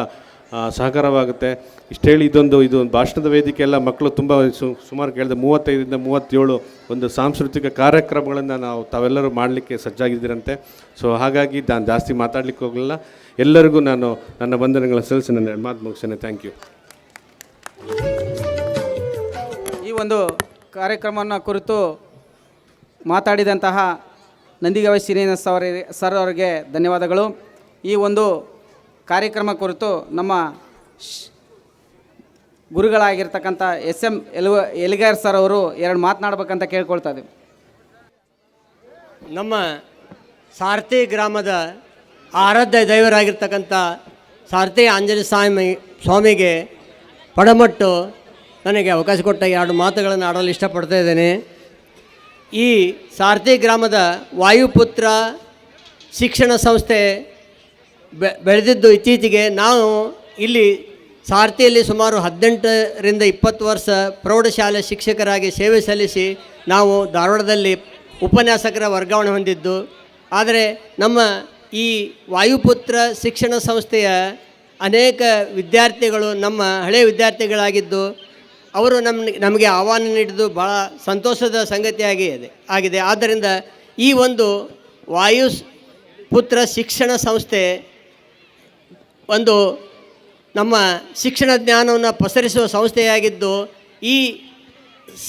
ಸಹಕಾರವಾಗುತ್ತೆ. ಇಷ್ಟು ಹೇಳಿ ಇದು ಒಂದು ಭಾಷಣದ ವೇದಿಕೆ ಎಲ್ಲ ಮಕ್ಕಳು ತುಂಬ ಸುಮಾರು ಕೇಳಿದೆ 35ರಿಂದ 37 ಒಂದು ಸಾಂಸ್ಕೃತಿಕ ಕಾರ್ಯಕ್ರಮಗಳನ್ನು ತಾವೆಲ್ಲರೂ ಮಾಡಲಿಕ್ಕೆ ಸಜ್ಜಾಗಿದ್ದೀರಂತೆ. ಸೊ ಹಾಗಾಗಿ ನಾನು ಜಾಸ್ತಿ ಮಾತಾಡಲಿಕ್ಕೆ ಹೋಗಲಿಲ್ಲ. ಎಲ್ಲರಿಗೂ ನಾನು ನನ್ನ ವಂದನೆಗಳ ಸಲ್ಲಿಸಿ ನನ್ನ ಮಾತು ಮುಗಿಸ್ತೇನೆ. Thank you. ಈ ಒಂದು ಕಾರ್ಯಕ್ರಮವನ್ನು ಕುರಿತು ಮಾತಾಡಿದಂತಹ ನಂದಿಗಾವಿ ಶ್ರೀನಿವಾಸ್ ಸರ್ ಅವರಿಗೆ ಧನ್ಯವಾದಗಳು. ಈ ಒಂದು ಕಾರ್ಯಕ್ರಮ ಕುರಿತು ನಮ್ಮ ಗುರುಗಳಾಗಿರ್ತಕ್ಕಂಥ SM ಎಲಿಗಾರ್ ಸರ್ ಅವರು 2 ಮಾತನಾಡಬೇಕಂತ ಕೇಳ್ಕೊಳ್ತಾ ಇದ್ದೀವಿ. ನಮ್ಮ ಸಾರಥಿ ಗ್ರಾಮದ ಆರಾಧ್ಯ ದೈವರಾಗಿರ್ತಕ್ಕಂಥ ಸಾರಥಿ ಆಂಜನೇಯ ಸ್ವಾಮಿಗೆ ಪಡಮಟ್ಟು ನನಗೆ ಅವಕಾಶ ಕೊಟ್ಟ 2 ಮಾತುಗಳನ್ನು ಆಡಲು ಇಷ್ಟಪಡ್ತಾ ಇದ್ದೇನೆ. ಈ ಸಾರಥಿ ಗ್ರಾಮದ ವಾಯುಪುತ್ರ ಶಿಕ್ಷಣ ಸಂಸ್ಥೆ ಬೆಳೆದಿದ್ದು ಇತ್ತೀಚೆಗೆ. ನಾವು ಇಲ್ಲಿ ಸಾರಥಿಯಲ್ಲಿ ಸುಮಾರು 18ರಿಂದ 20 ವರ್ಷ ಪ್ರೌಢಶಾಲೆ ಶಿಕ್ಷಕರಾಗಿ ಸೇವೆ ಸಲ್ಲಿಸಿ ನಾವು ಧಾರವಾಡದಲ್ಲಿ ಉಪನ್ಯಾಸಕರ ವರ್ಗಾವಣೆ ಹೊಂದಿದ್ದು. ಆದರೆ ನಮ್ಮ ಈ ವಾಯುಪುತ್ರ ಶಿಕ್ಷಣ ಸಂಸ್ಥೆಯ ಅನೇಕ ವಿದ್ಯಾರ್ಥಿಗಳು ನಮ್ಮ ಹಳೆಯ ವಿದ್ಯಾರ್ಥಿಗಳಾಗಿದ್ದು ಅವರು ನಮಗೆ ಆಹ್ವಾನ ನೀಡಿದ್ದು ಭಾಳ ಸಂತೋಷದ ಸಂಗತಿಯಾಗಿದೆ. ಆದ್ದರಿಂದ ಈ ಒಂದು ವಾಯುಪುತ್ರ ಶಿಕ್ಷಣ ಸಂಸ್ಥೆ ಒಂದು ನಮ್ಮ ಶಿಕ್ಷಣ ಜ್ಞಾನವನ್ನು ಪಸರಿಸುವ ಸಂಸ್ಥೆಯಾಗಿದ್ದು, ಈ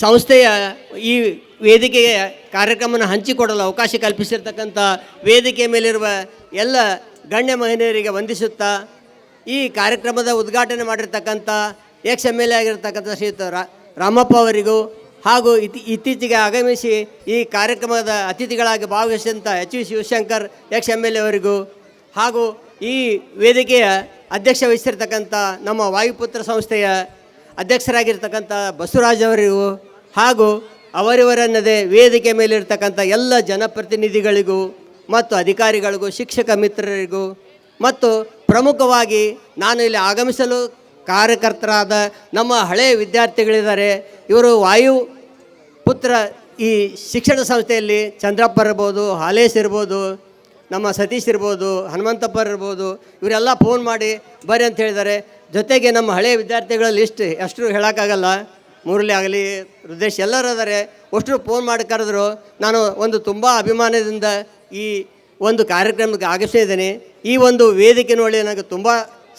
ಸಂಸ್ಥೆಯ ಈ ವೇದಿಕೆಗೆ ಕಾರ್ಯಕ್ರಮವನ್ನು ಹಂಚಿಕೊಡಲು ಅವಕಾಶ ಕಲ್ಪಿಸಿರ್ತಕ್ಕಂಥ ವೇದಿಕೆ ಮೇಲಿರುವ ಎಲ್ಲ ಗಣ್ಯ ಮಹಿಳೆಯರಿಗೆ ವಂದಿಸುತ್ತಾ, ಈ ಕಾರ್ಯಕ್ರಮದ ಉದ್ಘಾಟನೆ ಮಾಡಿರ್ತಕ್ಕಂಥ XMLA ಆಗಿರ್ತಕ್ಕಂಥ ಶ್ರೀಯುತ ರಾಮಪ್ಪ ಅವರಿಗೂ ಹಾಗೂ ಇತ್ತೀಚೆಗೆ ಆಗಮಿಸಿ ಈ ಕಾರ್ಯಕ್ರಮದ ಅತಿಥಿಗಳಾಗಿ ಭಾಗವಹಿಸಿದಂಥ HV ಶಿವಶಂಕರ್ XMLA ಅವರಿಗೂ ಹಾಗೂ ಈ ವೇದಿಕೆಯ ಅಧ್ಯಕ್ಷ ವಹಿಸಿರ್ತಕ್ಕಂಥ ನಮ್ಮ ವಾಯುಪುತ್ರ ಸಂಸ್ಥೆಯ ಅಧ್ಯಕ್ಷರಾಗಿರ್ತಕ್ಕಂಥ ಬಸವರಾಜ್ ಅವರಿಗೂ ಹಾಗೂ ಅವರಿವರನ್ನದೇ ವೇದಿಕೆ ಮೇಲಿರ್ತಕ್ಕಂಥ ಎಲ್ಲ ಜನಪ್ರತಿನಿಧಿಗಳಿಗೂ ಮತ್ತು ಅಧಿಕಾರಿಗಳಿಗೂ ಶಿಕ್ಷಕ ಮಿತ್ರರಿಗೂ ಮತ್ತು ಪ್ರಮುಖವಾಗಿ ನಾನು ಇಲ್ಲಿ ಆಗಮಿಸಲು ಕಾರ್ಯಕರ್ತರಾದ ನಮ್ಮ ಹಳೆಯ ವಿದ್ಯಾರ್ಥಿಗಳಿದ್ದಾರೆ. ಇವರು ವಾಯುಪುತ್ರ ಈ ಶಿಕ್ಷಣ ಸಂಸ್ಥೆಯಲ್ಲಿ ಚಂದ್ರಪ್ಪ ಇರ್ಬೋದು, ಹಾಲೇಶ್ ಇರ್ಬೋದು, ನಮ್ಮ ಸತೀಶ್ ಇರ್ಬೋದು, ಹನುಮಂತಪ್ಪ ಇರ್ಬೋದು, ಇವರೆಲ್ಲ ಫೋನ್ ಮಾಡಿ ಬರ್ರಿ ಅಂತ ಹೇಳಿದ್ದಾರೆ. ಜೊತೆಗೆ ನಮ್ಮ ಹಳೆಯ ವಿದ್ಯಾರ್ಥಿಗಳ ಲಿಸ್ಟ್ ಎಷ್ಟು ಹೇಳೋಕ್ಕಾಗಲ್ಲ, ಮುರಳಿ ಆಗಲಿ ಹೃದಯೇಶ್ ಎಲ್ಲರೂ ಅದಾರೆ. ಅಷ್ಟು ಫೋನ್ ಮಾಡಿ ಕರೆದ್ರು. ನಾನು ಒಂದು ತುಂಬ ಅಭಿಮಾನದಿಂದ ಈ ಒಂದು ಕಾರ್ಯಕ್ರಮಕ್ಕೆ ಆಗಮಿಸಿದ್ದೇನೆ. ಈ ಒಂದು ವೇದಿಕೆ ನೋಡಿ ನನಗೆ ತುಂಬ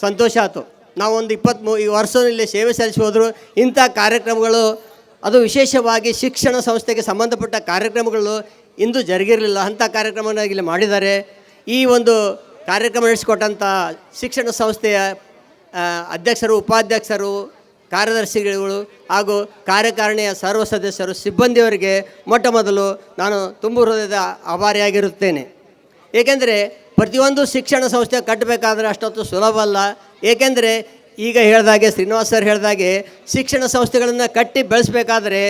ಸಂತೋಷ ಆಯಿತು. ನಾವೊಂದು 23 ವರ್ಷ ಇಲ್ಲಿ ಸೇವೆ ಸಲ್ಲಿಸಿ ಹೋದರೂ ಇಂಥ ಕಾರ್ಯಕ್ರಮಗಳು, ಅದು ವಿಶೇಷವಾಗಿ ಶಿಕ್ಷಣ ಸಂಸ್ಥೆಗೆ ಸಂಬಂಧಪಟ್ಟ ಕಾರ್ಯಕ್ರಮಗಳು ಇಂದು ಜರುಗಿರಲಿಲ್ಲ. ಅಂಥ ಕಾರ್ಯಕ್ರಮವನ್ನು ಇಲ್ಲಿ ಮಾಡಿದ್ದಾರೆ. ಈ ಒಂದು ಕಾರ್ಯಕ್ರಮ ನಡೆಸಿಕೊಟ್ಟಂಥ ಶಿಕ್ಷಣ ಸಂಸ್ಥೆಯ ಅಧ್ಯಕ್ಷರು, ಉಪಾಧ್ಯಕ್ಷರು, ಕಾರ್ಯದರ್ಶಿಗಳು ಹಾಗೂ ಕಾರ್ಯಕಾರಿಣಿಯ ಸರ್ವ ಸದಸ್ಯರು, ಸಿಬ್ಬಂದಿಯವರಿಗೆ ಮೊಟ್ಟ ಮೊದಲು ನಾನು ತುಂಬ ಹೃದಯದ ಆಭಾರಿಯಾಗಿರುತ್ತೇನೆ. ಏಕೆಂದರೆ ಪ್ರತಿಯೊಂದು ಶಿಕ್ಷಣ ಸಂಸ್ಥೆ ಕಟ್ಟಬೇಕಾದ್ರೆ ಅಷ್ಟೊತ್ತು ಸುಲಭ ಅಲ್ಲ. ಏಕೆಂದರೆ ಈಗ ಹೇಳಿದಾಗೆ ಶ್ರೀನಿವಾಸ್ ಸರ್ ಹೇಳಿದಾಗೆ ಶಿಕ್ಷಣ ಸಂಸ್ಥೆಗಳನ್ನು ಕಟ್ಟಿ ಬೆಳೆಸಬೇಕಾದ್ರೆ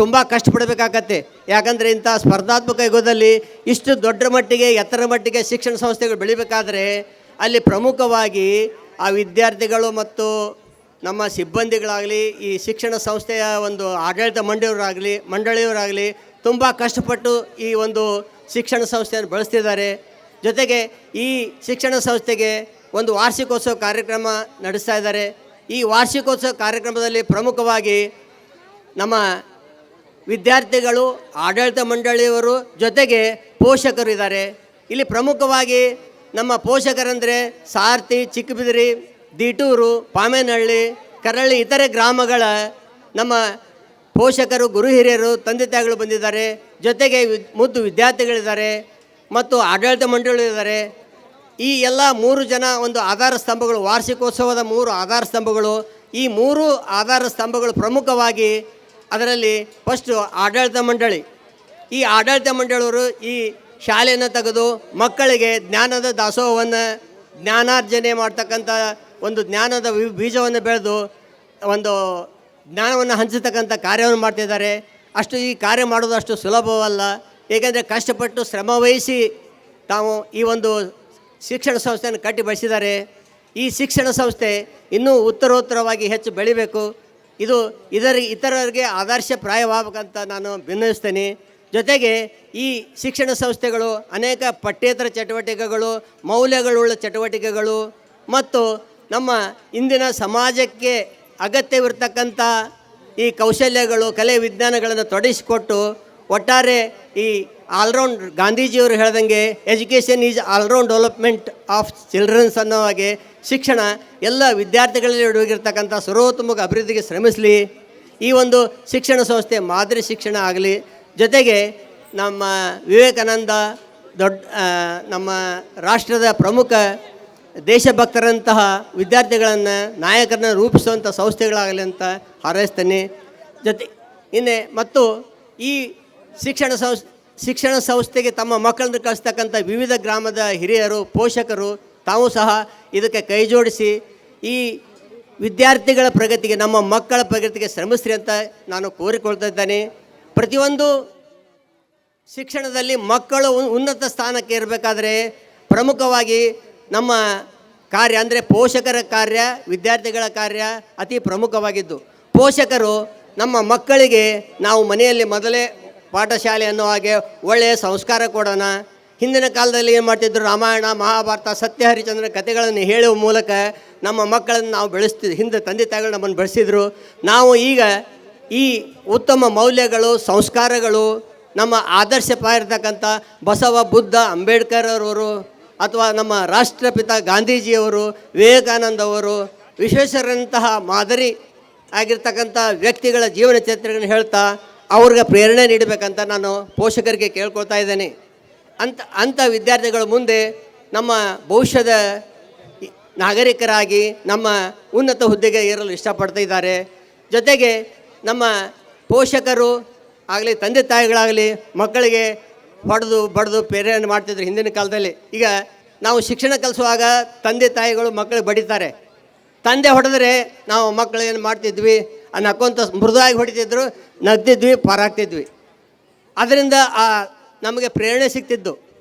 ತುಂಬ ಕಷ್ಟಪಡಬೇಕಾಗತ್ತೆ. ಯಾಕಂದರೆ ಇಂಥ ಸ್ಪರ್ಧಾತ್ಮಕ ಯುಗದಲ್ಲಿ ಇಷ್ಟು ದೊಡ್ಡ ಮಟ್ಟಿಗೆ ಎತ್ತರ ಮಟ್ಟಿಗೆ ಶಿಕ್ಷಣ ಸಂಸ್ಥೆಗಳು ಬೆಳಿಬೇಕಾದ್ರೆ ಅಲ್ಲಿ ಪ್ರಮುಖವಾಗಿ ಆ ವಿದ್ಯಾರ್ಥಿಗಳು ಮತ್ತು ನಮ್ಮ ಸಿಬ್ಬಂದಿಗಳಾಗಲಿ, ಈ ಶಿಕ್ಷಣ ಸಂಸ್ಥೆಯ ಒಂದು ಆಡಳಿತ ಮಂಡಳಿಯವರಾಗಲಿ ತುಂಬ ಕಷ್ಟಪಟ್ಟು ಈ ಒಂದು ಶಿಕ್ಷಣ ಸಂಸ್ಥೆಯನ್ನು ಬೆಳೆಸ್ತಿದ್ದಾರೆ. ಜೊತೆಗೆ ಈ ಶಿಕ್ಷಣ ಸಂಸ್ಥೆಗೆ ಒಂದು ವಾರ್ಷಿಕೋತ್ಸವ ಕಾರ್ಯಕ್ರಮ ನಡೆಸ್ತಾ ಇದ್ದಾರೆ. ಈ ವಾರ್ಷಿಕೋತ್ಸವ ಕಾರ್ಯಕ್ರಮದಲ್ಲಿ ಪ್ರಮುಖವಾಗಿ ನಮ್ಮ ವಿದ್ಯಾರ್ಥಿಗಳು, ಆಡಳಿತ ಮಂಡಳಿಯವರು, ಜೊತೆಗೆ ಪೋಷಕರು ಇದ್ದಾರೆ. ಇಲ್ಲಿ ಪ್ರಮುಖವಾಗಿ ನಮ್ಮ ಪೋಷಕರಂದರೆ ಸಾರಥಿ, ಚಿಕ್ಕಬಿದಿರಿ, ದೀಟೂರು, ಪಾಮೇನಹಳ್ಳಿ, ಕರಳ್ಳಿ ಇತರೆ ಗ್ರಾಮಗಳ ನಮ್ಮ ಪೋಷಕರು, ಗುರು ಹಿರಿಯರು, ತಂದೆ ತಾಯಿಗಳು ಬಂದಿದ್ದಾರೆ. ಜೊತೆಗೆ ಮುದ್ದು ವಿದ್ಯಾರ್ಥಿಗಳಿದ್ದಾರೆ ಮತ್ತು ಆಡಳಿತ ಮಂಡಳಿಯಿದ್ದಾರೆ. ಈ ಎಲ್ಲ 3 ಜನ ಒಂದು ಆಧಾರ ಸ್ತಂಭಗಳು, ವಾರ್ಷಿಕೋತ್ಸವದ 3 ಆಧಾರ ಸ್ತಂಭಗಳು. ಈ 3 ಆಧಾರ ಸ್ತಂಭಗಳು ಪ್ರಮುಖವಾಗಿ ಅದರಲ್ಲಿ ಫಸ್ಟು ಆಡಳಿತ ಮಂಡಳಿ. ಈ ಆಡಳಿತ ಮಂಡಳಿಯವರು ಈ ಶಾಲೆಯನ್ನು ತೆಗೆದು ಮಕ್ಕಳಿಗೆ ಜ್ಞಾನದ ದಾಸೋಹವನ್ನು, ಜ್ಞಾನಾರ್ಜನೆ ಮಾಡ್ತಕ್ಕಂಥ ಒಂದು ಜ್ಞಾನದ ಬೀಜವನ್ನು ಬೆಳೆದು ಒಂದು ಜ್ಞಾನವನ್ನು ಹಂಚತಕ್ಕಂಥ ಕಾರ್ಯವನ್ನು ಮಾಡ್ತಿದ್ದಾರೆ. ಈ ಕಾರ್ಯ ಮಾಡೋದು ಅಷ್ಟು ಸುಲಭವಲ್ಲ. ಏಕೆಂದರೆ ಕಷ್ಟಪಟ್ಟು ಶ್ರಮವಹಿಸಿ ತಾವು ಈ ಒಂದು ಶಿಕ್ಷಣ ಸಂಸ್ಥೆಯನ್ನು ಕಟ್ಟಿ ಬೆಳೆಸಿದ್ದಾರೆ. ಈ ಶಿಕ್ಷಣ ಸಂಸ್ಥೆ ಇನ್ನೂ ಉತ್ತರೋತ್ತರವಾಗಿ ಹೆಚ್ಚು ಬೆಳಿಬೇಕು. ಇದು ಇತರರಿಗೆ ಆದರ್ಶಪ್ರಾಯವಾಗಬೇಕಂತ ನಾನು ಭಿನ್ನಯಿಸ್ತೇನೆ. ಜೊತೆಗೆ ಈ ಶಿಕ್ಷಣ ಸಂಸ್ಥೆಗಳು ಅನೇಕ ಪಠ್ಯೇತರ ಚಟುವಟಿಕೆಗಳು, ಮೌಲ್ಯಗಳುಳ್ಳ ಚಟುವಟಿಕೆಗಳು ಮತ್ತು ನಮ್ಮ ಇಂದಿನ ಸಮಾಜಕ್ಕೆ ಅಗತ್ಯವಿರ್ತಕ್ಕಂಥ ಈ ಕೌಶಲ್ಯಗಳು, ಕಲೆ, ವಿಜ್ಞಾನಗಳನ್ನು ತೊಡಗಿಸಿಕೊಟ್ಟು ಒಟ್ಟಾರೆ ಈ ಆಲ್ರೌಂಡ್ ಗಾಂಧೀಜಿಯವರು ಹೇಳ್ದಂಗೆ education is all round development of childrens ಅನ್ನೋ ಹಾಗೆ ಶಿಕ್ಷಣ ಎಲ್ಲ ವಿದ್ಯಾರ್ಥಿಗಳಲ್ಲಿ ಹುಡುಗಿರ್ತಕ್ಕಂಥ ಸರ್ವತೋಮುಖ ಅಭಿವೃದ್ಧಿಗೆ ಶ್ರಮಿಸಲಿ. ಈ ಒಂದು ಶಿಕ್ಷಣ ಸಂಸ್ಥೆ ಮಾದರಿ ಶಿಕ್ಷಣ ಆಗಲಿ. ಜೊತೆಗೆ ನಮ್ಮ ವಿವೇಕಾನಂದ ನಮ್ಮ ರಾಷ್ಟ್ರದ ಪ್ರಮುಖ ದೇಶಭಕ್ತರಂತಹ ವಿದ್ಯಾರ್ಥಿಗಳನ್ನು, ನಾಯಕರನ್ನ ರೂಪಿಸುವಂಥ ಸಂಸ್ಥೆಗಳಾಗಲಿ ಅಂತ ಹಾರೈಸ್ತೇನೆ. ಮತ್ತು ಈ ಶಿಕ್ಷಣ ಸಂಸ್ಥೆಗೆ ತಮ್ಮ ಮಕ್ಕಳನ್ನು ಕಳಿಸ್ತಕ್ಕಂಥ ವಿವಿಧ ಗ್ರಾಮದ ಹಿರಿಯರು, ಪೋಷಕರು ತಾವು ಸಹ ಇದಕ್ಕೆ ಕೈ ಜೋಡಿಸಿ ಈ ವಿದ್ಯಾರ್ಥಿಗಳ ಪ್ರಗತಿಗೆ, ನಮ್ಮ ಮಕ್ಕಳ ಪ್ರಗತಿಗೆ ಶ್ರಮಿಸ್ರಿ ಅಂತ ನಾನು ಕೋರಿಕೊಳ್ತಾ ಇದ್ದೇನೆ. ಪ್ರತಿಯೊಂದು ಶಿಕ್ಷಣದಲ್ಲಿ ಮಕ್ಕಳು ಉನ್ನತ ಸ್ಥಾನಕ್ಕೆ ಇರಬೇಕಾದ್ರೆ ಪ್ರಮುಖವಾಗಿ ನಮ್ಮ ಕಾರ್ಯ ಅಂದರೆ ಪೋಷಕರ ಕಾರ್ಯ, ವಿದ್ಯಾರ್ಥಿಗಳ ಕಾರ್ಯ ಅತಿ ಪ್ರಮುಖವಾಗಿದ್ದು, ಪೋಷಕರು ನಮ್ಮ ಮಕ್ಕಳಿಗೆ ನಾವು ಮನೆಯಲ್ಲಿ ಮೊದಲೇ ಪಾಠಶಾಲೆ ಅನ್ನೋ ಹಾಗೆ ಒಳ್ಳೆಯ ಸಂಸ್ಕಾರ ಕೊಡೋಣ. ಹಿಂದಿನ ಕಾಲದಲ್ಲಿ ಏನು ಮಾಡ್ತಿದ್ರು, ರಾಮಾಯಣ, ಮಹಾಭಾರತ, ಸತ್ಯ ಹರಿಶ್ಚಂದ್ರ ಕಥೆಗಳನ್ನು ಹೇಳುವ ಮೂಲಕ ನಮ್ಮ ಮಕ್ಕಳನ್ನು ನಾವು ಬೆಳೆಸ್ತಿದ್ವಿ. ಹಿಂದೆ ತಂದೆ ತಾಯಿಗಳು ನಮ್ಮನ್ನು ಬೆಳೆಸಿದ್ರು. ನಾವು ಈಗ ಈ ಉತ್ತಮ ಮೌಲ್ಯಗಳು, ಸಂಸ್ಕಾರಗಳು, ನಮ್ಮ ಆದರ್ಶಪ್ರಾಯರ್ತಕ್ಕಂಥ ಬಸವ, ಬುದ್ಧ, ಅಂಬೇಡ್ಕರ್ ಅವರು ಅಥವಾ ನಮ್ಮ ರಾಷ್ಟ್ರಪಿತ ಗಾಂಧೀಜಿಯವರು, ವಿವೇಕಾನಂದ ಅವರು, ವಿಶ್ವೇಶ್ವರಂತಹ ಮಾದರಿ ಆಗಿರ್ತಕ್ಕಂಥ ವ್ಯಕ್ತಿಗಳ ಜೀವನ ಚರಿತ್ರೆಗಳನ್ನು ಹೇಳ್ತಾ ಅವ್ರಿಗೆ ಪ್ರೇರಣೆ ನೀಡಬೇಕಂತ ನಾನು ಪೋಷಕರಿಗೆ ಕೇಳ್ಕೊಳ್ತಾ ಇದ್ದೇನೆ. ಅಂಥ ವಿದ್ಯಾರ್ಥಿಗಳು ಮುಂದೆ ನಮ್ಮ ಭವಿಷ್ಯದ ನಾಗರಿಕರಾಗಿ ನಮ್ಮ ಉನ್ನತ ಹುದ್ದೆಗೆ ಏರಲು ಇಷ್ಟಪಡ್ತಾ ಇದ್ದಾರೆ. ಜೊತೆಗೆ ನಮ್ಮ ಪೋಷಕರು ಆಗಲಿ, ತಂದೆ ತಾಯಿಗಳಾಗಲಿ ಮಕ್ಕಳಿಗೆ ಹೊಡೆದು ಬಡ್ದು ಪ್ರೇರಣೆ ಮಾಡ್ತಿದ್ರು ಹಿಂದಿನ ಕಾಲದಲ್ಲಿ. ಈಗ ನಾವು ಶಿಕ್ಷಣ ಕಲಿಸುವಾಗ ತಂದೆ ತಾಯಿಗಳು ಮಕ್ಕಳಿಗೆ ಬಡಿತಾರೆ. ತಂದೆ ಹೊಡೆದ್ರೆ ನಾವು ಮಕ್ಕಳು ಏನು ಮಾಡ್ತಿದ್ವಿ, ನಕ್ಕೊಂತ ಮೃದುವಾಗಿ ಹೊಡಿತಿದ್ರು, ನಗ್ತಿದ್ವಿ, ಪಾರಾಗ್ತಿದ್ವಿ. ಅದರಿಂದ ನಮಗೆ ಪ್ರೇರಣೆ ಸಿಗ್ತಿದ್ದು.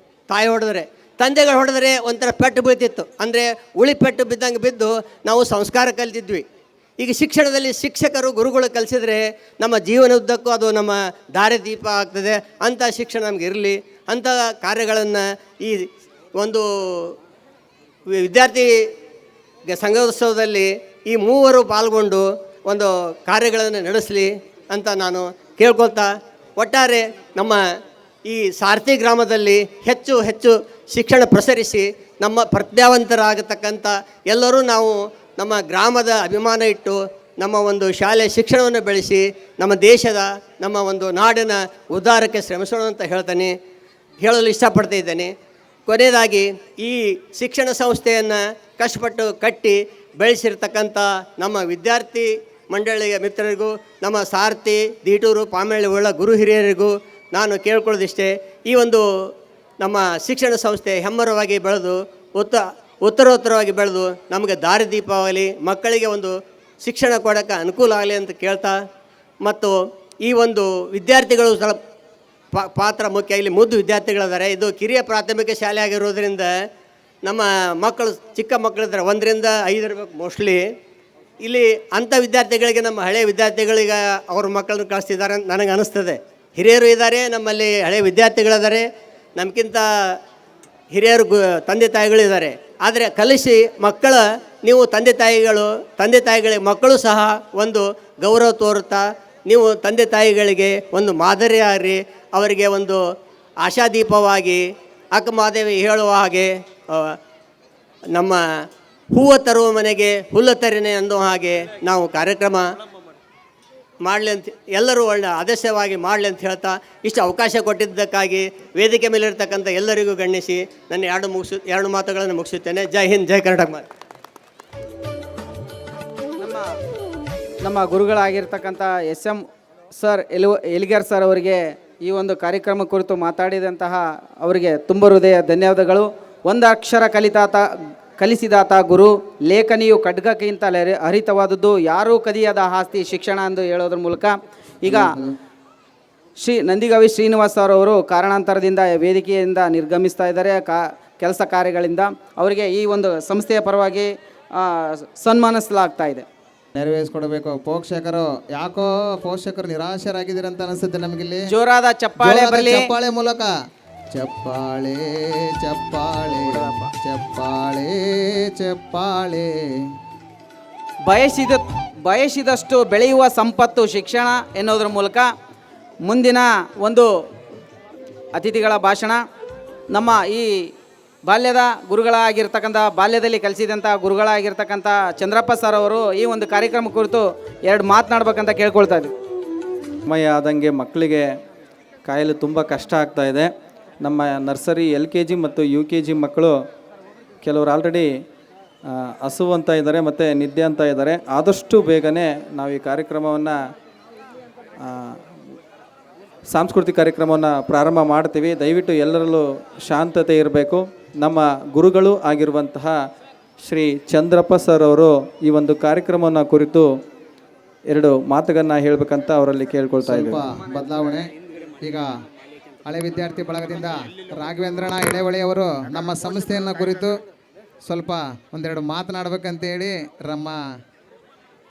ತಾಯಿ ಹೊಡೆದ್ರೆ, ತಂದೆಗಳು ಹೊಡೆದ್ರೆ ಒಂಥರ ಪೆಟ್ಟು ಬೀಳ್ತಿತ್ತು. ಅಂದರೆ ಉಳಿ ಪೆಟ್ಟು ಬಿದ್ದಂಗೆ ಬಿದ್ದು ನಾವು ಸಂಸ್ಕಾರ ಕಲಿತಿದ್ವಿ. ಈಗ ಶಿಕ್ಷಣದಲ್ಲಿ ಶಿಕ್ಷಕರು, ಗುರುಗಳು ಕಲಿಸಿದ್ರೆ ನಮ್ಮ ಜೀವನದುದ್ದಕ್ಕೂ ಅದು ನಮ್ಮ ದಾರಿದೀಪ ಆಗ್ತದೆ. ಅಂಥ ಶಿಕ್ಷಣ ನಮ್ಗೆ ಇರಲಿ. ಅಂಥ ಕಾರ್ಯಗಳನ್ನು ಈ ಒಂದು ವಿದ್ಯಾರ್ಥಿ ಸಂಘೋತ್ಸವದಲ್ಲಿ ಈ ಮೂವರು ಪಾಲ್ಗೊಂಡು ಒಂದು ಕಾರ್ಯಗಳನ್ನು ನಡೆಸಲಿ ಅಂತ ನಾನು ಕೇಳ್ಕೊಳ್ತಾ, ಒಟ್ಟಾರೆ ನಮ್ಮ ಈ ಸಾರಥಿ ಗ್ರಾಮದಲ್ಲಿ ಹೆಚ್ಚು ಹೆಚ್ಚು ಶಿಕ್ಷಣ ಪ್ರಸರಿಸಿ ನಮ್ಮ ಪ್ರಜ್ಞಾವಂತರಾಗತಕ್ಕಂಥ ಎಲ್ಲರೂ ನಾವು ನಮ್ಮ ಗ್ರಾಮದ ಅಭಿಮಾನ ಇಟ್ಟು ನಮ್ಮ ಒಂದು ಶಾಲೆ ಶಿಕ್ಷಣವನ್ನು ಬೆಳೆಸಿ ನಮ್ಮ ದೇಶದ, ನಮ್ಮ ಒಂದು ನಾಡಿನ ಉದ್ಧಾರಕ್ಕೆ ಶ್ರಮಿಸೋಣ ಅಂತ ಹೇಳಲು ಇಷ್ಟಪಡ್ತಾ ಇದ್ದೇನೆ. ಕೊನೆಯದಾಗಿ ಈ ಶಿಕ್ಷಣ ಸಂಸ್ಥೆಯನ್ನು ಕಷ್ಟಪಟ್ಟು ಕಟ್ಟಿ ಬೆಳೆಸಿರ್ತಕ್ಕಂಥ ನಮ್ಮ ವಿದ್ಯಾರ್ಥಿ ಮಂಡಳಿಯ ಮಿತ್ರರಿಗೂ, ನಮ್ಮ ಸಾರಥಿ, ದೀಟೂರು, ಪಾಮೇಳಿ ಉಳ್ಳ ಗುರು ಹಿರಿಯರಿಗೂ ನಾನು ಕೇಳ್ಕೊಳ್ಳೋದಿಷ್ಟೇ. ಈ ಒಂದು ನಮ್ಮ ಶಿಕ್ಷಣ ಸಂಸ್ಥೆ ಹೆಮ್ಮರವಾಗಿ ಬೆಳೆದು ಉತ್ತರೋತ್ತರವಾಗಿ ಬೆಳೆದು ನಮಗೆ ದಾರಿದೀಪವಾಗಲಿ, ಮಕ್ಕಳಿಗೆ ಒಂದು ಶಿಕ್ಷಣ ಕೊಡೋಕ್ಕೆ ಅನುಕೂಲ ಆಗಲಿ ಅಂತ ಕೇಳ್ತಾ, ಮತ್ತು ಈ ಒಂದು ವಿದ್ಯಾರ್ಥಿಗಳು ಪಾತ್ರ ಮುಖ್ಯ. ಇಲ್ಲಿ ಮುದ್ದು ವಿದ್ಯಾರ್ಥಿಗಳಿದ್ದಾರೆ. ಇದು ಕಿರಿಯ ಪ್ರಾಥಮಿಕ ಶಾಲೆ ಆಗಿರೋದ್ರಿಂದ ನಮ್ಮ ಮಕ್ಕಳು ಚಿಕ್ಕ ಮಕ್ಕಳಿದ್ದಾರೆ, 1ರಿಂದ 5 ಇರಬೇಕು ಮೋಸ್ಟ್ಲಿ. ಇಲ್ಲಿ ಅಂಥ ವಿದ್ಯಾರ್ಥಿಗಳಿಗೆ ನಮ್ಮ ಹಳೆಯ ವಿದ್ಯಾರ್ಥಿಗಳಿಗೆ ಅವ್ರ ಮಕ್ಕಳನ್ನು ಕಳಿಸ್ತಿದ್ದಾರೆ ಅಂತ ನನಗೆ ಅನ್ನಿಸ್ತದೆ. ಹಿರಿಯರು ಇದ್ದಾರೆ, ನಮ್ಮಲ್ಲಿ ಹಳೆಯ ವಿದ್ಯಾರ್ಥಿಗಳಿದ್ದಾರೆ, ನಮಗಿಂತ ಹಿರಿಯರು ತಂದೆ ತಾಯಿಗಳಿದ್ದಾರೆ. ಆದರೆ ಕಲಿಸಿ ನೀವು ತಂದೆ ತಾಯಿಗಳಿಗೆ ಮಕ್ಕಳು ಸಹ ಒಂದು ಗೌರವ ತೋರುತ್ತಾ ನೀವು ತಂದೆ ತಾಯಿಗಳಿಗೆ ಒಂದು ಮಾದರಿಯಾಗಿ, ಅವರಿಗೆ ಒಂದು ಆಶಾದೀಪವಾಗಿ, ಅಕ್ಕಮಹಾದೇವಿ ಹೇಳುವ ಹಾಗೆ ನಮ್ಮ ಹೂವು ತರುವ ಮನೆಗೆ ಹುಲ್ಲು ತರೇನೆ ಅನ್ನೋ ಹಾಗೆ ನಾವು ಕಾರ್ಯಕ್ರಮ ಮಾಡಲಿ ಅಂತ ಎಲ್ಲರೂ ಒಳ್ಳೆ ಆದರ್ಶವಾಗಿ ಮಾಡಲಿ ಅಂತ ಹೇಳ್ತಾ, ಇಷ್ಟು ಅವಕಾಶ ಕೊಟ್ಟಿದ್ದಕ್ಕಾಗಿ ವೇದಿಕೆ ಮೇಲೆ ಇರ್ತಕ್ಕಂಥ ಎಲ್ಲರಿಗೂ ಗಣ್ಣಿಸಿ ನನ್ನ ಎರಡು ಮಾತುಗಳನ್ನು ಮುಗಿಸುತ್ತೇನೆ. ಜೈ ಹಿಂದ್, ಜೈ ಕರ್ನಾಟಕ ಮಾತೆ. ನಮ್ಮ ಗುರುಗಳಾಗಿರ್ತಕ್ಕಂಥ SM ಸರ್ ಎಲಿಗಾರ್ ಸರ್ ಅವರಿಗೆ ಈ ಒಂದು ಕಾರ್ಯಕ್ರಮ ಕುರಿತು ಮಾತಾಡಿದಂತಹ ಅವರಿಗೆ ತುಂಬ ಹೃದಯ ಧನ್ಯವಾದಗಳು. ಒಂದು ಅಕ್ಷರ ಕಲಿಸಿದಾತ ಗುರು, ಲೇಖನಿಯು ಖಡ್ಗಕ್ಕಿಂತ ಹರಿತವಾದದ್ದು, ಯಾರೂ ಕದಿಯದ ಆಸ್ತಿ ಶಿಕ್ಷಣ ಎಂದು ಹೇಳೋದ್ರ ಮೂಲಕ ಈಗ ನಂದಿಗವಿ ಶ್ರೀನಿವಾಸ್ ಅವರು ಕಾರಣಾಂತರದಿಂದ ವೇದಿಕೆಯಿಂದ ನಿರ್ಗಮಿಸ್ತಾ ಇದ್ದಾರೆ ಕೆಲಸ ಕಾರ್ಯಗಳಿಂದ. ಅವರಿಗೆ ಈ ಒಂದು ಸಂಸ್ಥೆಯ ಪರವಾಗಿ ಸನ್ಮಾನಿಸಲಾಗ್ತಾ ಇದೆ. ನೆರವೇರಿಸ್ಕೊಡ್ಬೇಕು. ಪೋಷಕರು ಯಾಕೋ ಪೋಷಕರು ನಿರಾಶರಾಗಿದ್ದೀರಂತ ಅನಿಸುತ್ತೆ ನಮಗಿಲ್ಲಿ. ಜೋರಾದ ಚಪ್ಪಾಳೆ ಬರಲಿ. ಚಪ್ಪಾಳೆ ಮೂಲಕ ಚಪ್ಪಾಳೆ ಚಪ್ಪಾಳೆ ಚಪ್ಪಾಳೆ ಚಪ್ಪಾಳೆ. ಬಯಸಿದಷ್ಟು ಬೆಳೆಯುವ ಸಂಪತ್ತು ಶಿಕ್ಷಣ ಎನ್ನುವುದರ ಮೂಲಕ ಮುಂದಿನ ಒಂದು ಅತಿಥಿಗಳ ಭಾಷಣ. ನಮ್ಮ ಈ ಬಾಲ್ಯದ ಗುರುಗಳಾಗಿರ್ತಕ್ಕಂಥ, ಬಾಲ್ಯದಲ್ಲಿ ಕಲಿಸಿದಂಥ ಗುರುಗಳಾಗಿರ್ತಕ್ಕಂಥ ಚಂದ್ರಪ್ಪ ಸರ್ ಅವರು ಈ ಒಂದು ಕಾರ್ಯಕ್ರಮ ಕುರಿತು 2 ಮಾತನಾಡ್ಬೇಕಂತ ಕೇಳ್ಕೊಳ್ತಾ ಇದ್ದೀವಿ. ಸಮಯ ಆದಂಗೆ ಮಕ್ಕಳಿಗೆ ಕಾಯಲು ತುಂಬ ಕಷ್ಟ ಆಗ್ತಾ ಇದೆ. ನಮ್ಮ ನರ್ಸರಿ LKG ಮತ್ತು UKG ಮಕ್ಕಳು ಕೆಲವರು ಆಲ್ರೆಡಿ ಹಸುವು ಅಂತ ಇದ್ದಾರೆ ಮತ್ತು ನಿದ್ದೆ ಅಂತ ಇದ್ದಾರೆ. ಆದಷ್ಟು ಬೇಗನೆ ನಾವು ಈ ಕಾರ್ಯಕ್ರಮವನ್ನು ಸಾಂಸ್ಕೃತಿಕ ಕಾರ್ಯಕ್ರಮವನ್ನು ಪ್ರಾರಂಭ ಮಾಡ್ತೀವಿ. ದಯವಿಟ್ಟು ಎಲ್ಲರಲ್ಲೂ ಶಾಂತತೆ ಇರಬೇಕು. ನಮ್ಮ ಗುರುಗಳು ಆಗಿರುವಂತಹ ಶ್ರೀ ಚಂದ್ರಪ್ಪ ಸರ್ ಅವರು ಈ ಒಂದು ಕಾರ್ಯಕ್ರಮವನ್ನು ಕುರಿತು 2 ಮಾತುಗಳನ್ನು ಹೇಳಬೇಕಂತ ಅವರಲ್ಲಿ ಕೇಳ್ಕೊಳ್ತಾ ಇದ್ದೀವಿ. ಬದಲಾವಣೆ. ಈಗ ಹಳೆ ವಿದ್ಯಾರ್ಥಿ ಬಳಗದಿಂದ ರಾಘವೇಂದ್ರಣ್ಣ ಎಳೆವಳಿ ಅವರು ನಮ್ಮ ಸಂಸ್ಥೆಯನ್ನು ಕುರಿತು ಸ್ವಲ್ಪ 1-2 ಮಾತನಾಡಬೇಕಂತೇಳಿ ನಮ್ಮ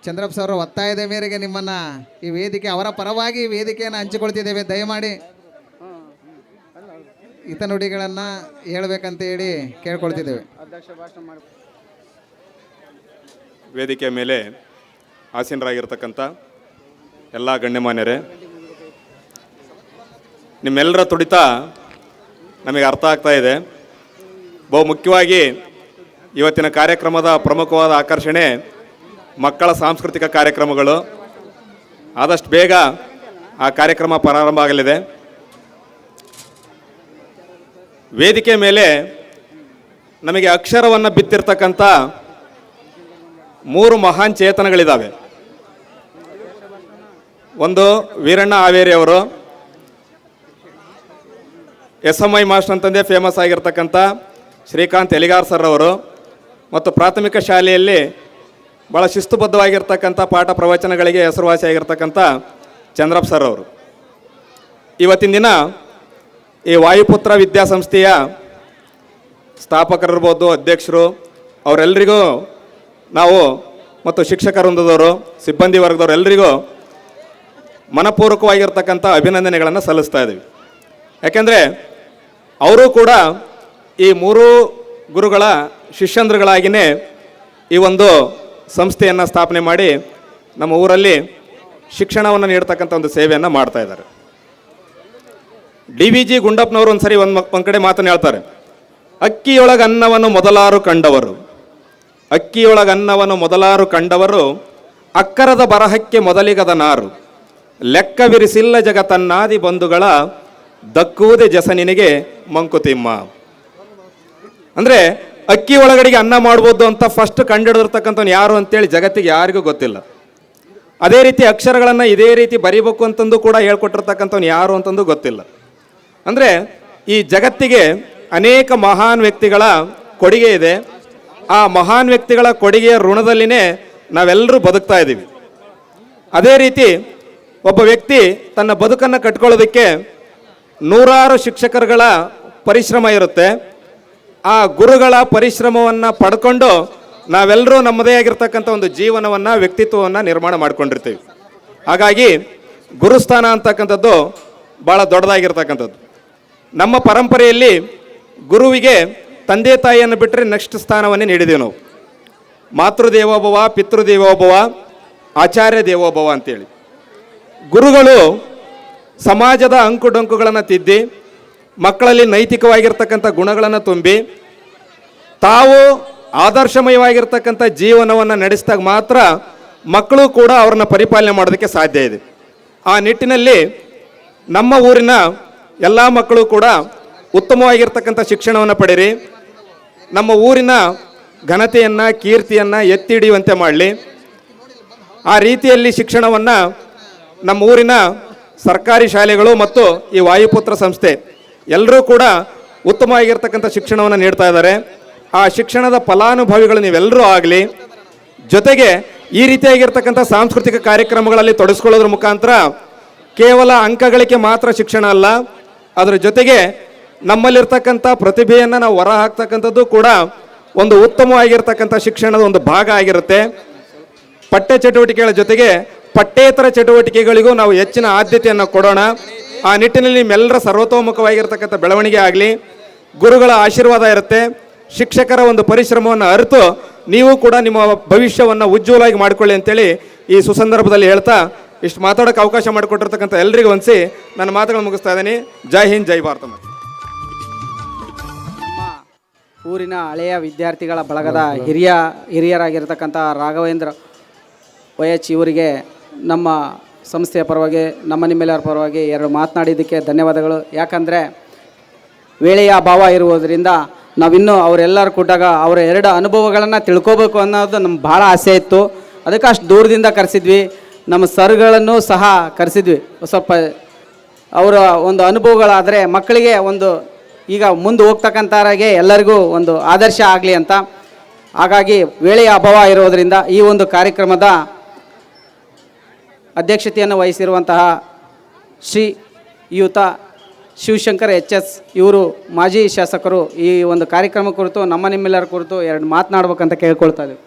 ಚಂದ್ರಪ್ಪ ಸರ್ ಒತ್ತಾಯದ ಮೇರೆಗೆ ನಿಮ್ಮನ್ನು ಈ ವೇದಿಕೆ, ಅವರ ಪರವಾಗಿ ವೇದಿಕೆಯನ್ನು ಹಂಚಿಕೊಳ್ತಿದ್ದೇವೆ. ದಯಮಾಡಿ ಹಿತನುಡಿಗಳನ್ನು ಹೇಳಬೇಕಂತೇಳಿ ಕೇಳ್ಕೊಳ್ತಿದ್ದೇವೆ. ವೇದಿಕೆಯ ಮೇಲೆ ಆಸೀನರಾಗಿರ್ತಕ್ಕಂಥ ಎಲ್ಲ ಗಣ್ಯಮಾನ್ಯರೇ, ನಿಮ್ಮೆಲ್ಲರ ತುಡಿತ ನಮಗೆ ಅರ್ಥ ಆಗ್ತಾ ಇದೆ. ಬಹು ಮುಖ್ಯವಾಗಿ ಇವತ್ತಿನ ಕಾರ್ಯಕ್ರಮದ ಪ್ರಮುಖವಾದ ಆಕರ್ಷಣೆ ಮಕ್ಕಳ ಸಾಂಸ್ಕೃತಿಕ ಕಾರ್ಯಕ್ರಮಗಳು. ಆದಷ್ಟು ಬೇಗ ಆ ಕಾರ್ಯಕ್ರಮ ಪ್ರಾರಂಭ ಆಗಲಿದೆ. ವೇದಿಕೆ ಮೇಲೆ ನಮಗೆ ಅಕ್ಷರವನ್ನು ಬಿತ್ತಿರ್ತಕ್ಕಂಥ 3 ಮಹಾನ್ ಚೇತನಗಳಿದ್ದಾವೆ. ಒಂದು ವೀರಣ್ಣ ಹಾವೇರಿ ಅವರು, SMI ಮಾಸ್ಟರ್ ಅಂತಂದೇ ಫೇಮಸ್ ಆಗಿರ್ತಕ್ಕಂಥ ಶ್ರೀಕಾಂತ್ ಎಲಿಗಾರ್ ಸರ್ ಅವರು, ಮತ್ತು ಪ್ರಾಥಮಿಕ ಶಾಲೆಯಲ್ಲಿ ಭಾಳ ಶಿಸ್ತುಬದ್ಧವಾಗಿರ್ತಕ್ಕಂಥ ಪಾಠ ಪ್ರವಚನಗಳಿಗೆ ಹೆಸರುವಾಸಿಯಾಗಿರ್ತಕ್ಕಂಥ ಚಂದ್ರಪ್ಪ ಸರ್ ಅವರು. ಇವತ್ತಿನ ದಿನ ಈ ವಾಯುಪುತ್ರ ವಿದ್ಯಾಸಂಸ್ಥೆಯ ಸ್ಥಾಪಕರಿರ್ಬೋದು, ಅಧ್ಯಕ್ಷರು, ಅವರೆಲ್ಲರಿಗೂ ನಾವು ಮತ್ತು ಶಿಕ್ಷಕ ವೃಂದದವರು, ಸಿಬ್ಬಂದಿ ವರ್ಗದವರು ಎಲ್ಲರಿಗೂ ಮನಪೂರ್ವಕವಾಗಿರ್ತಕ್ಕಂಥ ಅಭಿನಂದನೆಗಳನ್ನು ಸಲ್ಲಿಸ್ತಾ ಇದ್ದೀವಿ. ಯಾಕೆಂದರೆ ಅವರು ಕೂಡ ಈ 3 ಗುರುಗಳ ಶಿಷ್ಯಂದ್ರಗಳಾಗಿಯೇ ಈ ಒಂದು ಸಂಸ್ಥೆಯನ್ನು ಸ್ಥಾಪನೆ ಮಾಡಿ ನಮ್ಮ ಊರಲ್ಲಿ ಶಿಕ್ಷಣವನ್ನು ನೀಡ್ತಕ್ಕಂಥ ಒಂದು ಸೇವೆಯನ್ನು ಮಾಡ್ತಾ ಇದ್ದಾರೆ. DVG ಗುಂಡಪ್ಪನವರು ಒಂದ್ಸರಿ ಒಂದು ಕಡೆ ಮಾತನ್ನು ಹೇಳ್ತಾರೆ, ಅಕ್ಕಿಯೊಳಗನ್ನವನ್ನು ಮೊದಲಾರು ಕಂಡವರು, ಅಕ್ಕಿಯೊಳಗನ್ನವನ್ನು ಮೊದಲಾರು ಕಂಡವರು, ಅಕ್ಕರದ ಬರಹಕ್ಕೆ ಮೊದಲಿಗದ ನಾರು, ಲೆಕ್ಕವಿರಿಸಿಲ್ಲ ಜಗತನ್ನಾದಿ ಬಂಧುಗಳ ದಕ್ಕುವುದೇ ಜಸನಿನಿಗೆ ಮಂಕುತಿಮ್ಮ. ಅಂದರೆ ಅಕ್ಕಿ ಒಳಗಡೆಗೆ ಅನ್ನ ಮಾಡ್ಬೋದು ಅಂತ ಫಸ್ಟ್ ಕಂಡುಹಿಡಿದಿರ್ತಕ್ಕಂಥವ್ನು ಯಾರು ಅಂತೇಳಿ ಜಗತ್ತಿಗೆ ಯಾರಿಗೂ ಗೊತ್ತಿಲ್ಲ. ಅದೇ ರೀತಿ ಅಕ್ಷರಗಳನ್ನು ಇದೇ ರೀತಿ ಬರೀಬೇಕು ಅಂತಂದು ಕೂಡ ಹೇಳ್ಕೊಟ್ಟಿರ್ತಕ್ಕಂಥವ್ನು ಯಾರು ಅಂತಂದು ಗೊತ್ತಿಲ್ಲ. ಅಂದರೆ ಈ ಜಗತ್ತಿಗೆ ಅನೇಕ ಮಹಾನ್ ವ್ಯಕ್ತಿಗಳ ಕೊಡುಗೆ ಇದೆ. ಆ ಮಹಾನ್ ವ್ಯಕ್ತಿಗಳ ಕೊಡುಗೆಯ ಋಣದಲ್ಲಿನೇ ನಾವೆಲ್ಲರೂ ಬದುಕ್ತಾ ಇದ್ದೀವಿ. ಅದೇ ರೀತಿ ಒಬ್ಬ ವ್ಯಕ್ತಿ ತನ್ನ ಬದುಕನ್ನು ಕಟ್ಕೊಳ್ಳೋದಕ್ಕೆ 100 ಶಿಕ್ಷಕರುಗಳ ಪರಿಶ್ರಮ ಇರುತ್ತೆ. ಆ ಗುರುಗಳ ಪರಿಶ್ರಮವನ್ನು ಪಡ್ಕೊಂಡು ನಾವೆಲ್ಲರೂ ನಮ್ಮದೇ ಆಗಿರ್ತಕ್ಕಂಥ ಒಂದು ಜೀವನವನ್ನು, ವ್ಯಕ್ತಿತ್ವವನ್ನು ನಿರ್ಮಾಣ ಮಾಡ್ಕೊಂಡಿರ್ತೀವಿ. ಹಾಗಾಗಿ ಗುರುಸ್ಥಾನ ಅಂತಕ್ಕಂಥದ್ದು ಭಾಳ ದೊಡ್ಡದಾಗಿರ್ತಕ್ಕಂಥದ್ದು. ನಮ್ಮ ಪರಂಪರೆಯಲ್ಲಿ ಗುರುವಿಗೆ ತಂದೆ ತಾಯಿಯನ್ನು ಬಿಟ್ಟರೆ ನೆಕ್ಸ್ಟ್ ಸ್ಥಾನವನ್ನೇ ನೀಡಿದ್ದೀವಿ ನಾವು. ಮಾತೃದೇವೋಭವ, ಪಿತೃದೇವೋಭವ, ಆಚಾರ್ಯ ದೇವೋಭವ ಅಂತೇಳಿ. ಗುರುಗಳು ಸಮಾಜದ ಅಂಕುಡೊಂಕುಗಳನ್ನು ತಿದ್ದಿ ಮಕ್ಕಳಲ್ಲಿ ನೈತಿಕವಾಗಿರ್ತಕ್ಕಂಥ ಗುಣಗಳನ್ನು ತುಂಬಿ ತಾವು ಆದರ್ಶಮಯವಾಗಿರ್ತಕ್ಕಂಥ ಜೀವನವನ್ನು ನಡೆಸಿದಾಗ ಮಾತ್ರ ಮಕ್ಕಳು ಕೂಡ ಅವ್ರನ್ನ ಪರಿಪಾಲನೆ ಮಾಡೋದಕ್ಕೆ ಸಾಧ್ಯ ಇದೆ. ಆ ನಿಟ್ಟಿನಲ್ಲಿ ನಮ್ಮ ಊರಿನ ಎಲ್ಲ ಮಕ್ಕಳು ಕೂಡ ಉತ್ತಮವಾಗಿರ್ತಕ್ಕಂಥ ಶಿಕ್ಷಣವನ್ನು ಪಡೀರಿ, ನಮ್ಮ ಊರಿನ ಘನತೆಯನ್ನು, ಕೀರ್ತಿಯನ್ನು ಎತ್ತಿ ಹಿಡಿಯುವಂತೆ ಮಾಡಲಿ. ಆ ರೀತಿಯಲ್ಲಿ ಶಿಕ್ಷಣವನ್ನು ನಮ್ಮ ಊರಿನ ಸರ್ಕಾರಿ ಶಾಲೆಗಳು ಮತ್ತು ಈ ವಾಯುಪುತ್ರ ಸಂಸ್ಥೆ ಎಲ್ಲರೂ ಕೂಡ ಉತ್ತಮವಾಗಿರ್ತಕ್ಕಂಥ ಶಿಕ್ಷಣವನ್ನು ನೀಡ್ತಾ ಇದ್ದಾರೆ. ಆ ಶಿಕ್ಷಣದ ಫಲಾನುಭವಿಗಳು ನೀವೆಲ್ಲರೂ ಆಗಲಿ. ಜೊತೆಗೆ ಈ ರೀತಿಯಾಗಿರ್ತಕ್ಕಂಥ ಸಾಂಸ್ಕೃತಿಕ ಕಾರ್ಯಕ್ರಮಗಳಲ್ಲಿ ತೊಡಗಿಸ್ಕೊಳ್ಳೋದ್ರ ಮುಖಾಂತರ ಕೇವಲ ಅಂಕಗಳಿಕೆ ಮಾತ್ರ ಶಿಕ್ಷಣ ಅಲ್ಲ, ಅದರ ಜೊತೆಗೆ ನಮ್ಮಲ್ಲಿರ್ತಕ್ಕಂಥ ಪ್ರತಿಭೆಯನ್ನು ನಾವು ಹೊರ ಹಾಕ್ತಕ್ಕಂಥದ್ದು ಕೂಡ ಒಂದು ಉತ್ತಮವಾಗಿರ್ತಕ್ಕಂಥ ಶಿಕ್ಷಣದ ಒಂದು ಭಾಗ ಆಗಿರುತ್ತೆ. ಪಠ್ಯ ಚಟುವಟಿಕೆಗಳ ಜೊತೆಗೆ ಪಠ್ಯೇತರ ಚಟುವಟಿಕೆಗಳಿಗೂ ನಾವು ಹೆಚ್ಚಿನ ಆದ್ಯತೆಯನ್ನು ಕೊಡೋಣ. ಆ ನಿಟ್ಟಿನಲ್ಲಿ ನಿಮ್ಮೆಲ್ಲರ ಸರ್ವತೋಮುಖವಾಗಿರ್ತಕ್ಕಂಥ ಬೆಳವಣಿಗೆ ಆಗಲಿ. ಗುರುಗಳ ಆಶೀರ್ವಾದ ಇರುತ್ತೆ. ಶಿಕ್ಷಕರ ಒಂದು ಪರಿಶ್ರಮವನ್ನು ಅರಿತು ನೀವು ಕೂಡ ನಿಮ್ಮ ಭವಿಷ್ಯವನ್ನು ಉಜ್ವಲವಾಗಿ ಮಾಡಿಕೊಳ್ಳಿ ಅಂತೇಳಿ ಈ ಸುಸಂದರ್ಭದಲ್ಲಿ ಹೇಳ್ತಾ ಇಷ್ಟು ಮಾತಾಡೋಕ್ಕೆ ಅವಕಾಶ ಮಾಡಿಕೊಟ್ಟಿರ್ತಕ್ಕಂಥ ಎಲ್ರಿಗೂ ಹೊಂದಿಸಿ ನನ್ನ ಮಾತುಗಳನ್ನು ಮುಗಿಸ್ತಾ ಇದ್ದೀನಿ. ಜೈ ಹಿಂದ್, ಜೈ ಭಾರತ ಮಾತೆ. ನಮ್ಮ ಊರಿನ ಹಳೆಯ ವಿದ್ಯಾರ್ಥಿಗಳ ಬಳಗದ ಹಿರಿಯರಾಗಿರ್ತಕ್ಕಂಥ ರಾಘವೇಂದ್ರ OH ಇವರಿಗೆ ನಮ್ಮ ಸಂಸ್ಥೆಯ ಪರವಾಗಿ ನಿಮ್ಮೆಲ್ಲರ ಪರವಾಗಿ ಎರಡು ಮಾತನಾಡಿದ್ದಕ್ಕೆ ಧನ್ಯವಾದಗಳು. ಯಾಕಂದರೆ ವೇಳೆಯ ಅಭಾವ ಇರುವುದರಿಂದ ನಾವಿನ್ನೂ ಅವರೆಲ್ಲರೂ ಕೂಟಾಗ ಅವರ ಎರಡು ಅನುಭವಗಳನ್ನು ತಿಳ್ಕೋಬೇಕು ಅನ್ನೋದು ನಮ್ಗೆ ಭಾಳ ಆಸೆ ಇತ್ತು. ಅದಕ್ಕೆ ಅಷ್ಟು ದೂರದಿಂದ ಕರೆಸಿದ್ವಿ. ನಮ್ಮ ಸರ್ಗಳನ್ನು ಸಹ ಕರೆಸಿದ್ವಿ. ಸ್ವಲ್ಪ ಅವರ ಒಂದು ಅನುಭವಗಳಾದರೆ ಮಕ್ಕಳಿಗೆ ಒಂದು ಈಗ ಮುಂದೆ ಹೋಗ್ತಕ್ಕಂಥವ್ರಿಗೆ ಎಲ್ಲರಿಗೂ ಒಂದು ಆದರ್ಶ ಆಗಲಿ ಅಂತ. ಹಾಗಾಗಿ ವೇಳೆಯ ಅಭಾವ ಇರೋದರಿಂದ ಈ ಒಂದು ಕಾರ್ಯಕ್ರಮದ ಅಧ್ಯಕ್ಷತೆಯನ್ನು ವಹಿಸಿರುವಂತಹ ಶ್ರೀಯುತ ಶಿವಶಂಕರ್ HS ಇವರು ಮಾಜಿ ಶಾಸಕರು ಈ ಒಂದು ಕಾರ್ಯಕ್ರಮ ಕುರಿತು ನಿಮ್ಮೆಲ್ಲರ ಕುರಿತು ಎರಡು ಮಾತನಾಡ್ಬೇಕಂತ ಕೇಳ್ಕೊಳ್ತಾ ಇದ್ದೀವಿ.